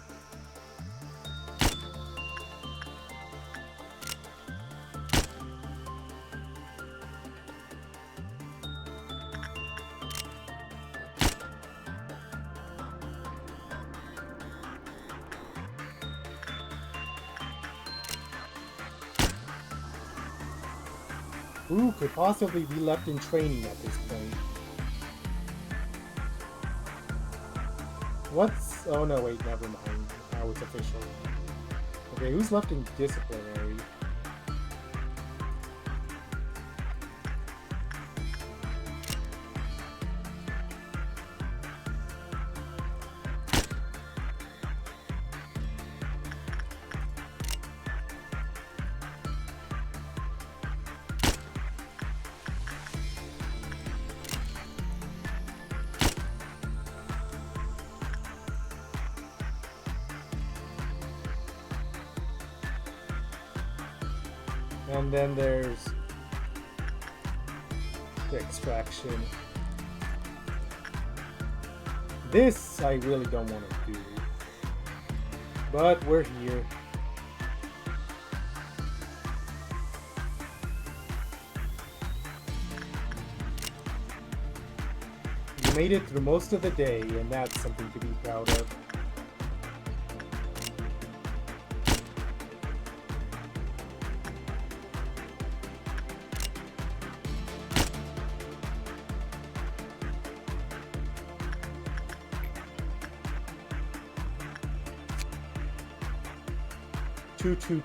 Who could possibly be left in training at this point? What's... oh no, wait, never mind. Now it's official. Okay, who's left in disciplinary? And then there's the extraction. This I really don't want to do. But we're here. You made it through most of the day, and that's something to be proud of.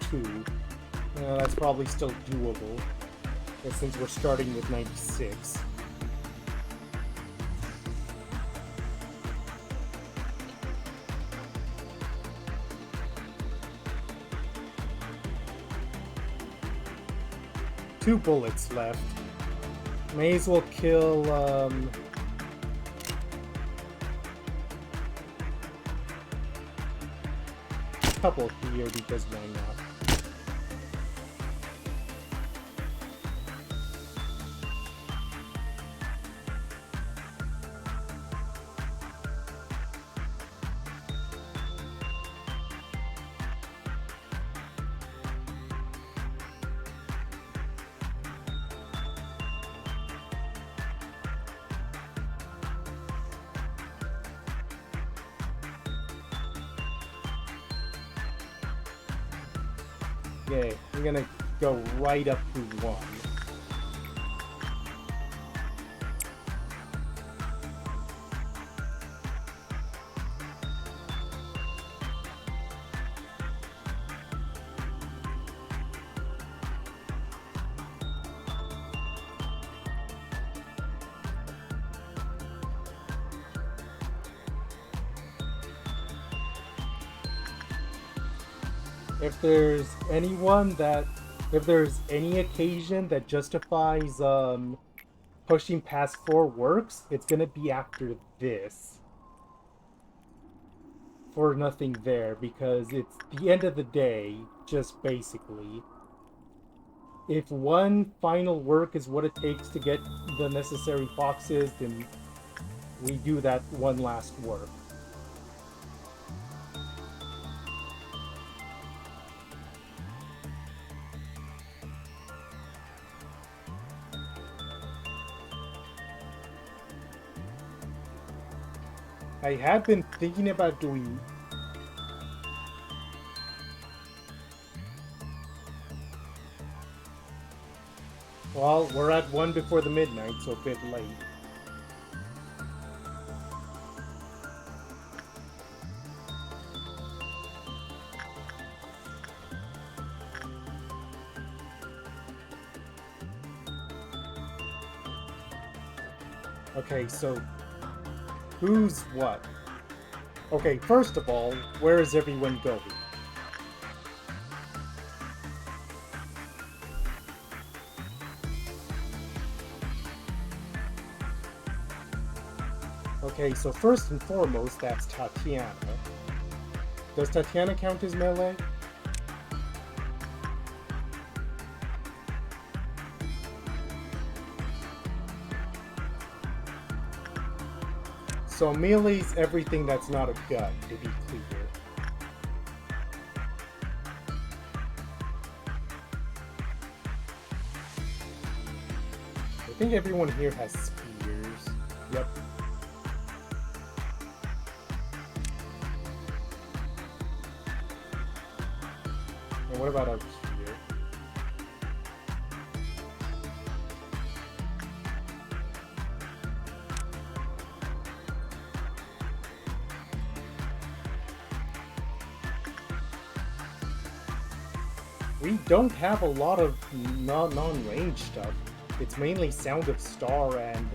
Two. That's probably still doable, since we're starting with 96. Two bullets left. May as well kill, couple here because why not? Okay, I'm gonna go right up to 1. If there's anyone that, if there's any occasion that justifies pushing past 4 works, it's gonna be after this. For nothing there, because it's the end of the day, just basically. If one final work is what it takes to get the necessary foxes, then we do that one last work. I had been thinking about doing... Well, we're at 1 before the midnight, so a bit late. Okay, so who's what? Okay, first of all, where is everyone going? Okay, so first and foremost, that's Tatiana. Does Tatiana count as melee? So melee's everything that's not a gun, to be clear. I think everyone here has spears. Yep. And what about out here? We don't have a lot of non-range stuff. It's mainly Sound of Star and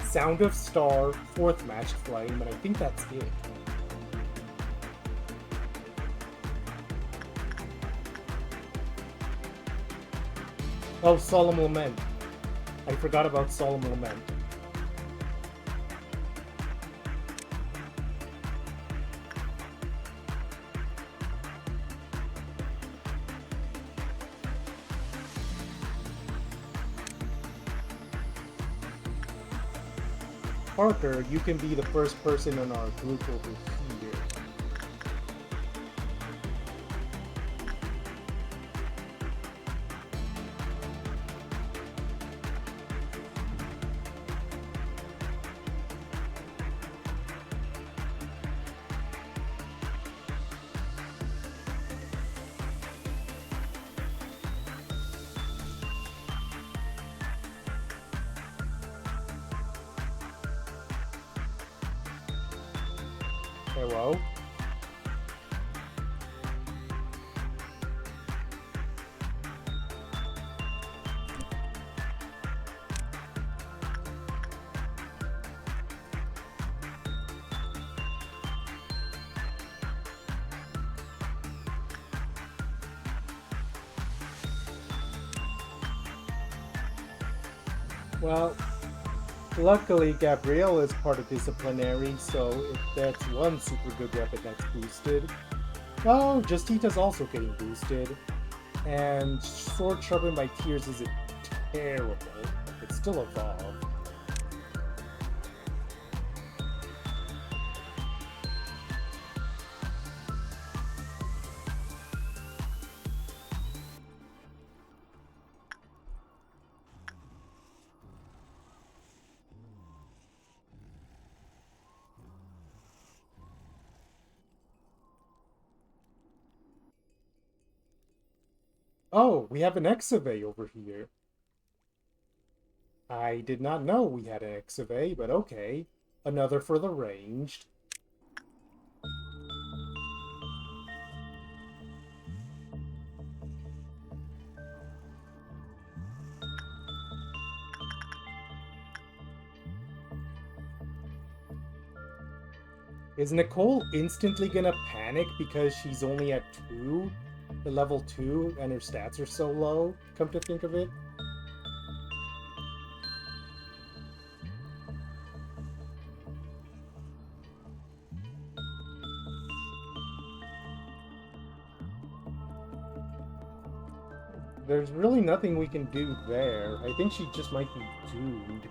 Sound of Star, 4th Matched Flame, and I think that's it. Oh, Solemn Lament. I forgot about Solemn Lament. Parker, you can be the first person in our group over here. Hello? Well, luckily Gabrielle is part of disciplinary, so if that's one super good weapon that's boosted. Oh, Justita's also getting boosted. And Sword Sharpened by Tears isn't terrible. It's still evolved. Oh, we have an Exave over here. I did not know we had an Exave, but okay. Another for the ranged. Is Nicole instantly gonna panic because she's only at 2? the level 2 and her stats are so low, come to think of it. There's really nothing we can do there. I think she just might be doomed.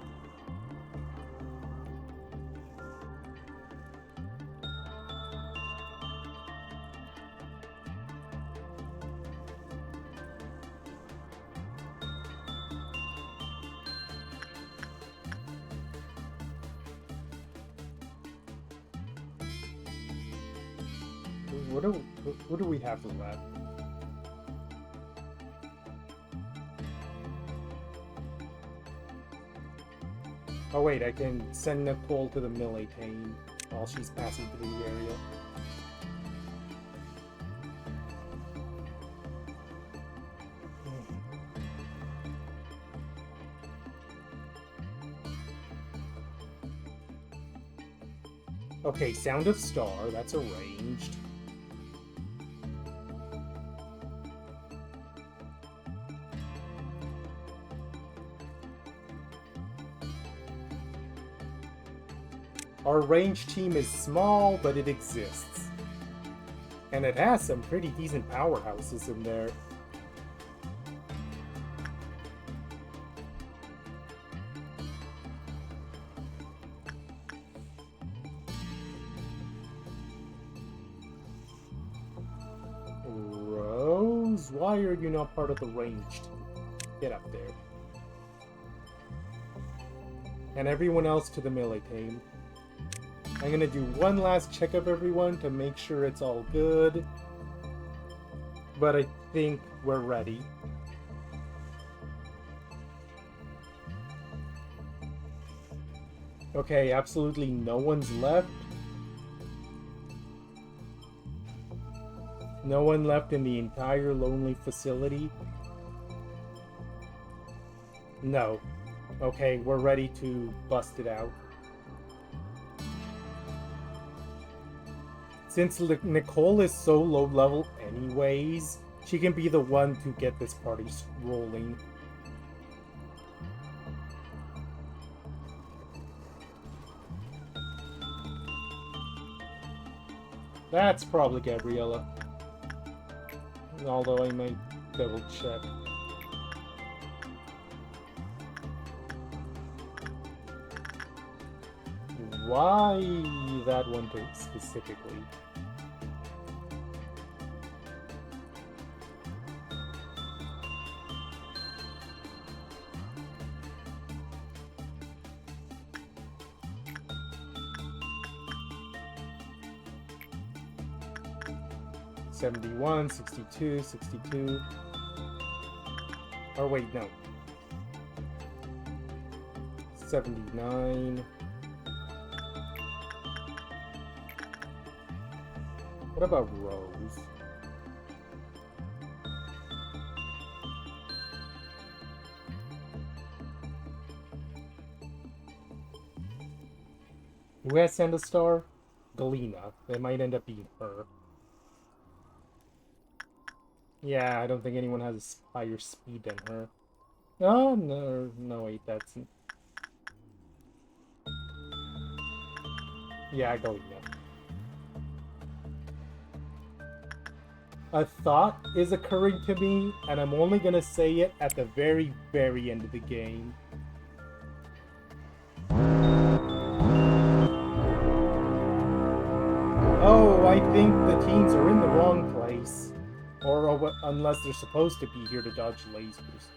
What do we have left? Oh wait, I can send Nicole to the melee tame while she's passing through the area. Okay, Sound of Star, that's arranged. Our ranged team is small, but it exists. And it has some pretty decent powerhouses in there. Rose, why are you not part of the ranged team? Get up there. And everyone else to the melee team. I'm gonna do one last check of everyone to make sure it's all good. But I think we're ready. Okay, absolutely no one's left. No one left in the entire lonely facility. No. Okay, we're ready to bust it out. Since Nicole is so low level anyways, she can be the one to get this party rolling. That's probably Gabriella. Although I might double check. Why that one specifically? $71, $62, $62. Oh wait, no. 79. What about Rose? Who has Send a Star? Galena. It might end up being her. Yeah, I don't think anyone has higher speed than her. Oh, no, wait, that's... Yeah, Galena. A thought is occurring to me, and I'm only gonna say it at the very, very end of the game. Oh, I think the teams are in the wrong place. Or unless they're supposed to be here to dodge lasers.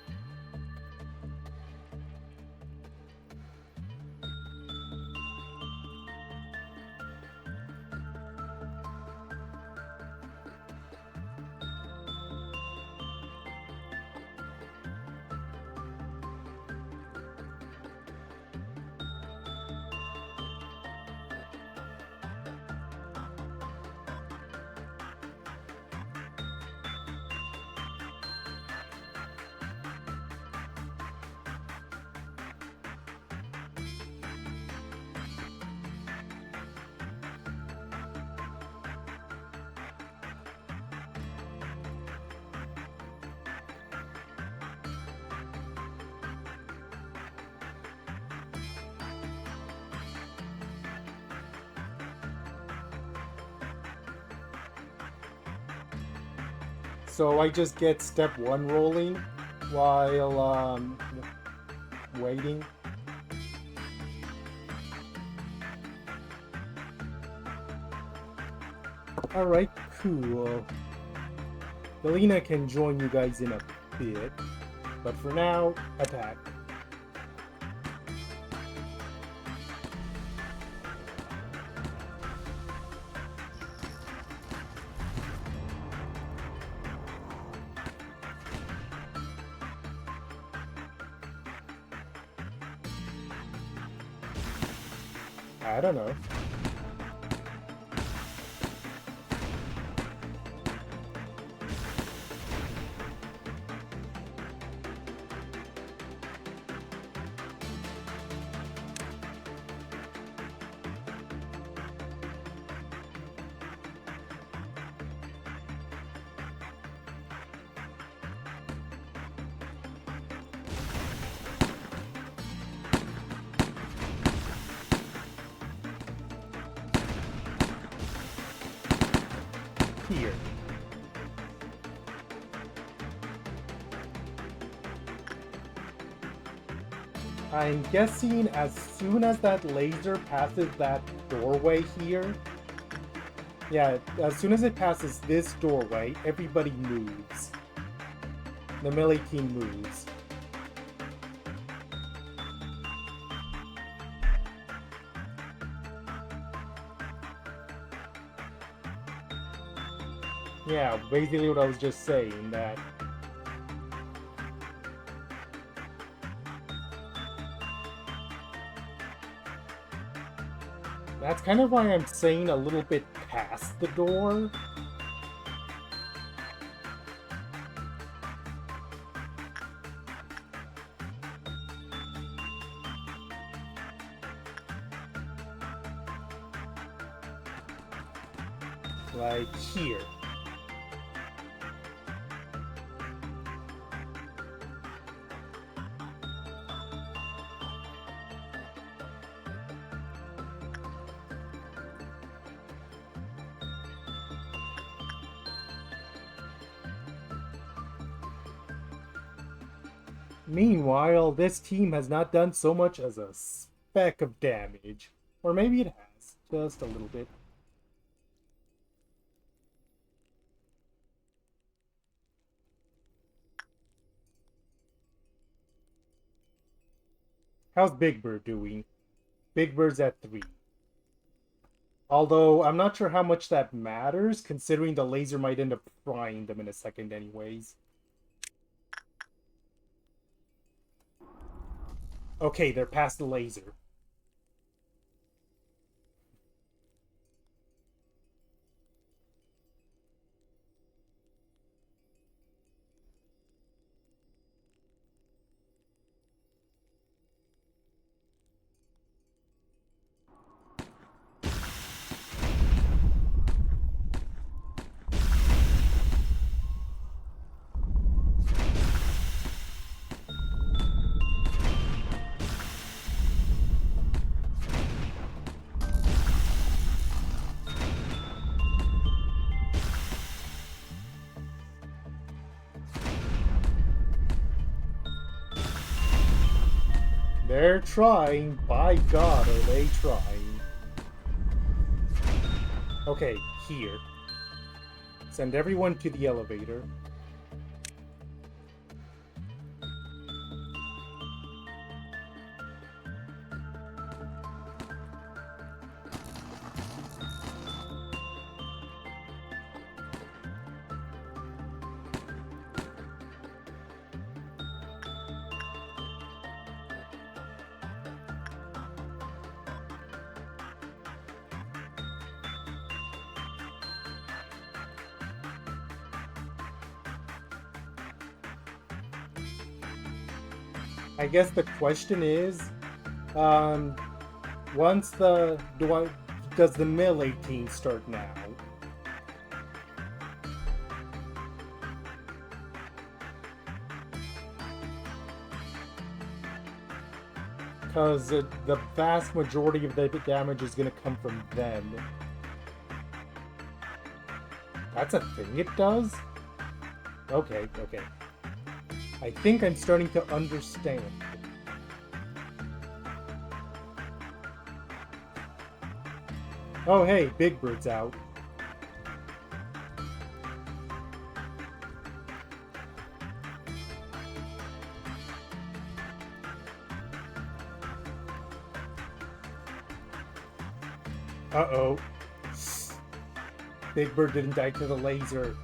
So I just get step 1 rolling while waiting. Alright, cool. Galena can join you guys in a bit, but for now, attack. I don't know. Here. I'm guessing as soon as that laser passes that doorway here, yeah, as soon as it passes this doorway, everybody moves. The melee team moves. Yeah, basically what I was just saying, that that's kind of why I'm saying a little bit past the door. Like here. Meanwhile, this team has not done so much as a speck of damage. Or maybe it has, just a little bit. How's Big Bird doing? Big Bird's at 3. Although, I'm not sure how much that matters, considering the laser might end up frying them in a second anyways. Okay, they're past the laser. They're trying. By God, are they trying. Okay, here. Send everyone to the elevator. I guess the question is, once does the melee team start now? Because the vast majority of the damage is going to come from them. That's a thing it does? Okay, okay. I think I'm starting to understand. Oh hey, Big Bird's out. Uh-oh. Big Bird didn't die to the laser.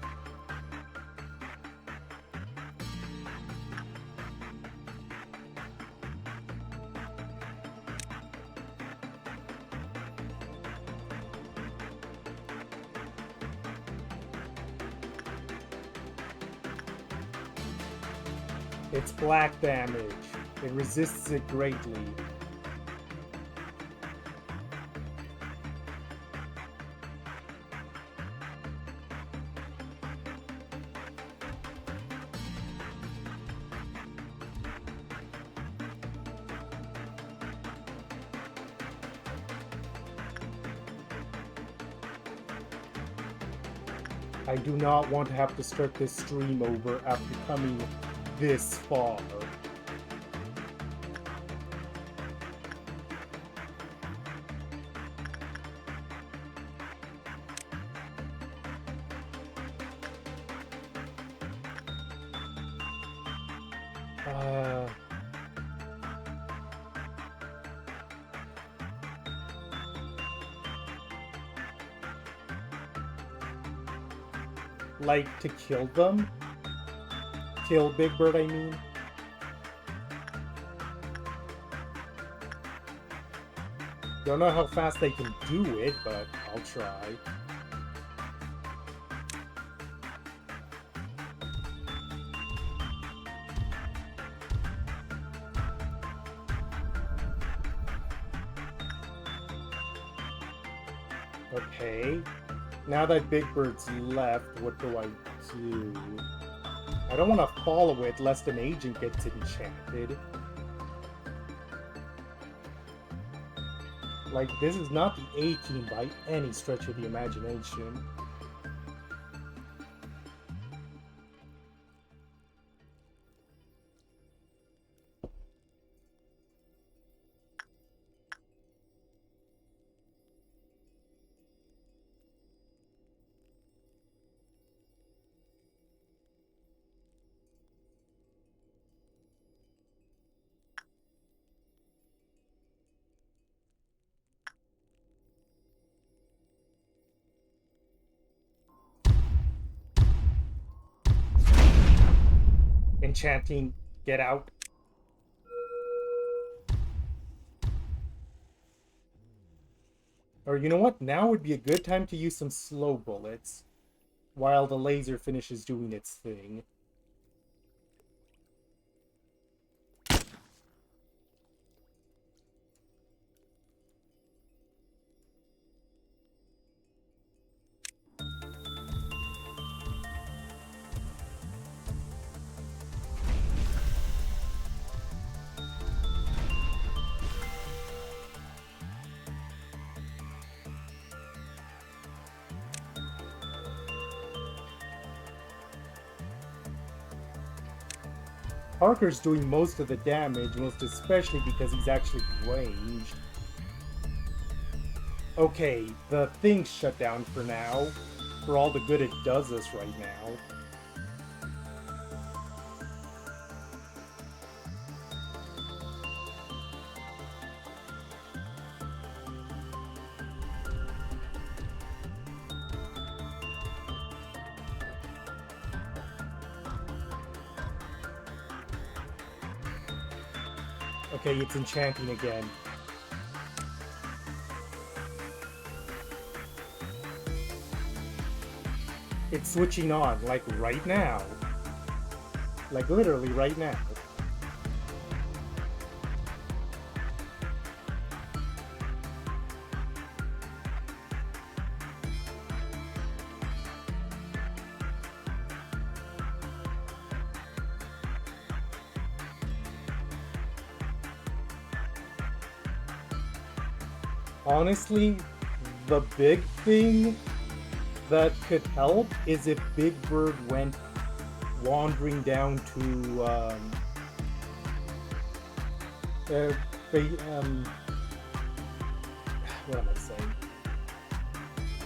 It's black damage. It resists it greatly. I do not want to have to start this stream over after coming this far. Like, to kill them? Kill Big Bird, I mean? Don't know how fast they can do it, but I'll try. Okay. Now that Big Bird's left, what do I do? I don't want to follow it lest an agent gets enchanted. Like, this is not the A-Team by any stretch of the imagination. Enchanting, get out. Or you know what? Now would be a good time to use some slow bullets while the laser finishes doing its thing. Parker's doing most of the damage, most especially because he's actually ranged. Okay, the thing's shut down for now, for all the good it does us right now. Okay, it's enchanting again. It's switching on, like right now. Like literally right now. Honestly, the big thing that could help is if Big Bird went wandering down to what am I saying?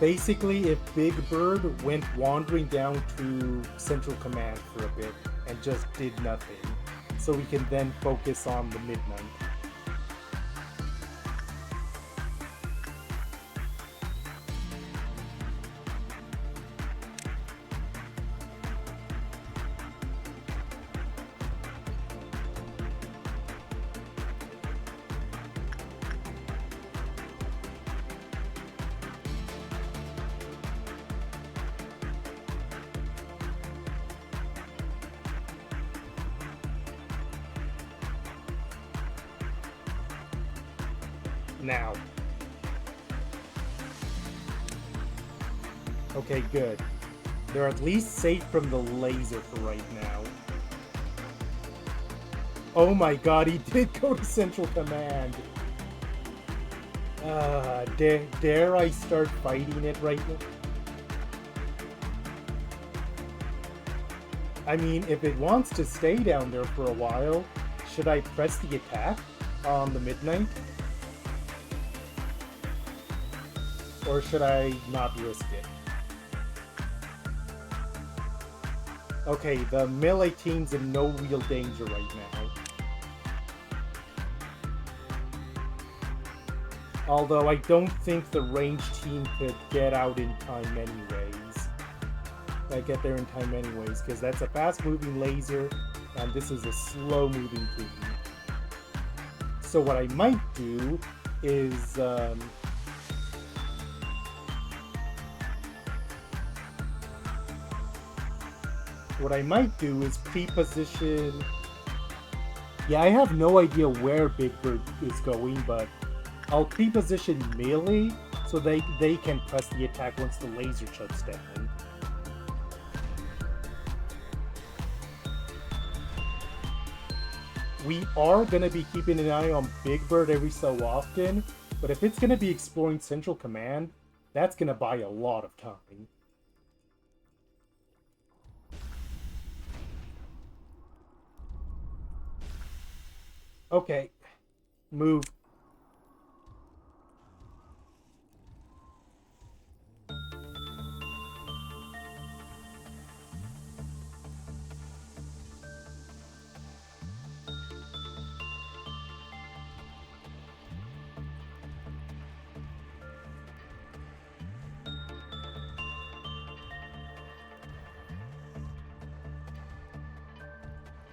Basically, if Big Bird went wandering down to Central Command for a bit and just did nothing, so we can then focus on the Midnight. Now. Okay, good. They're at least safe from the laser for right now. Oh my god, he did go to Central Command. Dare I start fighting it right now? I mean, if it wants to stay down there for a while, should I press the attack on the Midnight? Or should I not risk it? Okay, the melee team's in no real danger right now. Although I don't think the ranged team could get out in time anyways. Get there in time anyways, because that's a fast-moving laser, and this is a slow-moving team. So what I might do is... What I might do is pre-position... Yeah, I have no idea where Big Bird is going, but I'll pre-position melee so they can press the attack once the laser shuts down. We are going to be keeping an eye on Big Bird every so often, but if it's going to be exploring Central Command, that's going to buy a lot of time. Okay, move.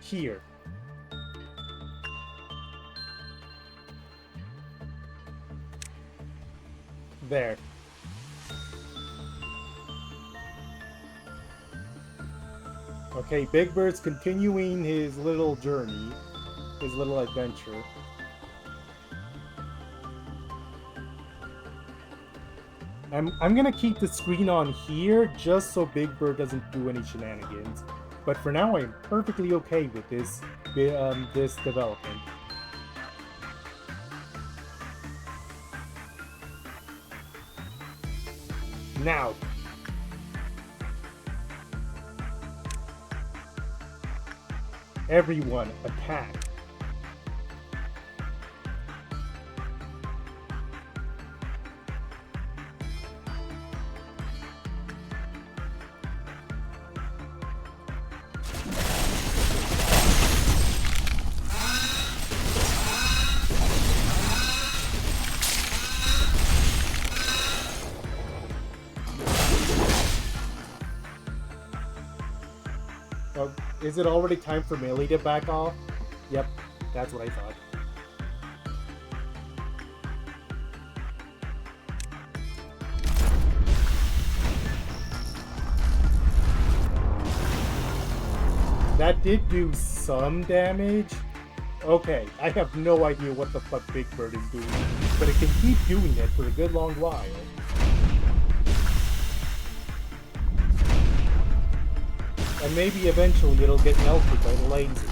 Here. There. Okay, Big Bird's continuing his little journey, his little adventure. I'm gonna keep the screen on here just so Big Bird doesn't do any shenanigans. But for now, I'm perfectly okay with this development. Now. Everyone, attack. Is it already time for melee to back off? Yep, that's what I thought. That did do some damage. Okay, I have no idea what the fuck Big Bird is doing, but it can keep doing it for a good long while. And maybe eventually it'll get melted by the laser.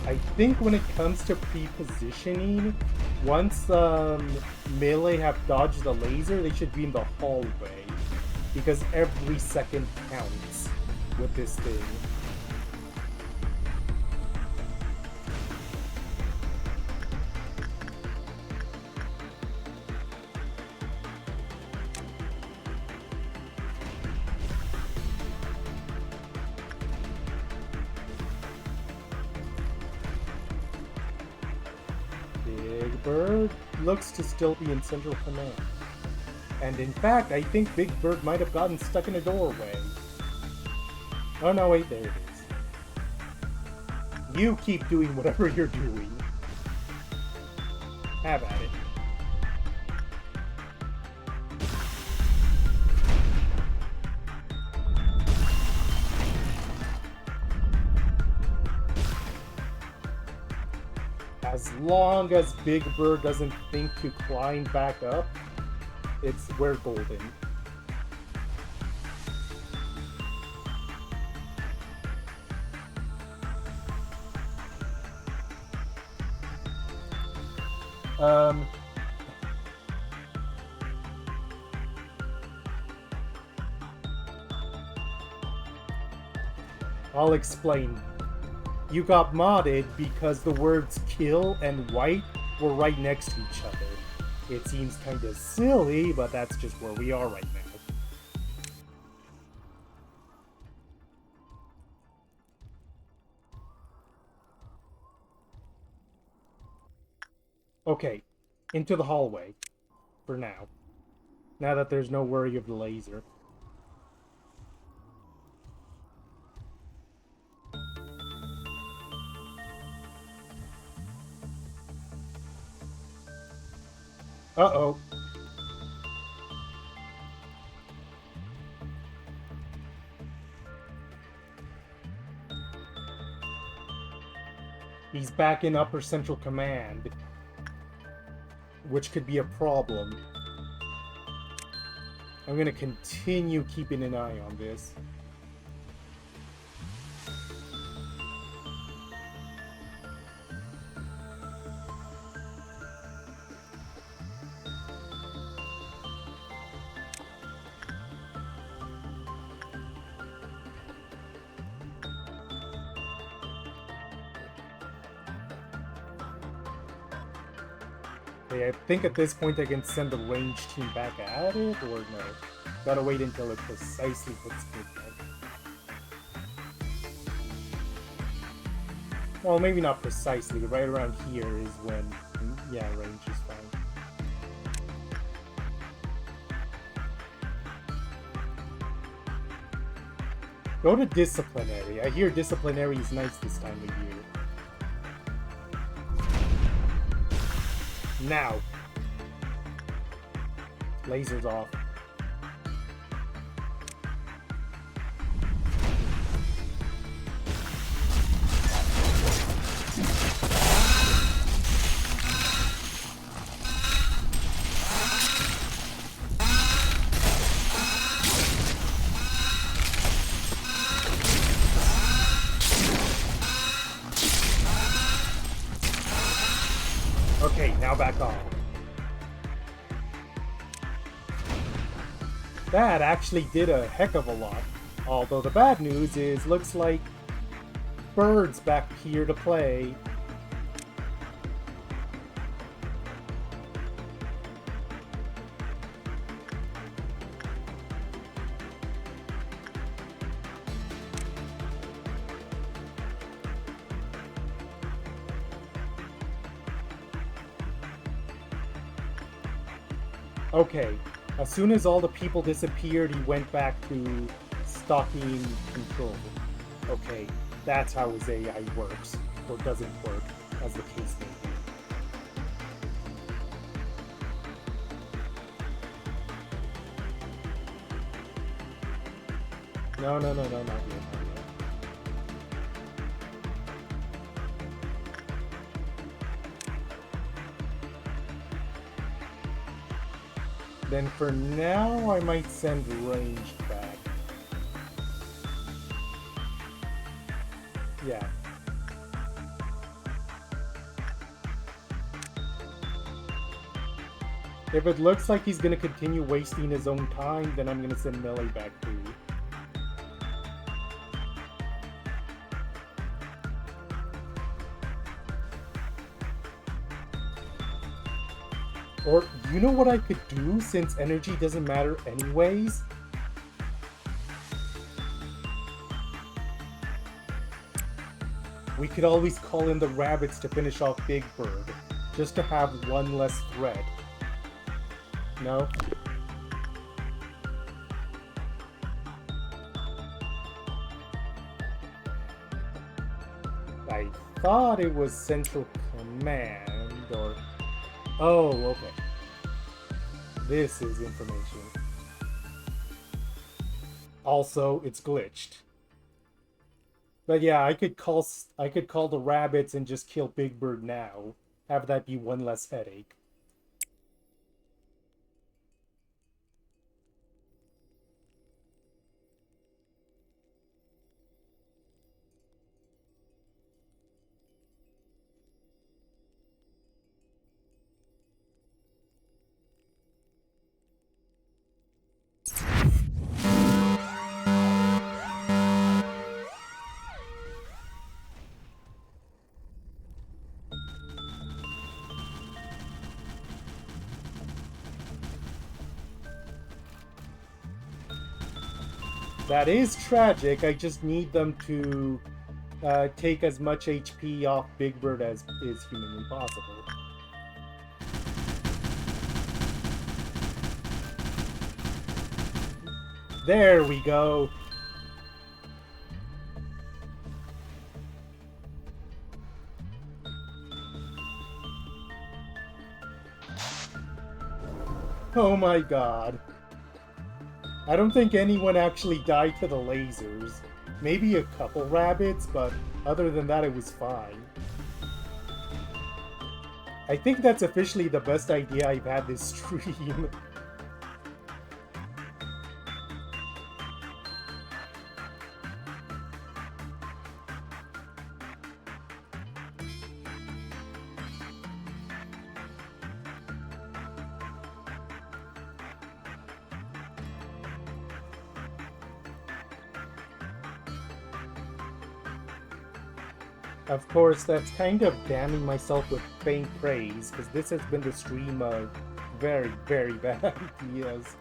I think when it comes to pre-positioning, once melee have dodged the laser, they should be in the hallway. Because every second counts with this thing. Big Bird looks to still be in Central Command. And in fact, I think Big Bird might have gotten stuck in a doorway. Oh no, wait, there it is. You keep doing whatever you're doing. Have at it. As long as Big Bird doesn't think to climb back up, we're golden. I'll explain. You got modded because the words kill and white were right next to each other. It seems kinda silly, but that's just where we are right now. Okay, into the hallway. For now. Now that there's no worry of the laser. Uh-oh. He's back in Upper Central Command, which could be a problem. I'm gonna continue keeping an eye on this. Okay, I think at this point I can send the range team back at it, or no? Gotta wait until it precisely hits midnight. Well, maybe not precisely, but right around here is when, yeah, range is fine. Go to Disciplinary. I hear Disciplinary is nice this time of year. Now. Lasers off. Okay, now back on. That actually did a heck of a lot. Although the bad news is, looks like Bird's back here to play. Okay, as soon as all the people disappeared, he went back to stalking control. Okay, that's how his AI works, or doesn't work, as the case may be. No, not yet, not yet. Then for now, I might send range back. Yeah. If it looks like he's gonna continue wasting his own time, then I'm gonna send Melee back too. Or, you know what I could do, since energy doesn't matter anyways? We could always call in the rabbits to finish off Big Bird, just to have one less threat. No? I thought it was Central Command, or... Oh, okay. This is information. Also, it's glitched. But yeah, I could call the rabbits and just kill Big Bird now. Have that be one less headache. That is tragic. I just need them to take as much HP off Big Bird as is humanly possible. There we go. Oh my god. I don't think anyone actually died to the lasers. Maybe a couple rabbits, but other than that it was fine. I think that's officially the best idea I've had this stream. Of course, that's kind of damning myself with faint praise, because this has been the stream of very, very bad ideas.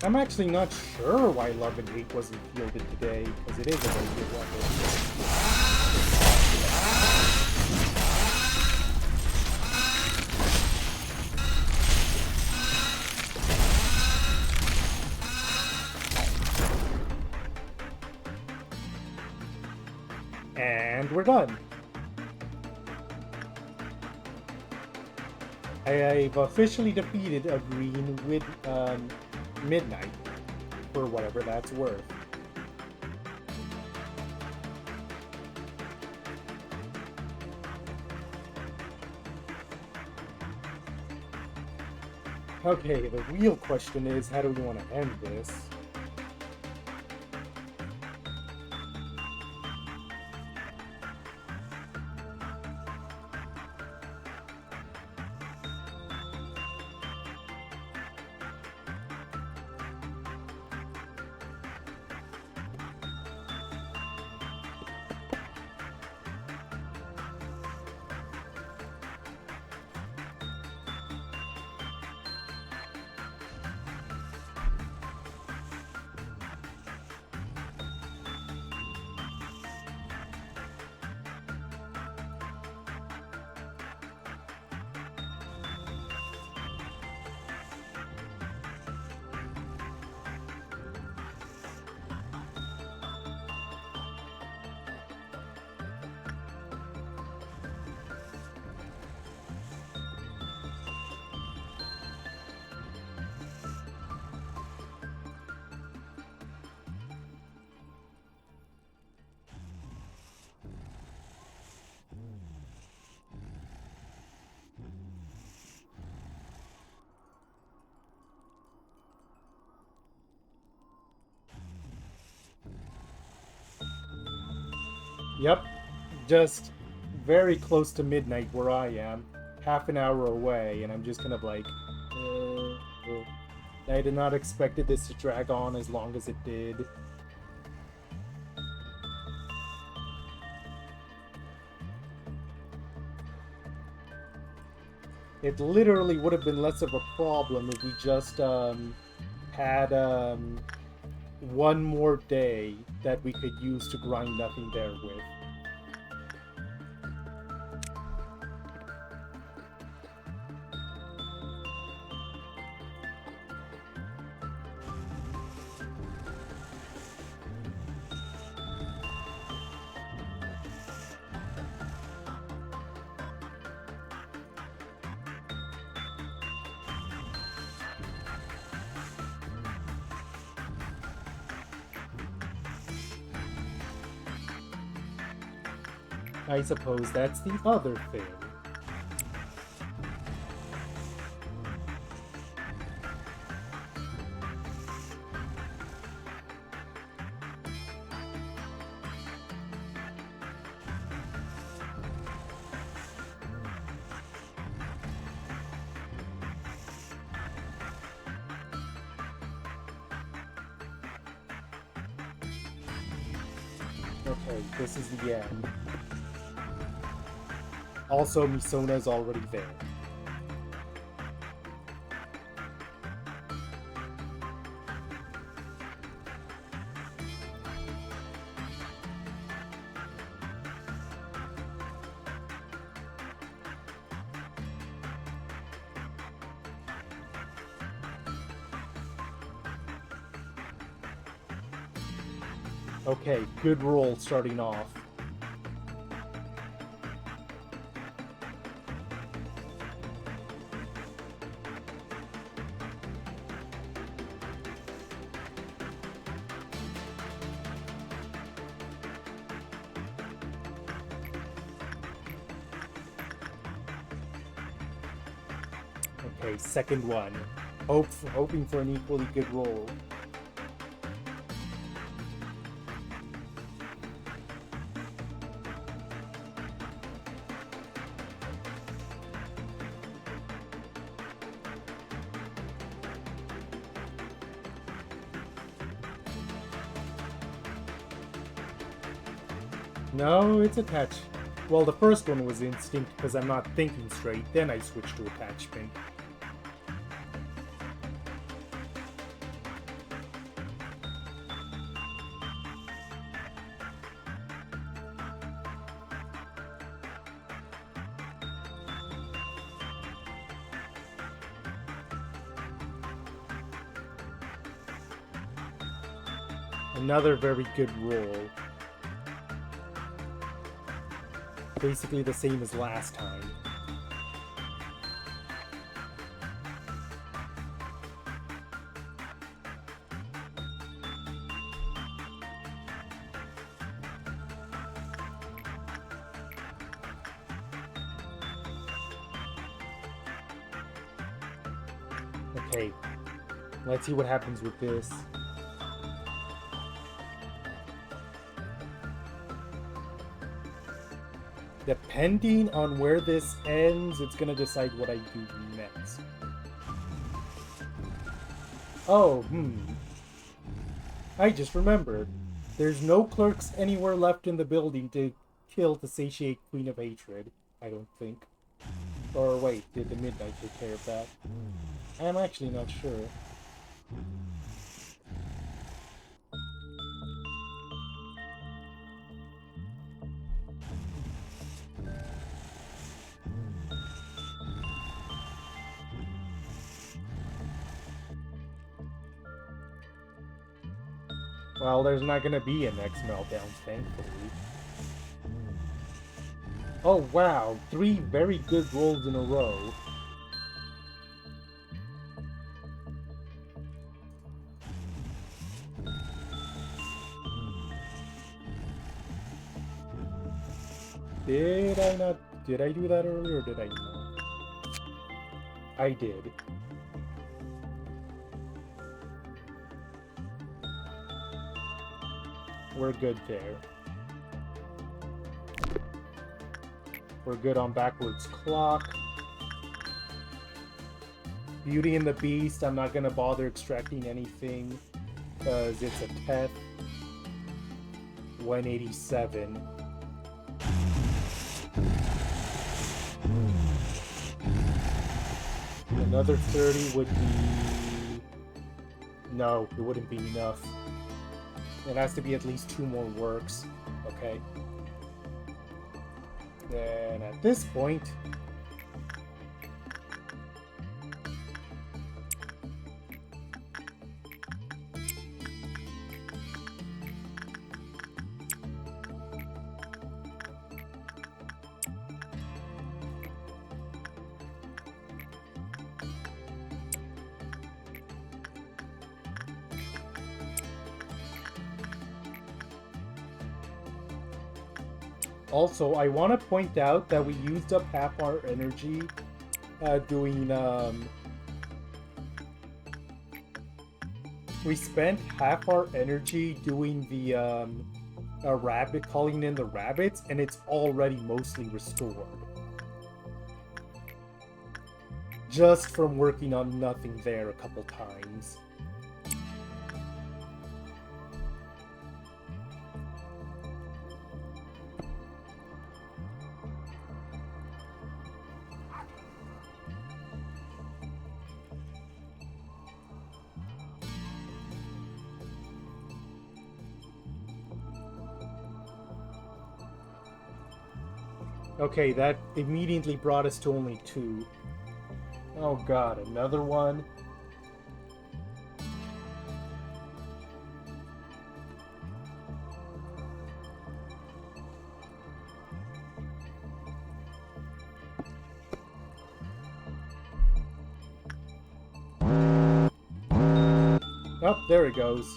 I'm actually not sure why Love and Hate wasn't fielded today, because it is a very good level. And we're done. I've officially defeated a green with Midnight, for whatever that's worth. Okay, the real question is, how do we want to end this? Yep, just very close to midnight where I am, half an hour away, and I'm just kind of like, I did not expected this to drag on as long as it did. It literally would have been less of a problem if we just had one more day that we could use to grind nothing there with. I suppose that's the other thing. Okay, this is the end. Also, Misona's already there. Okay, good roll starting off. Okay, second one. Hoping for an equally good roll. No, it's attached. Well, the first one was instinct because I'm not thinking straight, then I switched to attachment. Another very good roll. Basically the same as last time. Okay, let's see what happens with this. Depending on where this ends, it's gonna decide what I do next. Oh, I just remembered. There's no clerks anywhere left in the building to kill the satiate Queen of Hatred, I don't think. Or wait, did the Midnight take care of that? I'm actually not sure. Well, there's not gonna be a next meltdown, thankfully. Oh wow, 3 very good rolls in a row. Did I do that earlier or did I not? I did. We're good there. We're good on backwards clock. Beauty and the Beast, I'm not gonna bother extracting anything because it's a Teth. 187. Another 30 would be... No, it wouldn't be enough. It has to be at least 2 more works. Okay. Then at this point... Also, I want to point out that we used up half our energy doing, we spent half our energy doing the, rabbit, calling in the rabbits, and it's already mostly restored. Just from working on nothing there a couple times. Okay, that immediately brought us to only 2. Oh god, another one. Oh, there it goes.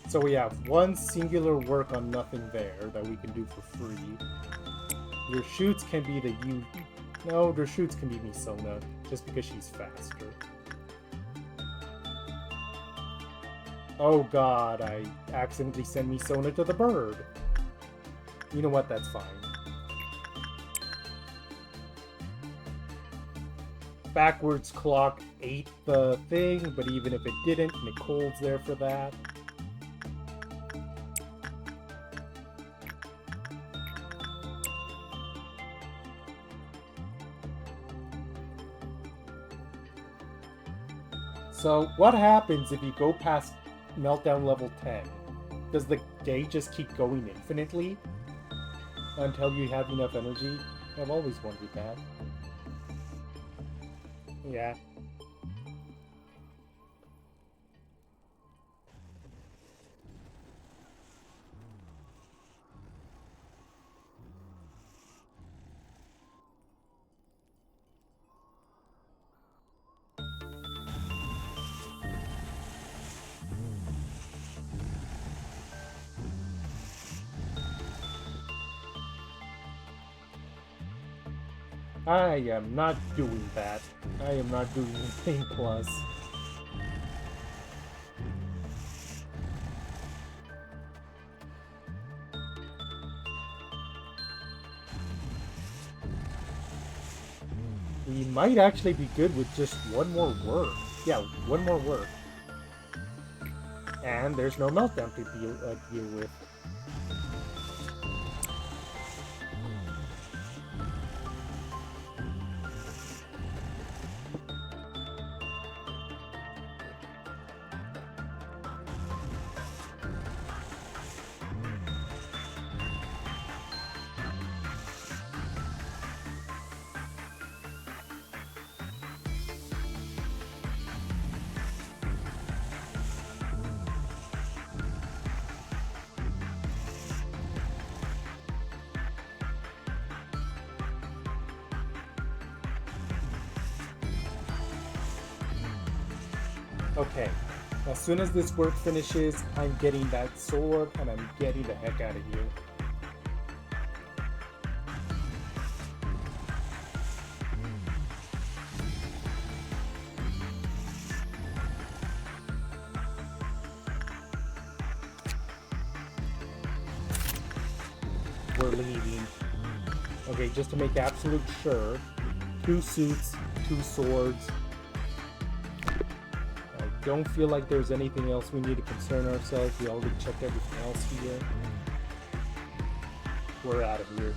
So we have 1 singular work on nothing there that we can do for free. Your shoots can be the you. No, their shoots can be Misona, just because she's faster. Oh god, I accidentally sent Misona to the bird. You know what, that's fine. Backwards clock ate the thing, but even if it didn't, Nicole's there for that. So, what happens if you go past Meltdown level 10? Does the day just keep going infinitely? Until you have enough energy? I've always wondered that. Yeah. I am not doing that. I am not doing anything plus. We might actually be good with just 1 more work. Yeah, 1 more work. And there's no meltdown to deal with. Okay, as soon as this work finishes, I'm getting that sword and I'm getting the heck out of here. We're leaving. Okay, Okay, just to make absolute sure. 2 suits, 2 swords. I don't feel like there's anything else we need to concern ourselves. We already checked everything else here. We're out of here.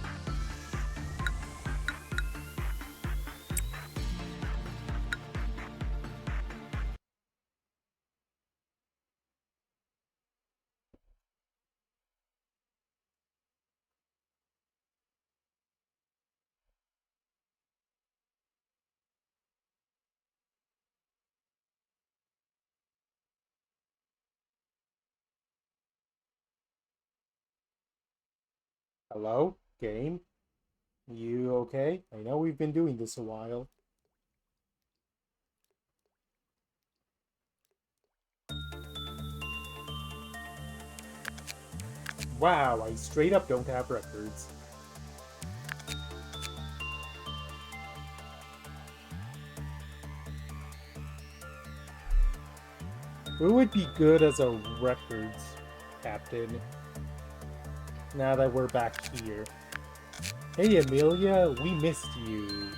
Hello? Game? You okay? I know we've been doing this a while. Wow, I straight up don't have records. Who would be good as a records captain? Now that we're back here. Hey Amelia, we missed you.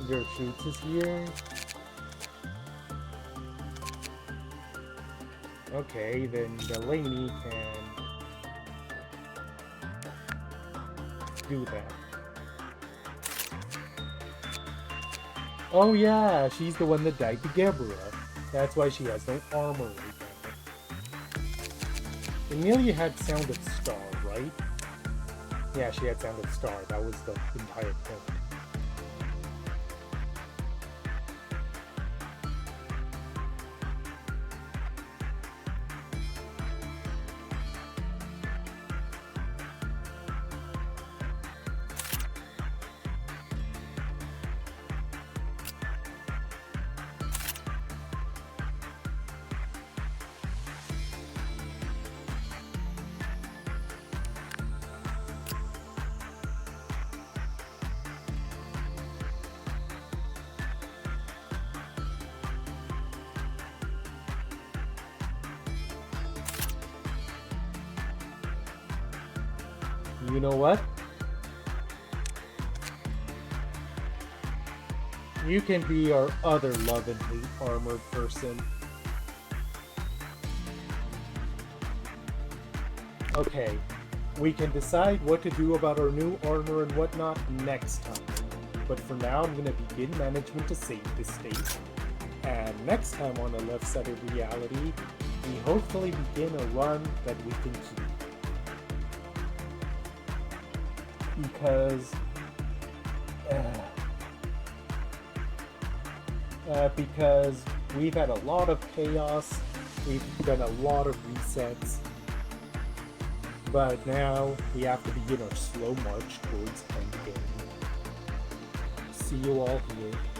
Your shoots is here. Okay, then Delaney can do that. Oh yeah, she's the one that died to Gebra. That's why she has no armor right now. Amelia had Sound of Star, right? Yeah, she had Sound of Star. That was the entire point. You know what? You can be our other love and hate armored person. Okay, we can decide what to do about our new armor and whatnot next time. But for now, I'm gonna begin management to save this state. And next time on the left side of reality, we hopefully begin a run that we can keep. Because we've had a lot of chaos, we've done a lot of resets, but now we have to begin our slow march towards endgame. See you all here.